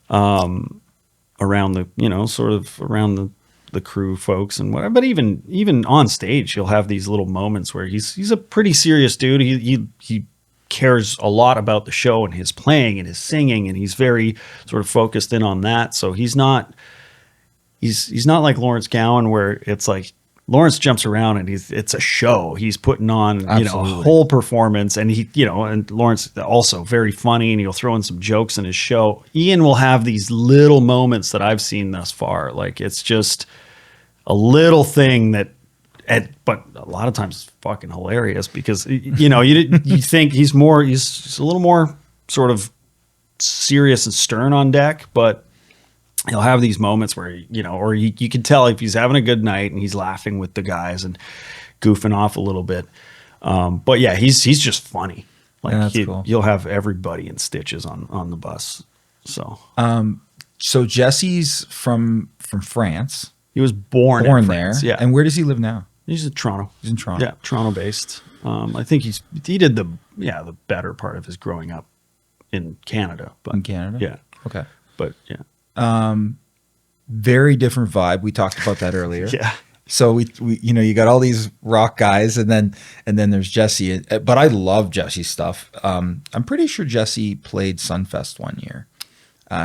around the sort of around the crew folks and whatever. But even on stage he'll have these little moments where he's a pretty serious dude. He cares a lot about the show and his playing and his singing, and he's very sort of focused in on that. So he's not like Lawrence Gowan, where it's like Lawrence jumps around and it's a show. He's putting on, a whole performance, and and Lawrence also very funny, and he'll throw in some jokes in his show. Ian will have these little moments that I've seen thus far. Like it's just a little thing that but a lot of times it's fucking hilarious because, you know, you think he's a little more sort of serious and stern on deck, but he'll have these moments where, you know, or you can tell if he's having a good night and he's laughing with the guys and goofing off a little bit. But yeah, he's just funny. Like cool. You'll have everybody in stitches on the bus. So, so Jesse's from France. he was born Born in there. France. Yeah. And where does he live now? He's in Toronto. He's in Toronto. Yeah. Toronto based. I think he did the better part of his growing up in Canada, but In Canada? yeah, Okay. but yeah, Very different vibe. We talked about that earlier. yeah. So we you know, you got all these rock guys and then there's Jesse. But I love Jesse's stuff. I'm pretty sure Jesse played Sunfest one year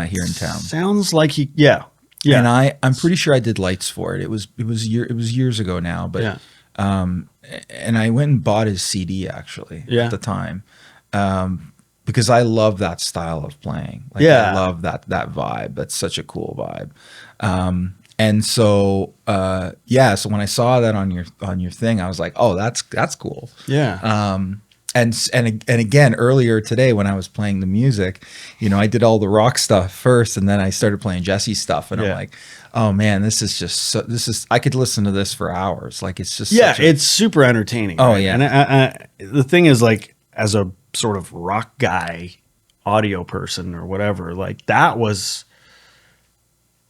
here in town. Sounds like yeah. And I'm pretty sure I did lights for it. It was years ago now, but Yeah. And I went and bought his CD actually Yeah. at the time. Because I love that style of playing. Like, Yeah. I love that vibe. That's such a cool vibe. And so so when I saw that on your thing, I was like, oh, that's cool. Yeah. And again, earlier today when I was playing the music, you know, I did all the rock stuff first, and then I started playing Jesse's stuff, and I'm like, oh man, this is I could listen to this for hours. Like it's just it's super entertaining. Oh, right? yeah. And the thing is, like, as a sort of rock guy, audio person or whatever, like that was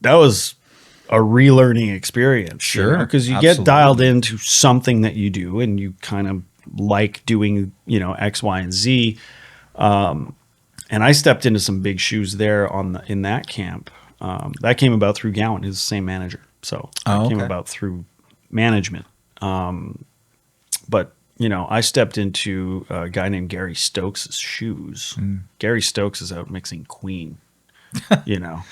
a relearning experience. Sure, because you absolutely. get dialed into something that you do, and you kind of like doing, you know, X, Y, and Z. And I stepped into some big shoes there in that camp. That came about through Gowan, who's the same manager. So it came about through management. But, you know, I stepped into a guy named Gary Stokes' shoes. Gary Stokes is out mixing Queen, you know.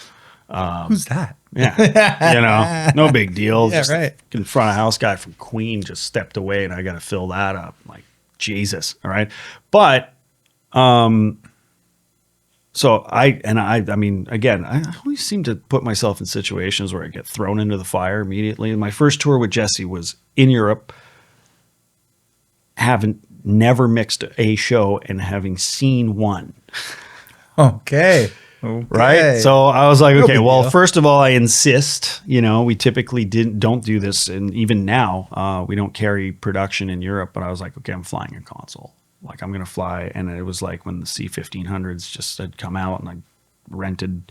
who's that? Yeah, you know, no big deal. Yeah, Just right. In front of house guy from Queen just stepped away, and I got to fill that up. Like, Jesus, all right. But, so I mean, again, I always seem to put myself in situations where I get thrown into the fire immediately. My first tour with Jesse was in Europe, never mixed a show, and having seen one. Okay. Right. So I was like, okay, big well, deal. first of all, I insist, you know, we typically don't do this. And even now, we don't carry production in Europe, but I was like, okay, I'm flying a console. Like, I'm going to fly. And it was like when the C-1500s just had come out, and I rented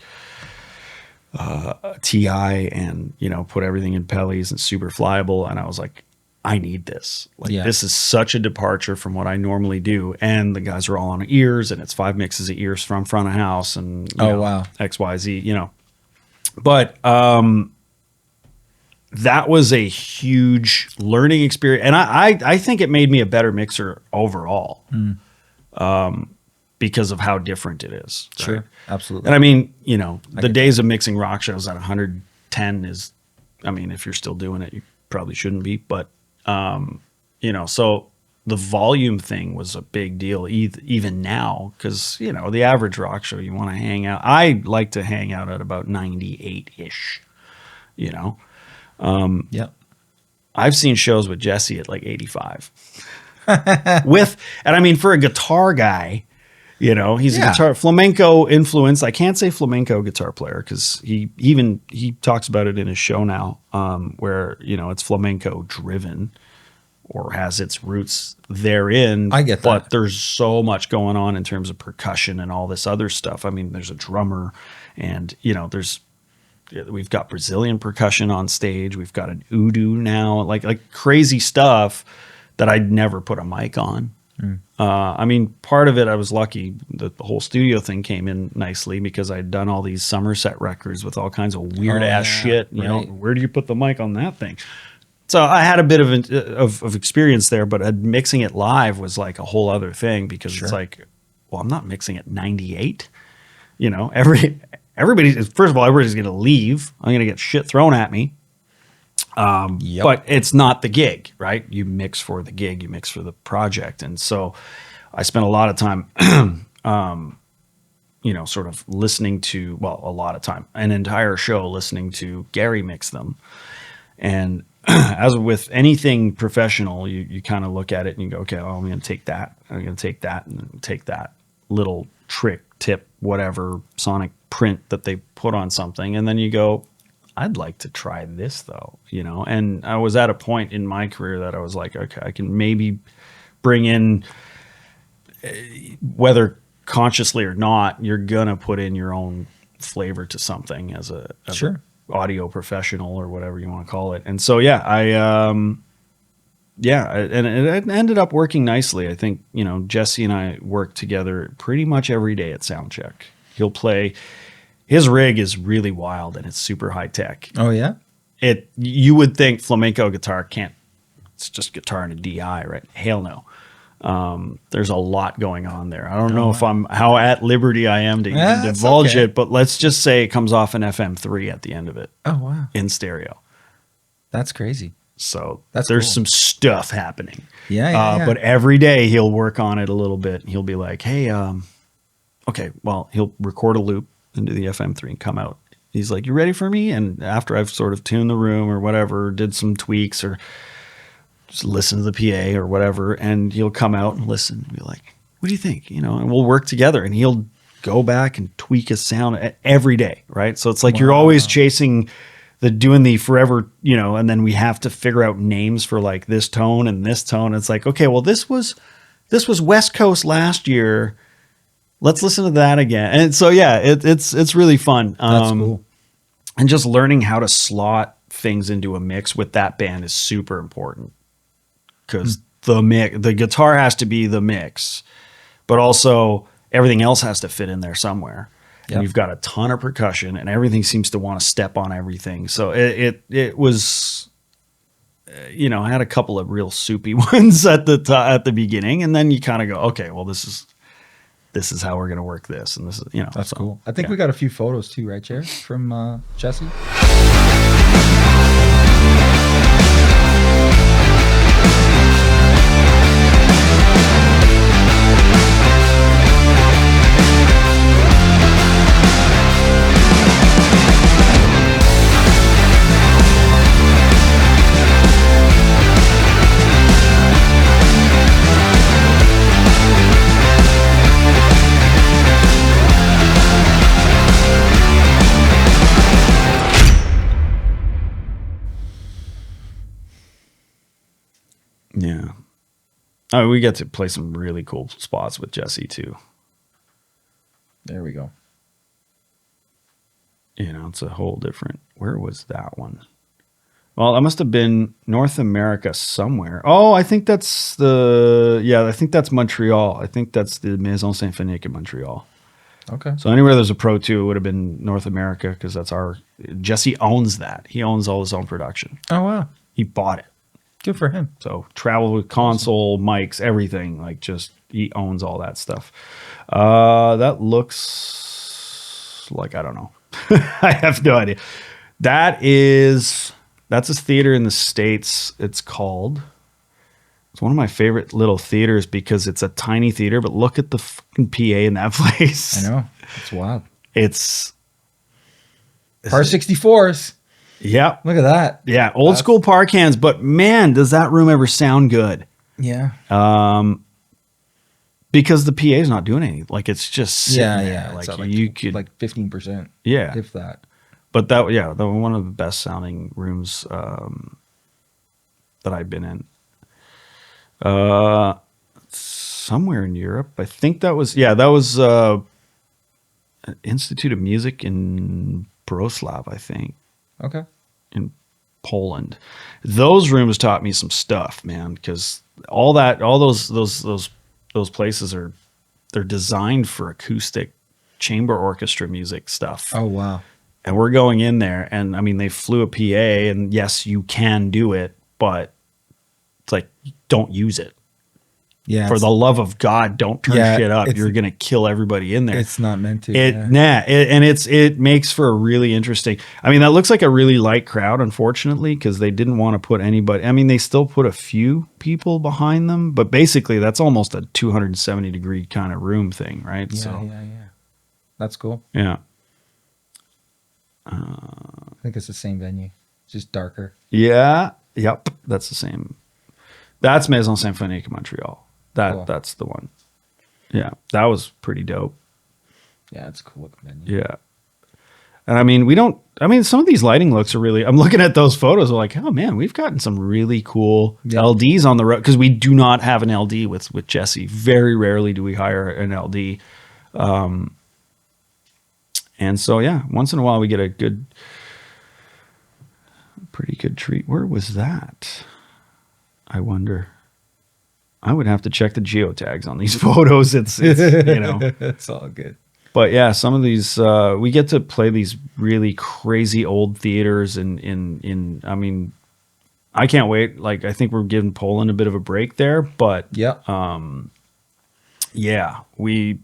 a TI and, you know, put everything in Pellets and super flyable. And I was like, I need this. Like, this is such a departure from what I normally do. And the guys are all on ears, and it's 5 mixes of ears from front of house, and you know, wow. X, Y, Z, you know. But that was a huge learning experience. And I think it made me a better mixer overall because of how different it is. Right? Sure. Absolutely. And I mean, you know, the days of mixing rock shows at 110 is, I mean, if you're still doing it, you probably shouldn't be, but you know, so the volume thing was a big deal even now, because, you know, the average rock show, you want to hang out. I like to hang out at about 98-ish, you know. Yep. I've seen shows with Jesse at like 85 and I mean, for a guitar guy, you know, he's a guitar flamenco influence. I can't say flamenco guitar player, because he talks about it in his show now, where, you know, it's flamenco driven or has its roots therein. I get that. But there's so much going on in terms of percussion and all this other stuff. I mean, there's a drummer, and, you know, we've got Brazilian percussion on stage. We've got an udu now, like crazy stuff that I'd never put a mic on. I mean, part of it, I was lucky that the whole studio thing came in nicely, because I'd done all these Somerset records with all kinds of weird ass shit. You know, where do you put the mic on that thing? So I had a bit of experience there, but mixing it live was like a whole other thing, because it's like, well, I'm not mixing at 98. You know, everybody, first of all, everybody's going to leave. I'm going to get shit thrown at me. But it's not the gig, right? You mix for the gig, you mix for the project. And so I spent a lot of time, you know, sort of listening to, well, a lot of time, an entire show listening to Gary mix them. And as with anything professional, you kind of look at it and you go, okay, well, I'm going to take that. I'm going to take that and take that little trick, tip, whatever sonic print that they put on something. And then you go, I'd like to try this though, you know? And I was at a point in my career that I was like, okay, I can maybe bring in, whether consciously or not, you're going to put in your own flavor to something as a Sure. audio professional or whatever you want to call it. And so, yeah, and it ended up working nicely. I think, you know, Jesse and I work together pretty much every day at Soundcheck. He'll play, his rig is really wild and it's super high tech. Oh yeah. You would think flamenco guitar it's just guitar and a DI, right? Hell no. There's a lot going on there. I don't know if how at liberty I am to even divulge it, but let's just say it comes off an FM3 at the end of it. Oh wow. In stereo. That's crazy. So That's there's cool. some stuff happening. Yeah. But every day he'll work on it a little bit. He'll be like, hey, okay, well, he'll record a loop into the FM3 and come out. He's like, you ready for me? And after I've sort of tuned the room or whatever, did some tweaks or just listen to the PA or whatever, and he'll come out and listen and be like, what do you think? You know, and we'll work together and he'll go back and tweak his sound every day, right? So it's like you're always chasing doing the forever, you know, and then we have to figure out names for like this tone and this tone. It's like, okay, well, this was West Coast last year. Let's listen to that again. And so, yeah, it's really fun. That's cool. And just learning how to slot things into a mix with that band is super important. Because the guitar has to be the mix, but also everything else has to fit in there somewhere. Yep. And you've got a ton of percussion, and everything seems to want to step on everything. So it was, you know, I had a couple of real soupy ones at the beginning, and then you kind of go, okay, well, this is how we're going to work this, and this is, you know, that's cool. I think we got a few photos too, right, Chair, from Jesse. Yeah. Oh, we get to play some really cool spots with Jesse too. There we go. You know, it's a whole different. Where was that one? Well, that must have been North America somewhere. Oh, I think that's I think that's Montreal. I think that's the Maison Symphonique in Montreal. Okay. So anywhere there's a Pro 2, it would have been North America because that's Jesse owns that. He owns all his own production. Oh, wow. He bought it. Good for him. So travel with console, mics, everything. Like just he owns all that stuff. That looks like, I don't know. I have no idea. That's a theater in the States. It's one of my favorite little theaters because it's a tiny theater, but look at the fucking PA in that place. I know. It's wild. It's Par 64s. Yeah. Look at that. Yeah. Old school park hands, but man, does that room ever sound good? Yeah. Because the PA is not doing anything. Like it's just sitting there. Like, you could like 15%. Yeah. If that. But that one of the best sounding rooms that I've been in. Somewhere in Europe. I think that was Institute of Music in Wrocław, I think. Okay. In Poland. Those rooms taught me some stuff, man, because all those places they're designed for acoustic chamber orchestra music stuff. Oh wow. And we're going in there and I mean they flew a PA and yes, you can do it, but it's like don't use it. Yeah. For the love of God, don't turn shit up. You're gonna kill everybody in there. It's not meant to. It makes for a really interesting. I mean, that looks like a really light crowd, unfortunately, because they didn't want to put anybody. I mean, they still put a few people behind them, but basically, that's almost a 270-degree kind of room thing, right? Yeah. That's cool. Yeah. I think it's the same venue, just darker. Yeah. Yep, that's the same. That's Maison Symphonique Montreal. Cool. That's the one. Yeah, that was pretty dope. Yeah, it's cool looking venue. Yeah. And I mean, some of these lighting looks are really, I'm looking at those photos, I'm like, oh man, we've gotten some really cool LDs on the road, because we do not have an LD with Jesse. Very rarely do we hire an LD. And so, yeah, once in a while we get a pretty good treat. Where was that? I wonder. I would have to check the geotags on these photos. It's It's all good. But yeah, some of these we get to play these really crazy old theaters in I mean, I can't wait. Like, I think we're giving Poland a bit of a break there, but yeah, we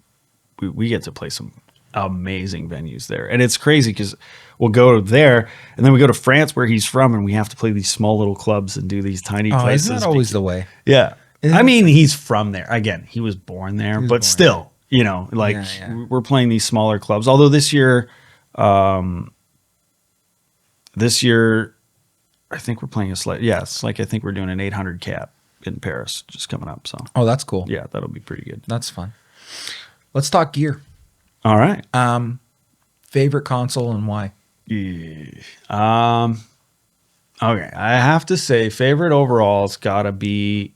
get to play some amazing venues there. And it's crazy because we'll go there and then we go to France where he's from, and we have to play these small little clubs and do these tiny places. Isn't that always the way? Yeah. I mean, he's from there. Again, he was born there, but still, we're playing these smaller clubs. Although this year, I think we're playing I think we're doing an 800 cap in Paris just coming up. So, oh, that's cool. Yeah, that'll be pretty good. That's fun. Let's talk gear. All right. Favorite console and why? Yeah. Okay, I have to say, favorite overall's got to be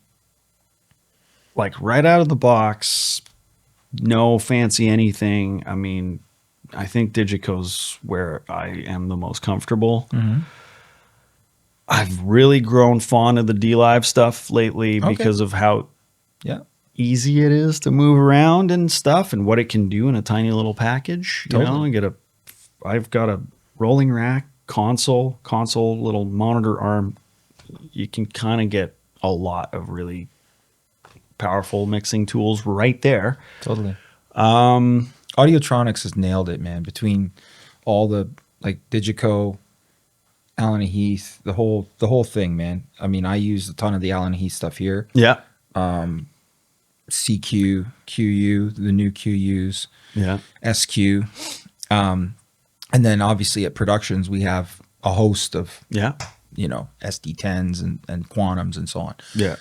like right out of the box. No fancy anything. I mean, I think Digico's where I am the most comfortable. Mm-hmm. I've really grown fond of the D-Live stuff lately because of how easy it is to move around and stuff, and what it can do in a tiny little package. Totally. I've got a rolling rack, console, little monitor arm. You can kind of get a lot of really powerful mixing tools right there. Totally. Audiotronics has nailed it, man. Between all the like Digico, Allan Heath, the whole thing, man. I mean, I use a ton of the Allan Heath stuff here. Yeah. CQ, QU, the new QUs. Yeah. SQ. And then obviously at Productions we have a host of SD10s and Quantums and so on. Yeah.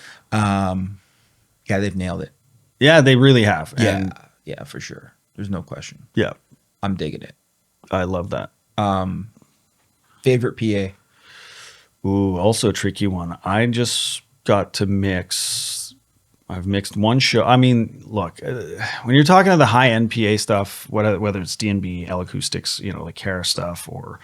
Yeah, they've nailed it. Yeah, they really have. And yeah, for sure. There's no question. Yeah. I'm digging it. I love that. Favorite PA? Ooh, also a tricky one. I just got to mix. I've mixed one show. I mean, look, when you're talking to the high-end PA stuff, whether it's D&B, L-Acoustics, like Harris stuff or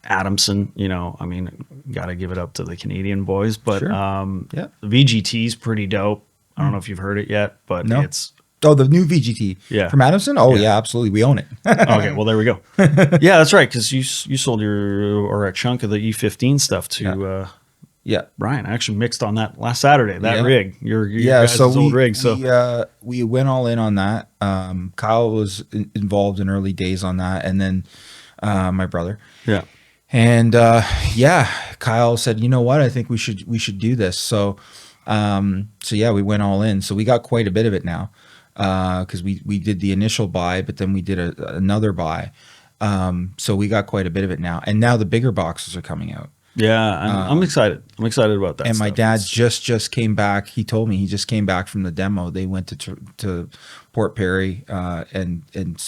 Adamson, I mean, got to give it up to the Canadian boys. But sure. VGT's pretty dope. I don't know if you've heard it yet, but it's... Oh, the new VGT from Adamson? Oh, yeah, absolutely. We own it. Okay, well, there we go. Yeah, that's right, because you sold a chunk of the E15 stuff to Brian. I actually mixed on that last Saturday, that rig. Your guys' old rig. So we went all in on that. Kyle was involved in early days on that, and then my brother. Yeah. And Kyle said, you know what? I think we should do this. So we went all in. So we got quite a bit of it now. Because we did the initial buy, but then we did another buy. So we got quite a bit of it now. And now the bigger boxes are coming out. Yeah, I'm excited. I'm excited about that. And my dad just came back. He told me he just came back from the demo. They went to Port Perry and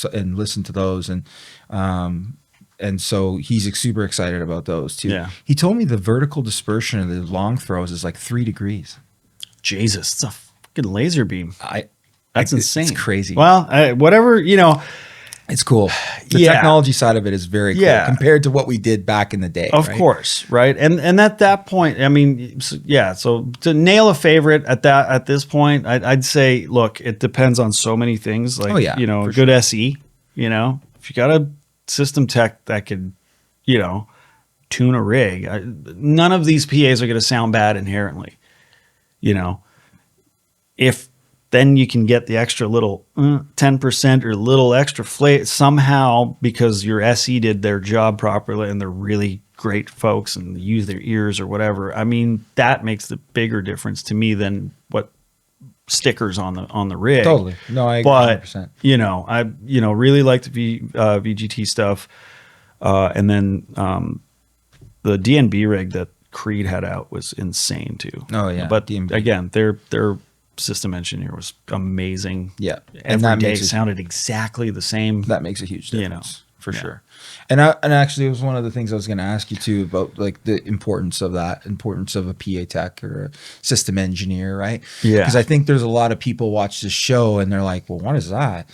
listened to those. And so he's super excited about those too. Yeah. He told me the vertical dispersion of the long throws is like 3 degrees. Jesus, it's a fucking laser beam. That's insane. It's crazy. Well, whatever, it's cool. The technology side of it is very cool compared to what we did back in the day. Of course, right? And at that point, I mean, so to nail a favorite at this point, I'd say, look, it depends on so many things. Like, good sure. SE, if you got a system tech that could, tune a rig, none of these PAs are going to sound bad inherently. If then you can get the extra little 10% or little extra flavor somehow because your SE did their job properly and they're really great folks and they use their ears or whatever. I mean, that makes the bigger difference to me than what stickers on the rig. Totally. No, I agree 100%. I really like the VGT stuff. And then the DNB rig that Creed had out was insane too. Oh, yeah. But DMB. again, their system engineer was amazing. Yeah. Every that day makes sounded exactly the same. That makes a huge difference, for Yeah. sure. And actually, it was one of the things I was going to ask you too about, like, the importance of a PA tech or a system engineer, right? Yeah. Because I think there's a lot of people watch this show and they're like, well, what is that?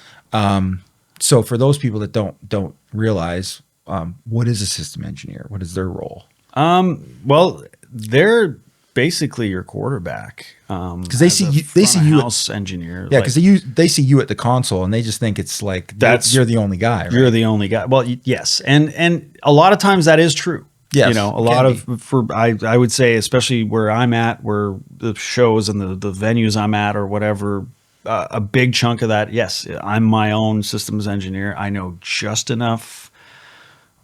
So for those people that don't realize, what is a system engineer? What is their role? Well, they're basically your quarterback. Because they see you house engineer. Yeah, because they see you at the console and they just think it's like you're the only guy. Right? You're the only guy. Well, yes, and a lot of times that is true. Yes, you know, a lot of I would say, especially where I'm at, where the shows and the venues I'm at or whatever, a big chunk of that. Yes, I'm my own systems engineer. I know just enough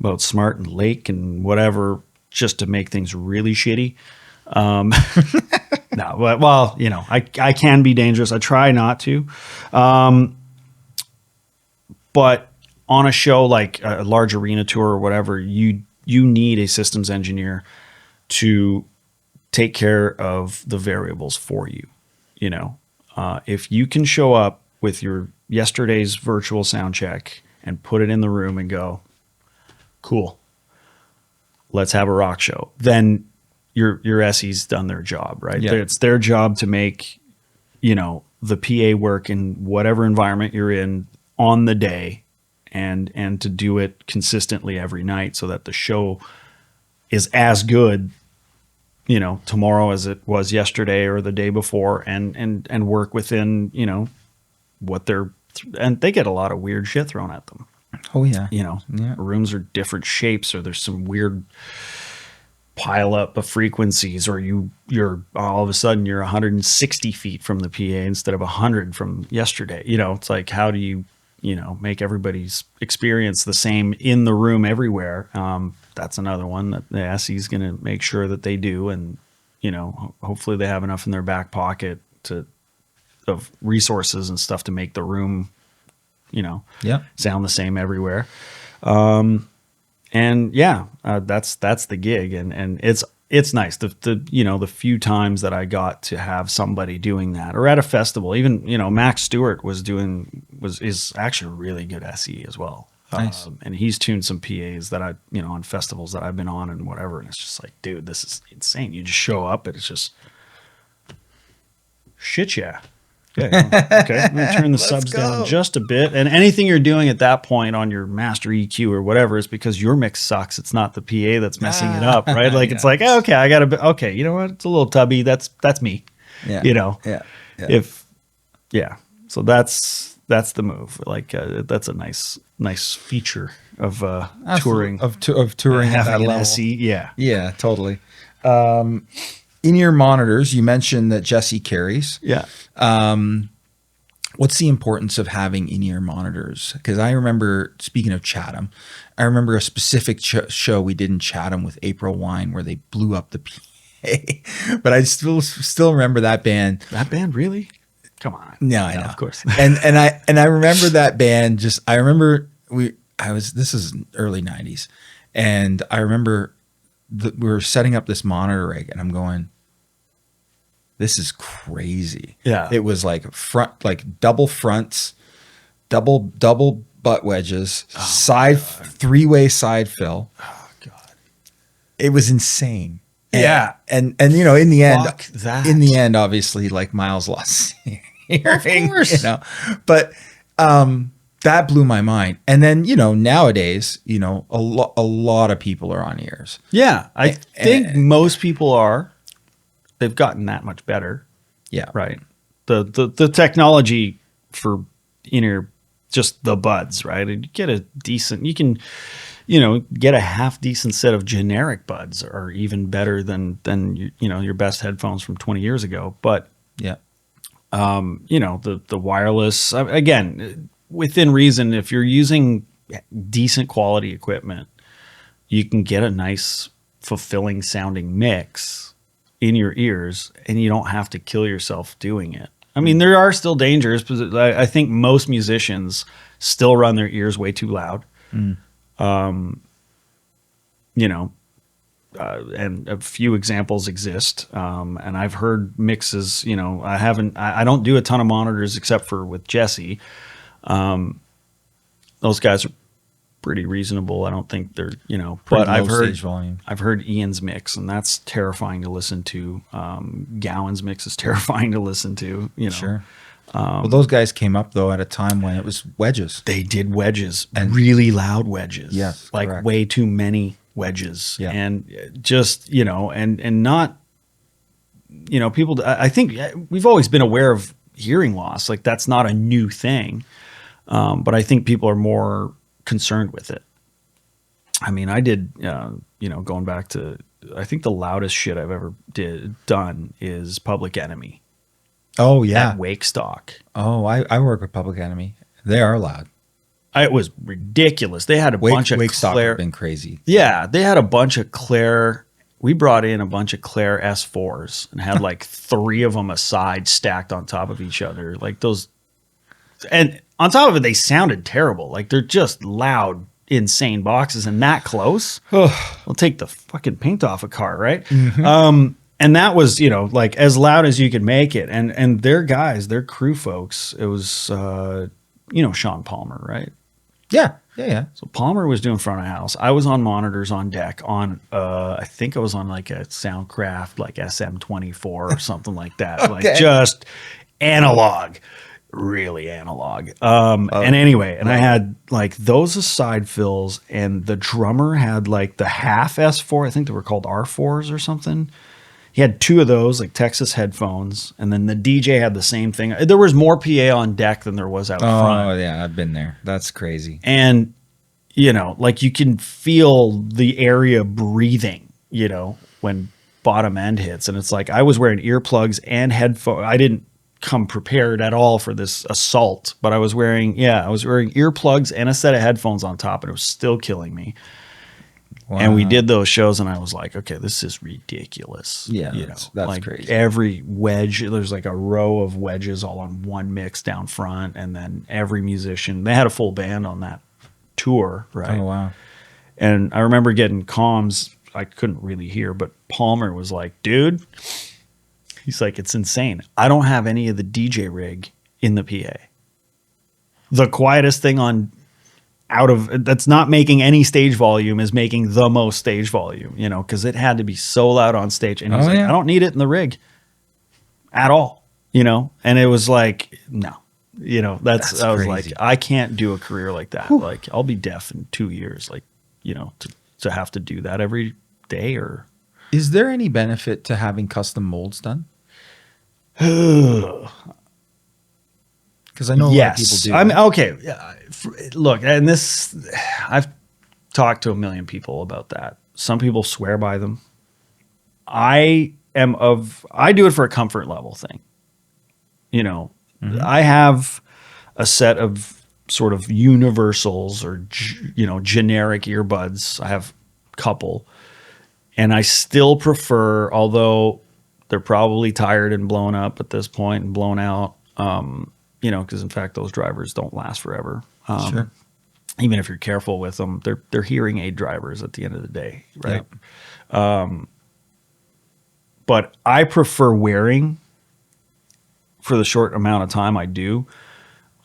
about Smart and Lake and whatever just to make things really shitty. No, but well, you know, I can be dangerous. I try not to. But on a show like a large arena tour or whatever, you need a systems engineer to take care of the variables for you. You know, if you can show up with your yesterday's virtual sound check and put it in the room and go, cool, let's have a rock show, then your SE's done their job, right? Yeah. It's their job to make, you know, the PA work in whatever environment you're in on the day and to do it consistently every night so that the show is as good, you know, tomorrow as it was yesterday or the day before, and work within, you know, what and they get a lot of weird shit thrown at them. Oh yeah. You know, Yeah. rooms are different shapes, or there's some weird pile up of frequencies, or you're all of a sudden you're 160 feet from the PA instead of 100 from yesterday. You know, it's like, how do you know, make everybody's experience the same in the room everywhere? That's another one that the SE is going to make sure that they do. And, you know, hopefully they have enough in their back pocket of resources and stuff to make the room, you know, sound the same everywhere. And yeah, that's the gig, and it's nice. The you know, the few times that I got to have somebody doing that, or at a festival, even, you know, Max Stewart is actually a really good SE as well. Nice. And he's tuned some PAs that I, you know, on festivals that I've been on and whatever, and it's just like, dude, this is insane. You just show up and it's just shit, yeah. Okay, I'm going to turn the subs down just a bit. And anything you're doing at that point on your master EQ or whatever is because your mix sucks. It's not the PA that's messing it up, right? Like, it's like, okay, I got to, okay, you know what? It's a little tubby. That's me. Yeah. You know? Yeah. So that's the move. Like, that's a nice feature of touring. Of touring at that having an level. SE. Yeah. Yeah, totally. In-ear monitors, you mentioned that Jesse carries. Yeah. What's the importance of having in-ear monitors? Because I remember, speaking of Chatham, I remember a specific show we did in Chatham with April Wine where they blew up the PA. But I still remember that band. That band, really? Come on. No, I know. Of course. and I remember that band. This is early 90s, and I remember we were setting up this monitor rig, and I'm going, this is crazy. Yeah. It was like double fronts, double butt wedges, three-way side fill. Oh God. It was insane. Yeah. And you know, in the end, obviously, like, Miles lost hearing, of course. you know, but that blew my mind. And then, you know, nowadays, you know, a lot of people are on ears. Yeah, I think most people are. They've gotten that much better. Yeah. Right. The technology for in-ear, just the buds, right? You get a decent, you can, you know, get a half decent set of generic buds, or even better than you know, your best headphones from 20 years ago. But Yeah. you know, the wireless, again, within reason, if you're using decent quality equipment, you can get a nice, fulfilling sounding mix in your ears, and you don't have to kill yourself doing it. I mean, there are still dangers, because I think most musicians still run their ears way too loud. You know, and a few examples exist. And I've heard mixes, you know, I don't do a ton of monitors except for with Jesse. Those guys are pretty reasonable. I don't think they're, you know, Pretty but low stage volume. I've heard Ian's mix, and that's terrifying to listen to. Gowan's mix is terrifying to listen to, you know. Sure. Well, those guys came up though at a time when it was wedges. They did wedges, and really loud wedges. Yes, like correct. way too many wedges. Yeah. And just, you know, and not, you know, people, I think we've always been aware of hearing loss. Like that's not a new thing. But I think people are more concerned with it. I mean, I did, you know, going back to, I think the loudest shit I've ever done is Public Enemy. Oh yeah. At Wakestock. Oh, I work with Public Enemy. They are loud. It was ridiculous. They had a bunch of Wakestock Claire. have been crazy. Yeah, they had a bunch of Claire. We brought in a bunch of Claire S4s and had like 3 of them aside stacked on top of each other. Like those. And on top of it, they sounded terrible. Like they're just loud, insane boxes and that close. They'll take the fucking paint off a car, right? Mm-hmm. And that was, you know, like as loud as you could make it. And their guys, their crew folks, it was, you know, Sean Palmer, right? Yeah. Yeah. So Palmer was doing front of house. I was on monitors on deck on, I think I was on like a Soundcraft, like SM24 or something like that. Okay. Like just analog, really analog. And anyway, and I had like those as side fills, and the drummer had like the half S4. I think they were called R4s or something. He had 2 of those, like Texas headphones, and then the DJ had the same thing. There was more PA on deck than there was out front. Oh, yeah, I've been there. That's crazy. And, you know, like you can feel the area breathing, you know, when bottom end hits. And it's like I was wearing earplugs and headphones. I didn't come prepared at all for this assault, but I was wearing earplugs and a set of headphones on top, and it was still killing me. Wow. And we did those shows, and I was like, okay, this is ridiculous. Yeah, you that's like crazy. Every wedge, there's like a row of wedges all on one mix down front, and then every musician, they had a full band on that tour, right? Oh, wow. And I remember getting comms I couldn't really hear, but Palmer was like, dude, he's like, it's insane. I don't have any of the DJ rig in the PA. The quietest thing on that's not making any stage volume is making the most stage volume, you know, because it had to be so loud on stage. And he's like, I don't need it in the rig at all, you know? And it was like, no, you know, that's I was crazy. Like, I can't do a career like that. Whew. Like I'll be deaf in 2 years, like, you know, to have to do that every day. Or is there any benefit to having custom molds done? Because I know a lot of people do. I mean, okay. Look, and this, I've talked to a million people about that. Some people swear by them. I do it for a comfort level thing. You know, I have a set of sort of universals or, you know, generic earbuds. I have a couple, and I still prefer, although they're probably tired and blown up at this point and blown out, you know, because in fact those drivers don't last forever. Sure. Even if you're careful with them, they're hearing aid drivers at the end of the day, right? Yep. But I prefer wearing for the short amount of time I do.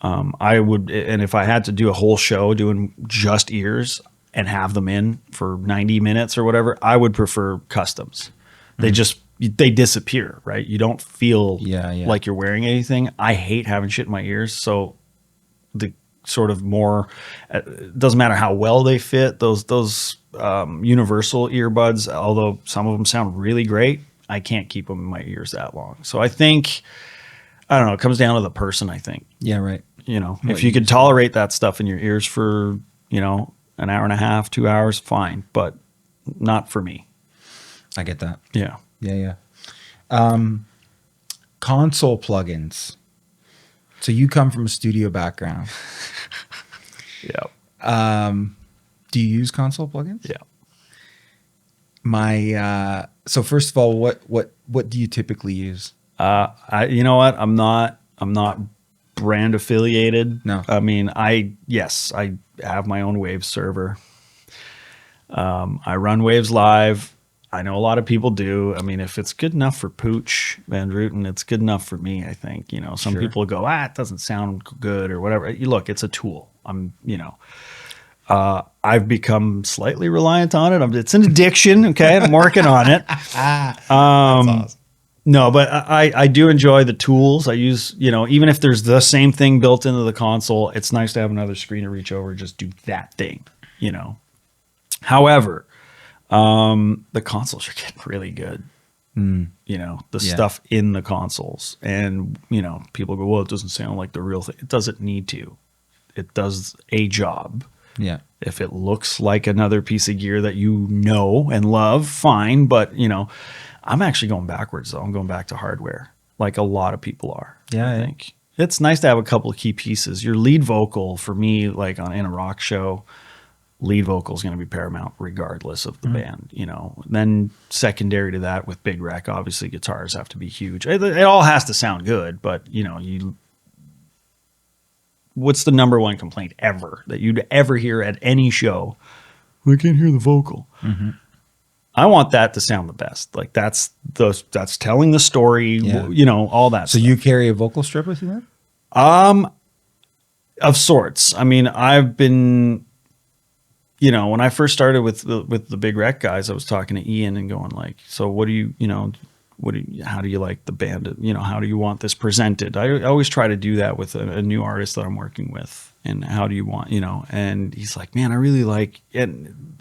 I would, and if I had to do a whole show doing just ears and have them in for 90 minutes or whatever, I would prefer customs. They disappear, right? You don't feel like you're wearing anything. I hate having shit in my ears. So the sort of more, it doesn't matter how well they fit, those universal earbuds, although some of them sound really great, I can't keep them in my ears that long. So I think, I don't know, it comes down to the person, I think. Yeah, right. You know, if you could tolerate that stuff in your ears for, you know, an hour and a half, 2 hours, fine, but not for me. I get that. Yeah. Yeah. Console plugins. So you come from a studio background. Yeah. Do you use console plugins? Yeah. So first of all, what do you typically use? You know what? I'm not brand affiliated. No. I mean, I have my own Waves server. I run Waves Live. I know a lot of people do. I mean, if it's good enough for Pooch Van Druten, it's good enough for me, I think. You know, some Sure. people go, it doesn't sound good or whatever. Look, it's a tool. I've become slightly reliant on it. It's an addiction, okay? I'm working on it. That's awesome. No, but I do enjoy the tools. I use, even if there's the same thing built into the console, it's nice to have another screen to reach over and just do that thing, However, the consoles are getting really good. The stuff in the consoles. And, people go, well, it doesn't sound like the real thing. It doesn't need to. It does a job. Yeah. If it looks like another piece of gear that you know and love, fine. But, I'm actually going backwards, though. I'm going back to hardware, like a lot of people are. Yeah, I think. It's nice to have a couple of key pieces. Your lead vocal, for me, like in a rock show, lead vocal is going to be paramount regardless of the band, Then secondary to that with big rec, obviously guitars have to be huge. It all has to sound good, but, what's the number one complaint ever that you'd ever hear at any show? I can't hear the vocal. Mm-hmm. I want that to sound the best. Like that's telling the story, all that So stuff. you carry a vocal strip with you then? Of sorts. I mean, I've been, when I first started with the big rec guys, I was talking to Ian and going like, so what do you, how do you like the band? How do you want this presented? I always try to do that with a new artist that I'm working with. And how do you want, and he's like, man, I really like, and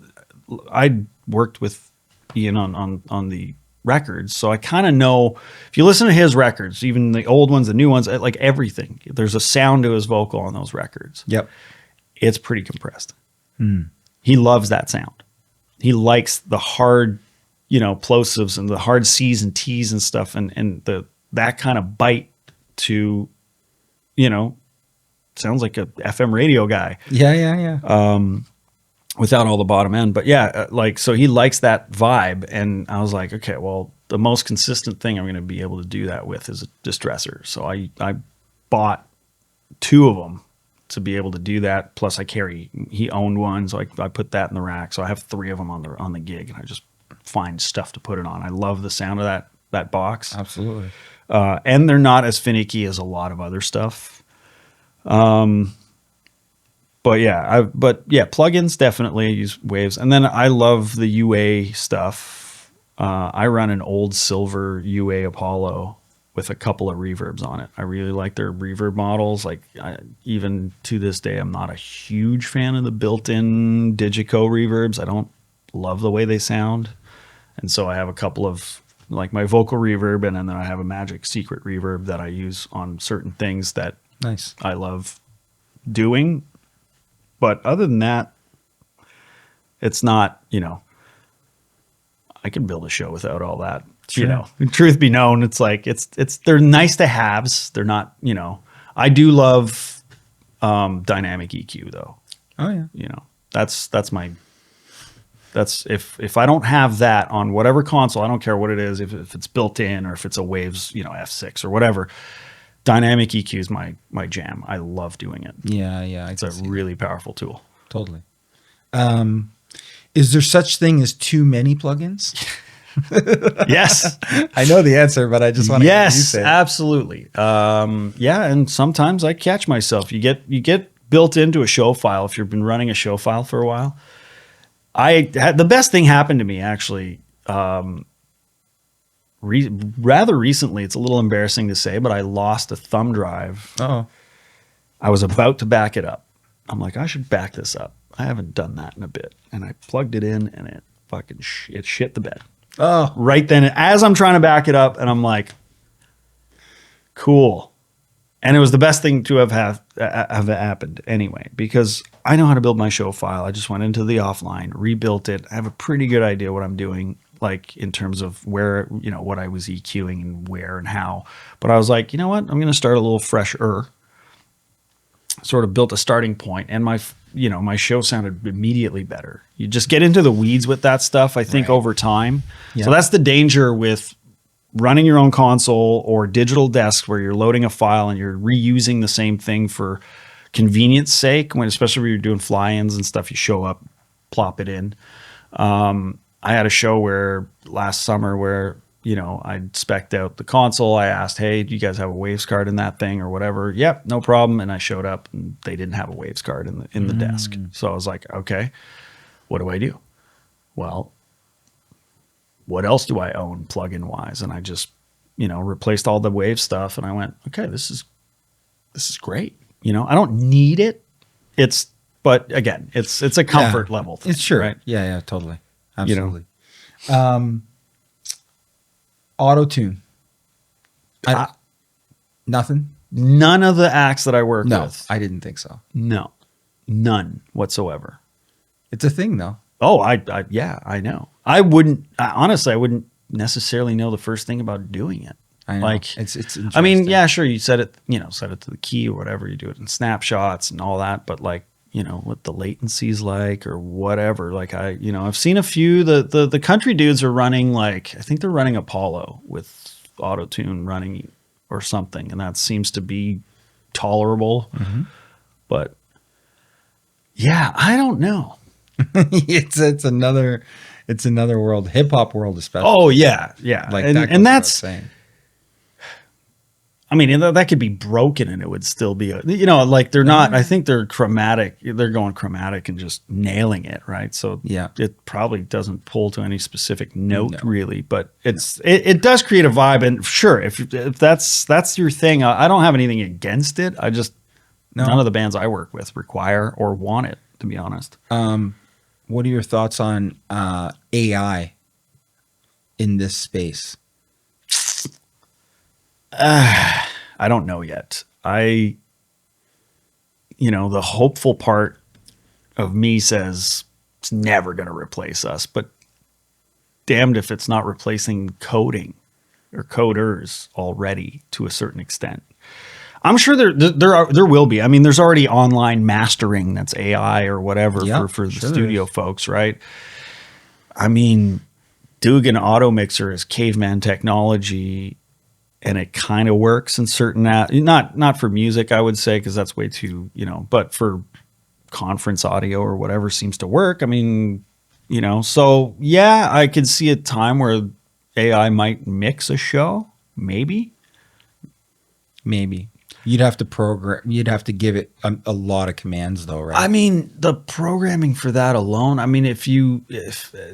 I worked with Ian on the records. So I kind of know, if you listen to his records, even the old ones, the new ones, like everything, there's a sound to his vocal on those records. Yep. It's pretty compressed. He loves that sound. He likes the hard, plosives and the hard C's and T's and stuff, and that kind of bite to, sounds like a FM radio guy. Yeah. Without all the bottom end. But yeah, so he likes that vibe. And I was like, okay, well, the most consistent thing I'm going to be able to do that with is a distressor. So I bought 2 of them to be able to do that. Plus he owned one. So I put that in the rack. So I have 3 of them on the gig, and I just find stuff to put it on. I love the sound of that box. Absolutely. And they're not as finicky as a lot of other stuff. But yeah, plugins definitely. I use Waves, and then I love the UA stuff. I run an old silver UA Apollo with a couple of reverbs on it. I really like their reverb models. Like even to this day, I'm not a huge fan of the built-in Digico reverbs. I don't love the way they sound, and so I have a couple of like my vocal reverb, and then I have a Magic Secret reverb that I use on certain things that Nice. I love doing. But other than that, it's not, I can build a show without all that. Sure. Truth be known, it's like they're nice to haves. They're not, I do love dynamic EQ though. Oh yeah. That's if I don't have that on whatever console, I don't care what it is, if it's built in or if it's a Waves, F6 or whatever. Dynamic EQ is my jam. I love doing it. Yeah. It's a really powerful tool. Totally. Is there such thing as too many plugins? Yes. I know the answer, but I just want to hear you say it. Absolutely. And sometimes I catch myself. You get built into a show file if you've been running a show file for a while. The best thing happened to me actually. Rather recently, it's a little embarrassing to say, but I lost a thumb drive. Oh, I was about to back it up. I'm like, I should back this up. I haven't done that in a bit. And I plugged it in, and it fucking it shit the bed. Oh, Right then, as I'm trying to back it up, and I'm like, cool. And it was the best thing to have happened anyway, because I know how to build my show file. I just went into the offline, rebuilt it. I have a pretty good idea what I'm doing, like in terms of where, what I was EQing and where and how. But I was like, you know what? I'm going to start a little fresher. Sort of built a starting point, and my show sounded immediately better. You just get into the weeds with that stuff, I think, over time. Yeah. So that's the danger with running your own console or digital desk where you're loading a file and you're reusing the same thing for convenience sake, especially when you're doing fly-ins and stuff, you show up, plop it in. I had a show where last summer where, you know, I'd spec'd out the console. I asked, hey, do you guys have a Waves card in that thing or whatever? Yep, no problem. And I showed up and they didn't have a Waves card in the desk. So I was like, okay, what do I do? Well, what else do I own plugin wise? And I just, you know, replaced all the Wave stuff and I went, okay, this is great. You know, I don't need it. But again, it's a comfort level thing. It's sure. Right? Yeah, totally. Absolutely. You know? Auto-tune. Nothing? None of the acts that I work No, with. I didn't think so. No, none whatsoever. It's a thing though. Oh, I know. Honestly, I wouldn't necessarily know the first thing about doing it. I know. Like, it's interesting. I mean, yeah, sure. You set it to the key or whatever. You do it in snapshots and all that. But like, you know, what the latency's like or whatever. Like I've seen a few, the country dudes are running like, I think they're running Apollo with auto-tune running or something. And that seems to be tolerable. Mm-hmm. But yeah, I don't know. it's another world, hip hop world especially. Oh yeah. Like and that's saying. I mean, that could be broken and it would still be, like they're not, I think they're chromatic. They're going chromatic and just nailing it. Right. So yeah, it probably doesn't pull to any specific note really, but it does create a vibe. And sure, if that's your thing, I don't have anything against it. I just, none of the bands I work with require or want it, to be honest. What are your thoughts on AI in this space? I don't know yet. The hopeful part of me says it's never going to replace us, but damned if it's not replacing coding or coders already to a certain extent. I'm sure there will be. I mean, there's already online mastering that's AI or whatever for the studio folks, right? I mean, doing an auto mixer is caveman technology. And it kind of works in certain, not for music, I would say, because that's way too, but for conference audio or whatever seems to work. I mean, so yeah, I could see a time where AI might mix a show. Maybe. You'd have to program, you'd have to give it a lot of commands though, right? I mean, the programming for that alone, I mean, if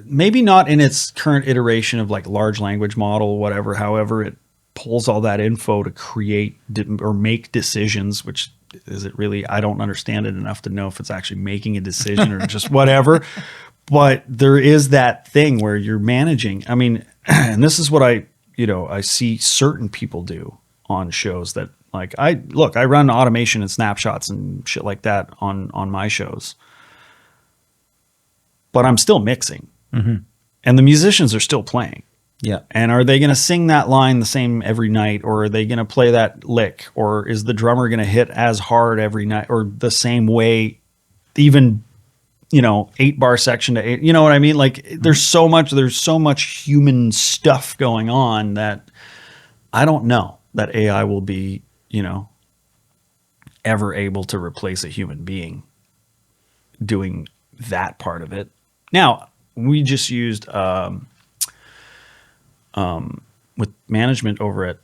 maybe not in its current iteration of like large language model, whatever, however it pulls all that info to create or make decisions, which is it really, I don't understand it enough to know if it's actually making a decision or just whatever. But there is that thing where you're managing. I mean, and this is what I see certain people do on shows that like, I run automation and snapshots and shit like that on my shows, but I'm still mixing and the musicians are still playing. Yeah. And are they going to sing that line the same every night, or are they going to play that lick, or is the drummer going to hit as hard every night or the same way, even, 8-bar section to 8, you know what I mean? Like there's so much human stuff going on that I don't know that AI will be, ever able to replace a human being doing that part of it. Now, we just used, with management over at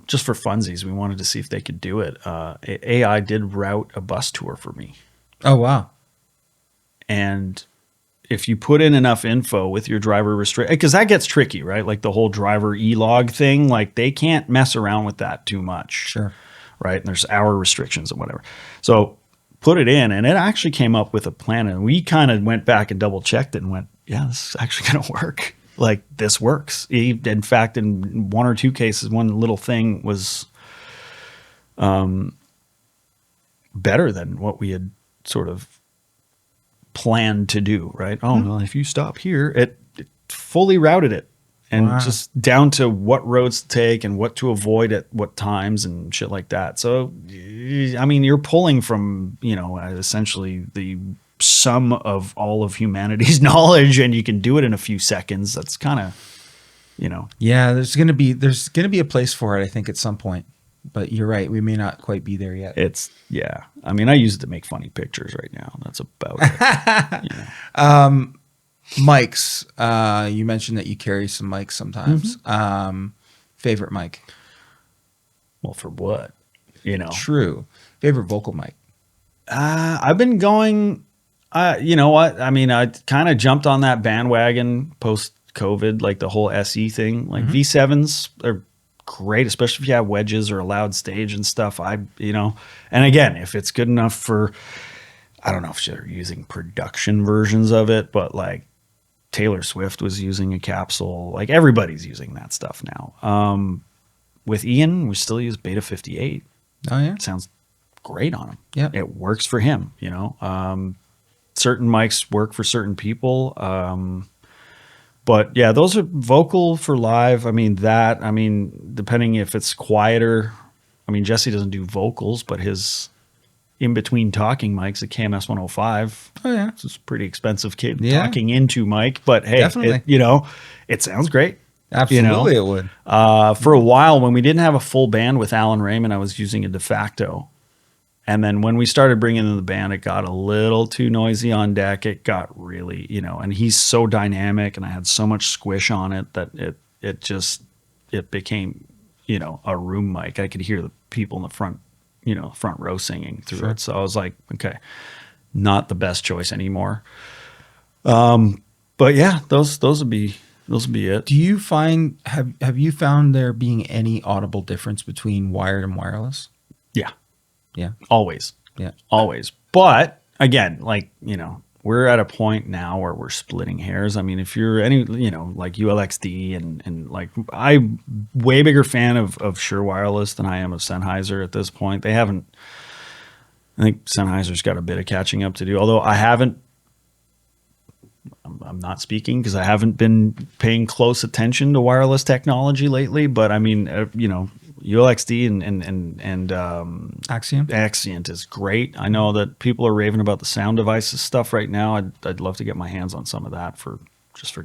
just for funsies, we wanted to see if they could do it. AI did route a bus tour for me. Oh wow! And if you put in enough info with your driver because that gets tricky, right? Like the whole driver e-log thing, like they can't mess around with that too much. Sure. Right? And there's hour restrictions and whatever. So put it in, and it actually came up with a plan, and we kind of went back and double checked it and went, yeah, this is actually going to work. Like this works. In fact, in one or two cases, one little thing was better than what we had sort of planned to do, right? Oh, well, if you stop here, it fully routed it and just down to what roads to take and what to avoid at what times and shit like that. So, I mean, you're pulling from, essentially the sum of all of humanity's knowledge, and you can do it in a few seconds. That's kind of, Yeah, there's gonna be a place for it, I think, at some point. But you're right, we may not quite be there yet. I mean, I use it to make funny pictures right now. That's about it. Mics. You mentioned that you carry some mics sometimes. Favorite mic? Well, for what? You know, True. Favorite vocal mic? I've been going. You know what? I mean, I kind of jumped on that bandwagon post COVID, like the whole SE thing. Like V7s are great, especially if you have wedges or a loud stage and stuff. You know, and again, if it's good enough for, I don't know if they're using production versions of it, but like Taylor Swift was using a capsule. Like everybody's using that stuff now. With Ian, we still use Beta 58. Oh yeah. It sounds great on him. Yeah. It works for him, you know. Certain mics work for certain people. But yeah, those are vocal for live. I mean, depending if it's quieter. I mean, Jesse doesn't do vocals, but his in between talking mics, the KMS 105. Oh yeah. It's a pretty expensive kid Yeah. talking into mic, but hey, Definitely. it sounds great. Absolutely, it would. For a while, when we didn't have a full band with Allan Rayman, I was using a de facto. And then when we started bringing in the band, it got a little too noisy on deck. It got really, and he's so dynamic, and I had so much squish on it that it became, a room mic. I could hear the people in the front row singing through it. So I was like, okay, not the best choice anymore. But yeah, those would be it. Do you find have you found there being any audible difference between wired and wireless? Yeah. Yeah. Always. Yeah. Always. But again, like, we're at a point now where we're splitting hairs. I mean, if you're any, like ULXD and like, I'm way bigger fan of Shure Wireless than I am of Sennheiser at this point. I think Sennheiser's got a bit of catching up to do, although I'm not speaking because I haven't been paying close attention to wireless technology lately, but I mean, ULXD and Axient is great. I know that people are raving about the sound devices stuff right now. I'd love to get my hands on some of that for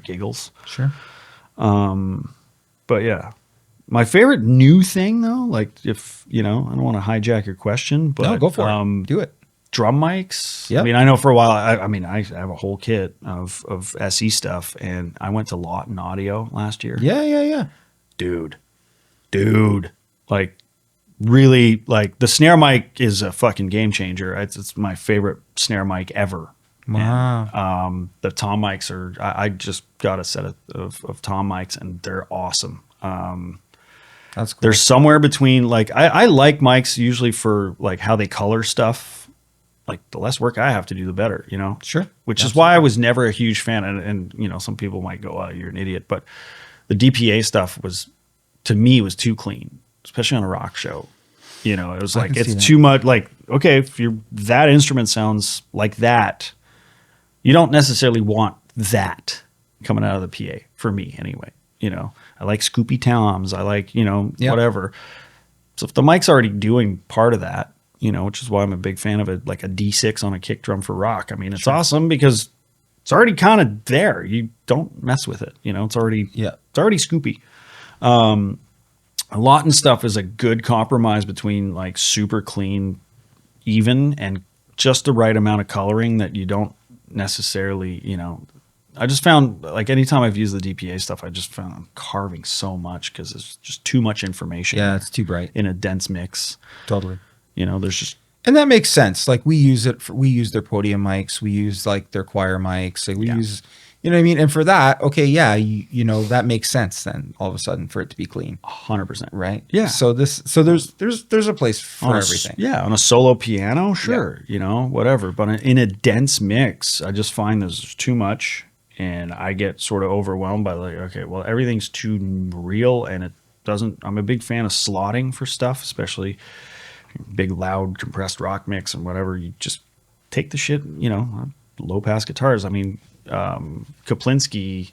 giggles. Sure. But yeah, my favorite new thing though, like if I don't want to hijack your question, but no, go for it. Do it. Drum mics. Yep. I mean, I know for a while. I have a whole kit of SE stuff, and I went to Lawton Audio last year. Yeah. Dude, like really, like the snare mic is a fucking game changer. It's my favorite snare mic ever. Wow. And, the tom mics are. I just got a set of tom mics, and they're awesome. That's cool. They're somewhere between like I like mics usually for like how they color stuff. Like the less work I have to do, the better, Sure. Which is why I was never a huge fan. And some people might go, "Oh, you're an idiot," but the DPA stuff was too clean, especially on a rock show. It was like it's too much. Like, okay, if that instrument sounds like that, you don't necessarily want that coming out of the PA for me anyway. I like scoopy toms. I like whatever. So if the mic's already doing part of that, which is why I'm a big fan of it, like a D6 on a kick drum for rock. I mean, it's awesome because it's already kind of there. You don't mess with it. It's already scoopy. A lot and stuff is a good compromise between like super clean, even, and just the right amount of coloring that you don't necessarily, I just found like anytime I've used the DPA stuff, I just found I'm carving so much because it's just too much information. Yeah, it's too bright in a dense mix. Totally. There's just, and that makes sense. Like we use their podium mics, we use like their choir mics, like we use, what I mean? And for that, okay, yeah, that makes sense then all of a sudden for it to be clean. 100%. Right? Yeah. So there's a place for everything. On a solo piano, sure, whatever. But in a dense mix, I just find there's too much and I get sort of overwhelmed by like, okay, well, everything's too real and it doesn't, I'm a big fan of slotting for stuff, especially big, loud, compressed rock mix and whatever. You just take the shit, low pass guitars. I mean, Kaplinski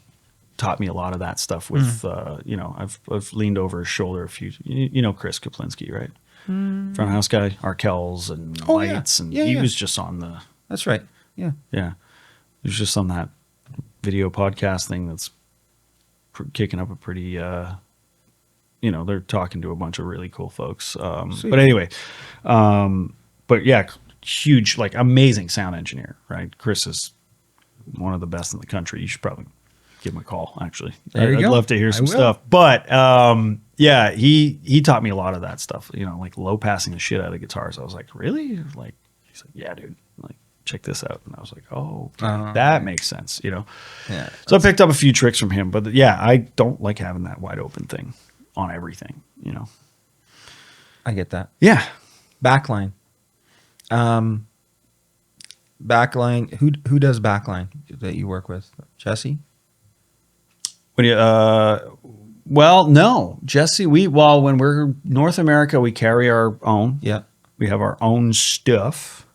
taught me a lot of that stuff with, I've leaned over his shoulder a few, Chris Kaplinski, right? Front house guy, Arkells and lights. And he was just on the, that's right. Yeah. Yeah. He was just on that video podcast thing that's kicking up a pretty, they're talking to a bunch of really cool folks. But anyway, but yeah, huge, like amazing sound engineer, right? Chris is one of the best in the country. You should probably give him a call, actually. There you I'd go. love to hear some will. stuff. But yeah, he taught me a lot of that stuff, you know, like low passing the shit out of guitars. I was like, really? Like, he's like, yeah, dude, like, check this out. And I was like, oh, okay, that makes sense, you know? Yeah. So I picked up a few tricks from him, but yeah, I don't like having that wide open thing on everything, you know? I get that. Yeah. Backline. Backline. Who does backline that you work with? Jesse? When you, well, no, Jesse, when we're North America, we carry our own. Yeah. We have our own stuff.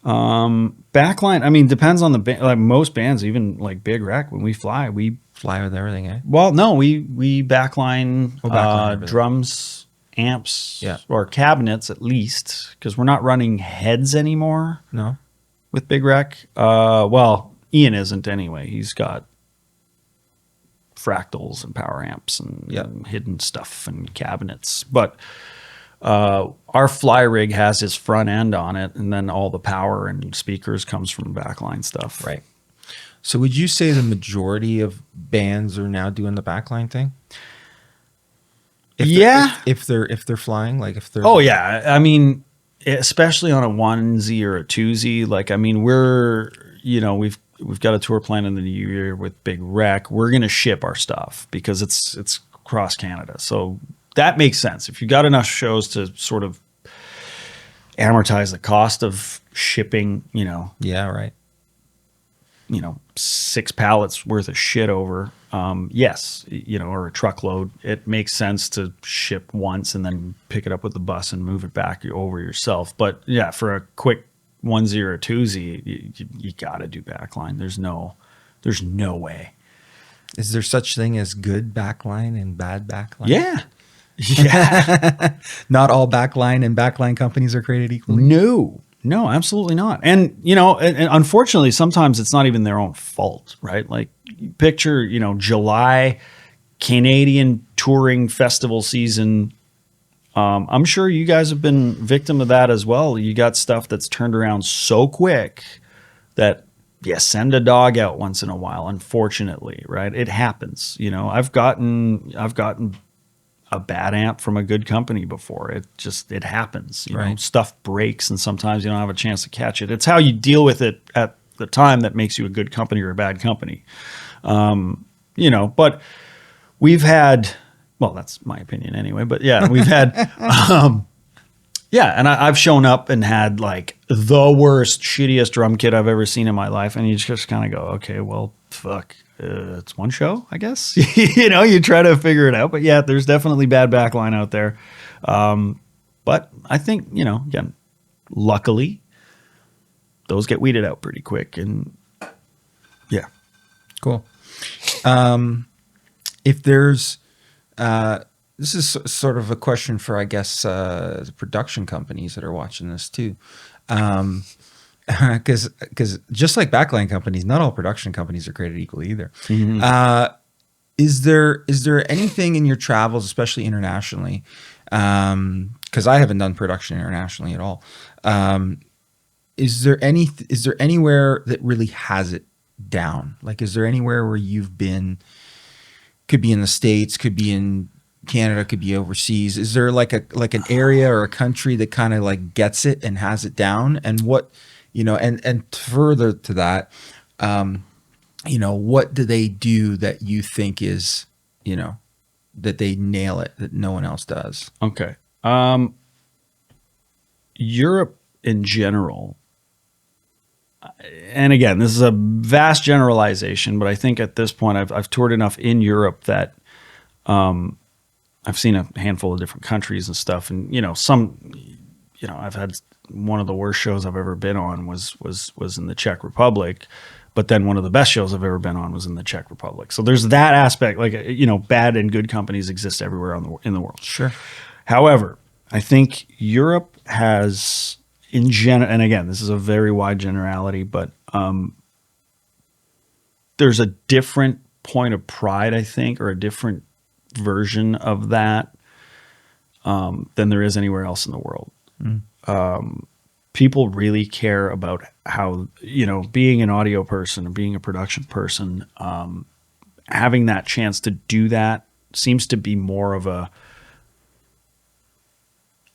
Backline, I mean, depends on the band. Like most bands, even like Big Wreck, when we fly, we Fly with everything, eh? well, no, we backline, backline everything. drums, amps, Yeah. or cabinets at least, because we're not running heads anymore No? with Big Wreck. Well, Ian isn't anyway. He's got fractals and power amps and Yeah. hidden stuff and cabinets, but our fly rig has his front end on it, and then all the power and speakers comes from backline stuff. Right. So would you say the majority of bands are now doing the backline thing? Yeah. If they're flying, like if they're Oh yeah, I mean, especially on a onesie or a twosie. Like, I mean, we've got a tour planned in the new year with Big Wreck. We're gonna ship our stuff because it's across Canada, so that makes sense. If you got enough shows to sort of amortize the cost of shipping, Yeah, right. 6 pallets worth of shit over, yes, or a truckload, it makes sense to ship once and then pick it up with the bus and move it back over yourself. But yeah, for a quick onesie or a twosie, you got to do backline. There's no way. Is there such thing as good backline and bad backline? Yeah. Yeah. Not all backline and backline companies are created equally. No, absolutely not. And, and unfortunately, sometimes it's not even their own fault, right? Like, picture, July Canadian touring festival season. I'm sure you guys have been victim of that as well. You got stuff that's turned around so quick that you send a dog out once in a while, unfortunately, right? It happens. I've gotten a bad amp from a good company before. It happens. Right. Stuff breaks, and sometimes you don't have a chance to catch it. It's how you deal with it at the time that makes you a good company or a bad company. But we've had, well, that's my opinion anyway, but yeah, we've had, and I've shown up and had like the worst, shittiest drum kit I've ever seen in my life. And you just kind of go, okay, well, fuck. It's one show, I guess. You try to figure it out. But yeah, there's definitely bad backline out there. But I think, again, luckily, those get weeded out pretty quick. And yeah. Cool. If there's, this is sort of a question for, I guess, the production companies that are watching this too. Because just like backline companies, not all production companies are created equally either. Mm-hmm. Is there anything in your travels, especially internationally? Because I haven't done production internationally at all. Is there anywhere that really has it down? Like, is there anywhere where you've been? Could be in the States, could be in Canada, could be overseas. Is there like an area or a country that kind of like gets it and has it down? And what? And further to that, what do they do that you think is, that they nail it, that no one else does? Okay. Europe in general, and again, this is a vast generalization, but I think at this point I've toured enough in Europe that I've seen a handful of different countries and stuff. And, I've had one of the worst shows I've ever been on was in the Czech Republic, but then one of the best shows I've ever been on was in the Czech Republic. So there's that aspect, like, bad and good companies exist everywhere in the world. Sure. However, I think Europe has in general, and again, this is a very wide generality, but there's a different point of pride, I think, or a different version of that than there is anywhere else in the world. people really care about how, being an audio person or being a production person, having that chance to do that seems to be more of a,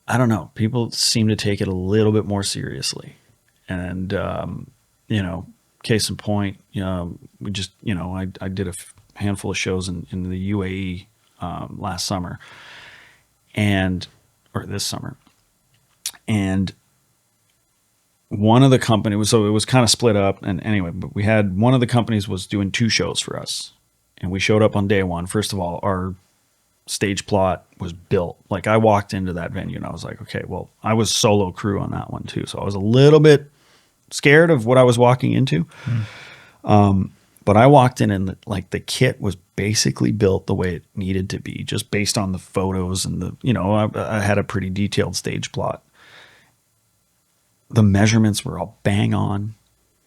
I don't know, people seem to take it a little bit more seriously. And, case in point, we just, I did a handful of shows in the UAE last summer or this summer. And one of the companies, so it was kind of split up. And anyway, but we had one of the companies was doing 2 shows for us. And we showed up on day 1. First of all, our stage plot was built. Like I walked into that venue and I was like, okay, well, I was solo crew on that one too. So I was a little bit scared of what I was walking into. But I walked in and like the kit was basically built the way it needed to be, just based on the photos and I had a pretty detailed stage plot. The measurements were all bang on.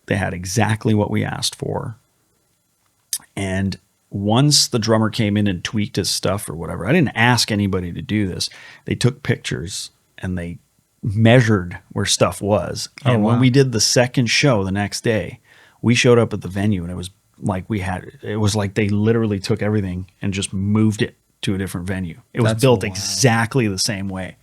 They had exactly what we asked for. And once the drummer came in and tweaked his stuff or whatever, I didn't ask anybody to do this. They took pictures and they measured where stuff was. And when we did the second show the next day, we showed up at the venue and it was like they literally took everything and just moved it to a different venue. It was built exactly the same way.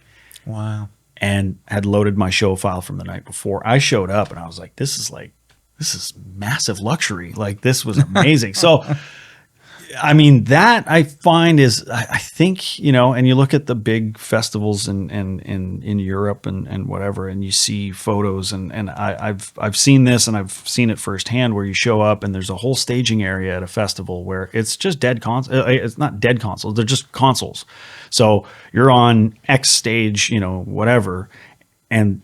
Wow. And had loaded my show file from the night before. I showed up and I was like, this is massive luxury. Like this was amazing. So, I mean, that I find is, I think, and you look at the big festivals in Europe and whatever, and you see photos and I've seen this and I've seen it firsthand where you show up and there's a whole staging area at a festival where it's just dead consoles. It's not dead consoles. They're just consoles. So you're on X stage, whatever, and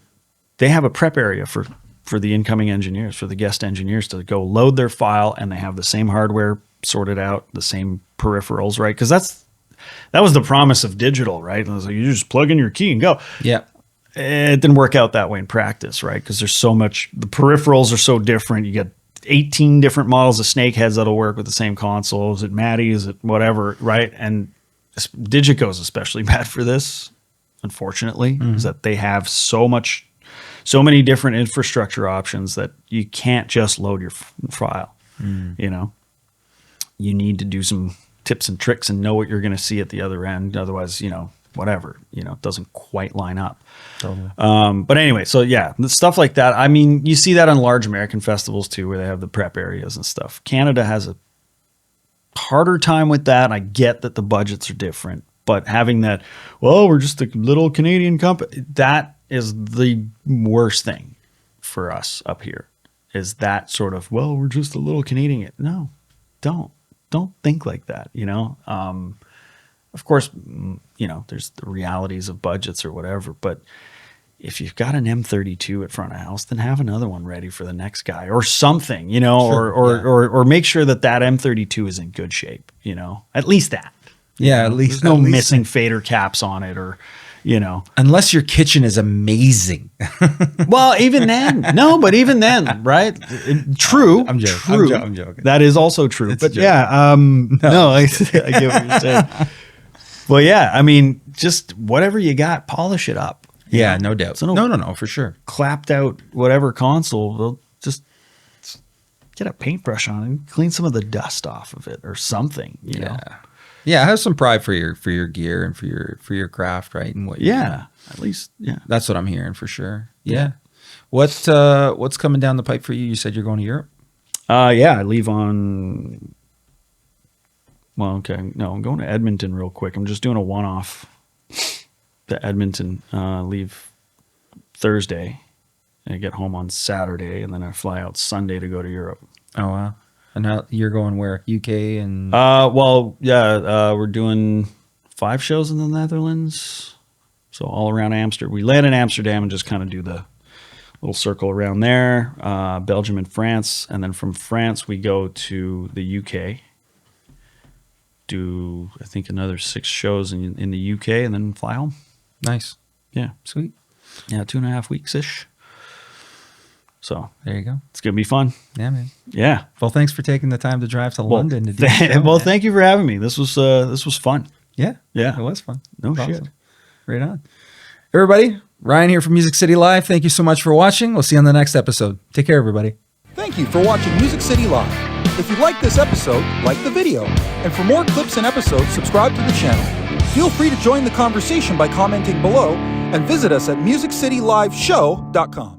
they have a prep area for the incoming engineers, for the guest engineers to go load their file, and they have the same hardware sorted out, the same peripherals, right? Because that was the promise of digital, right? And it was like, you just plug in your key and go. Yeah. It didn't work out that way in practice, right? Because there's so much, the peripherals are so different. You get 18 different models of snakeheads that'll work with the same console. Is it Matty? Is it whatever, right? And Digico's especially bad for this, unfortunately, is that they have so many different infrastructure options that you can't just load your file. You need to do some tips and tricks and know what you're going to see at the other end. Otherwise, whatever, it doesn't quite line up. Totally. But anyway, so yeah, stuff like that. I mean, you see that on large American festivals too, where they have the prep areas and stuff. Canada has a harder time with that. I get that the budgets are different, but having that, well, we're just a little Canadian company, that is the worst thing for us up here, is that sort of, well, we're just a little Canadian. No, don't think like that. Of course, there's the realities of budgets or whatever, but if you've got an M32 at front of house, then have another one ready for the next guy or something, Sure, or make sure that M32 is in good shape, at least that. Yeah, at least there's no missing fader caps on it, or unless your kitchen is amazing. Well, even then, right? True. I'm joking. I'm joking. That is also true. It's but yeah, no, I get what you're saying. Well, yeah, I mean, just whatever you got, polish it up. Yeah, no doubt. So no, for sure. Clapped out whatever console, they'll just get a paintbrush on it and clean some of the dust off of it or something. You know? Yeah, have some pride for your gear and for your craft, right? And what at least that's what I'm hearing for sure. Yeah. What's coming down the pipe for you? You said you're going to Europe? I leave on. Well, okay, no, I'm going to Edmonton real quick. I'm just doing a one-off to Edmonton. Leave Thursday, and I get home on Saturday, and then I fly out Sunday to go to Europe. Oh wow! And now you're going where? UK and we're doing 5 shows in the Netherlands, so all around Amsterdam. We land in Amsterdam and just kind of do the little circle around there. Belgium and France, and then from France we go to the UK. Do I think another 6 shows in the UK, and then fly home. Nice. Yeah. Sweet. Yeah, 2.5 weeks ish. So there you go. It's gonna be fun. Yeah, man. Yeah. Well, thanks for taking the time to drive to London to do the show, well, thank you for having me. This was fun. Yeah. Yeah. It was fun. No It was shit. awesome. Right on. Everybody, Ryan here from Music City Live. Thank you so much for watching. We'll see you on the next episode. Take care, everybody. Thank you for watching Music City Live. If you liked this episode, like the video. And for more clips and episodes, subscribe to the channel. Feel free to join the conversation by commenting below and visit us at musiccityliveshow.com.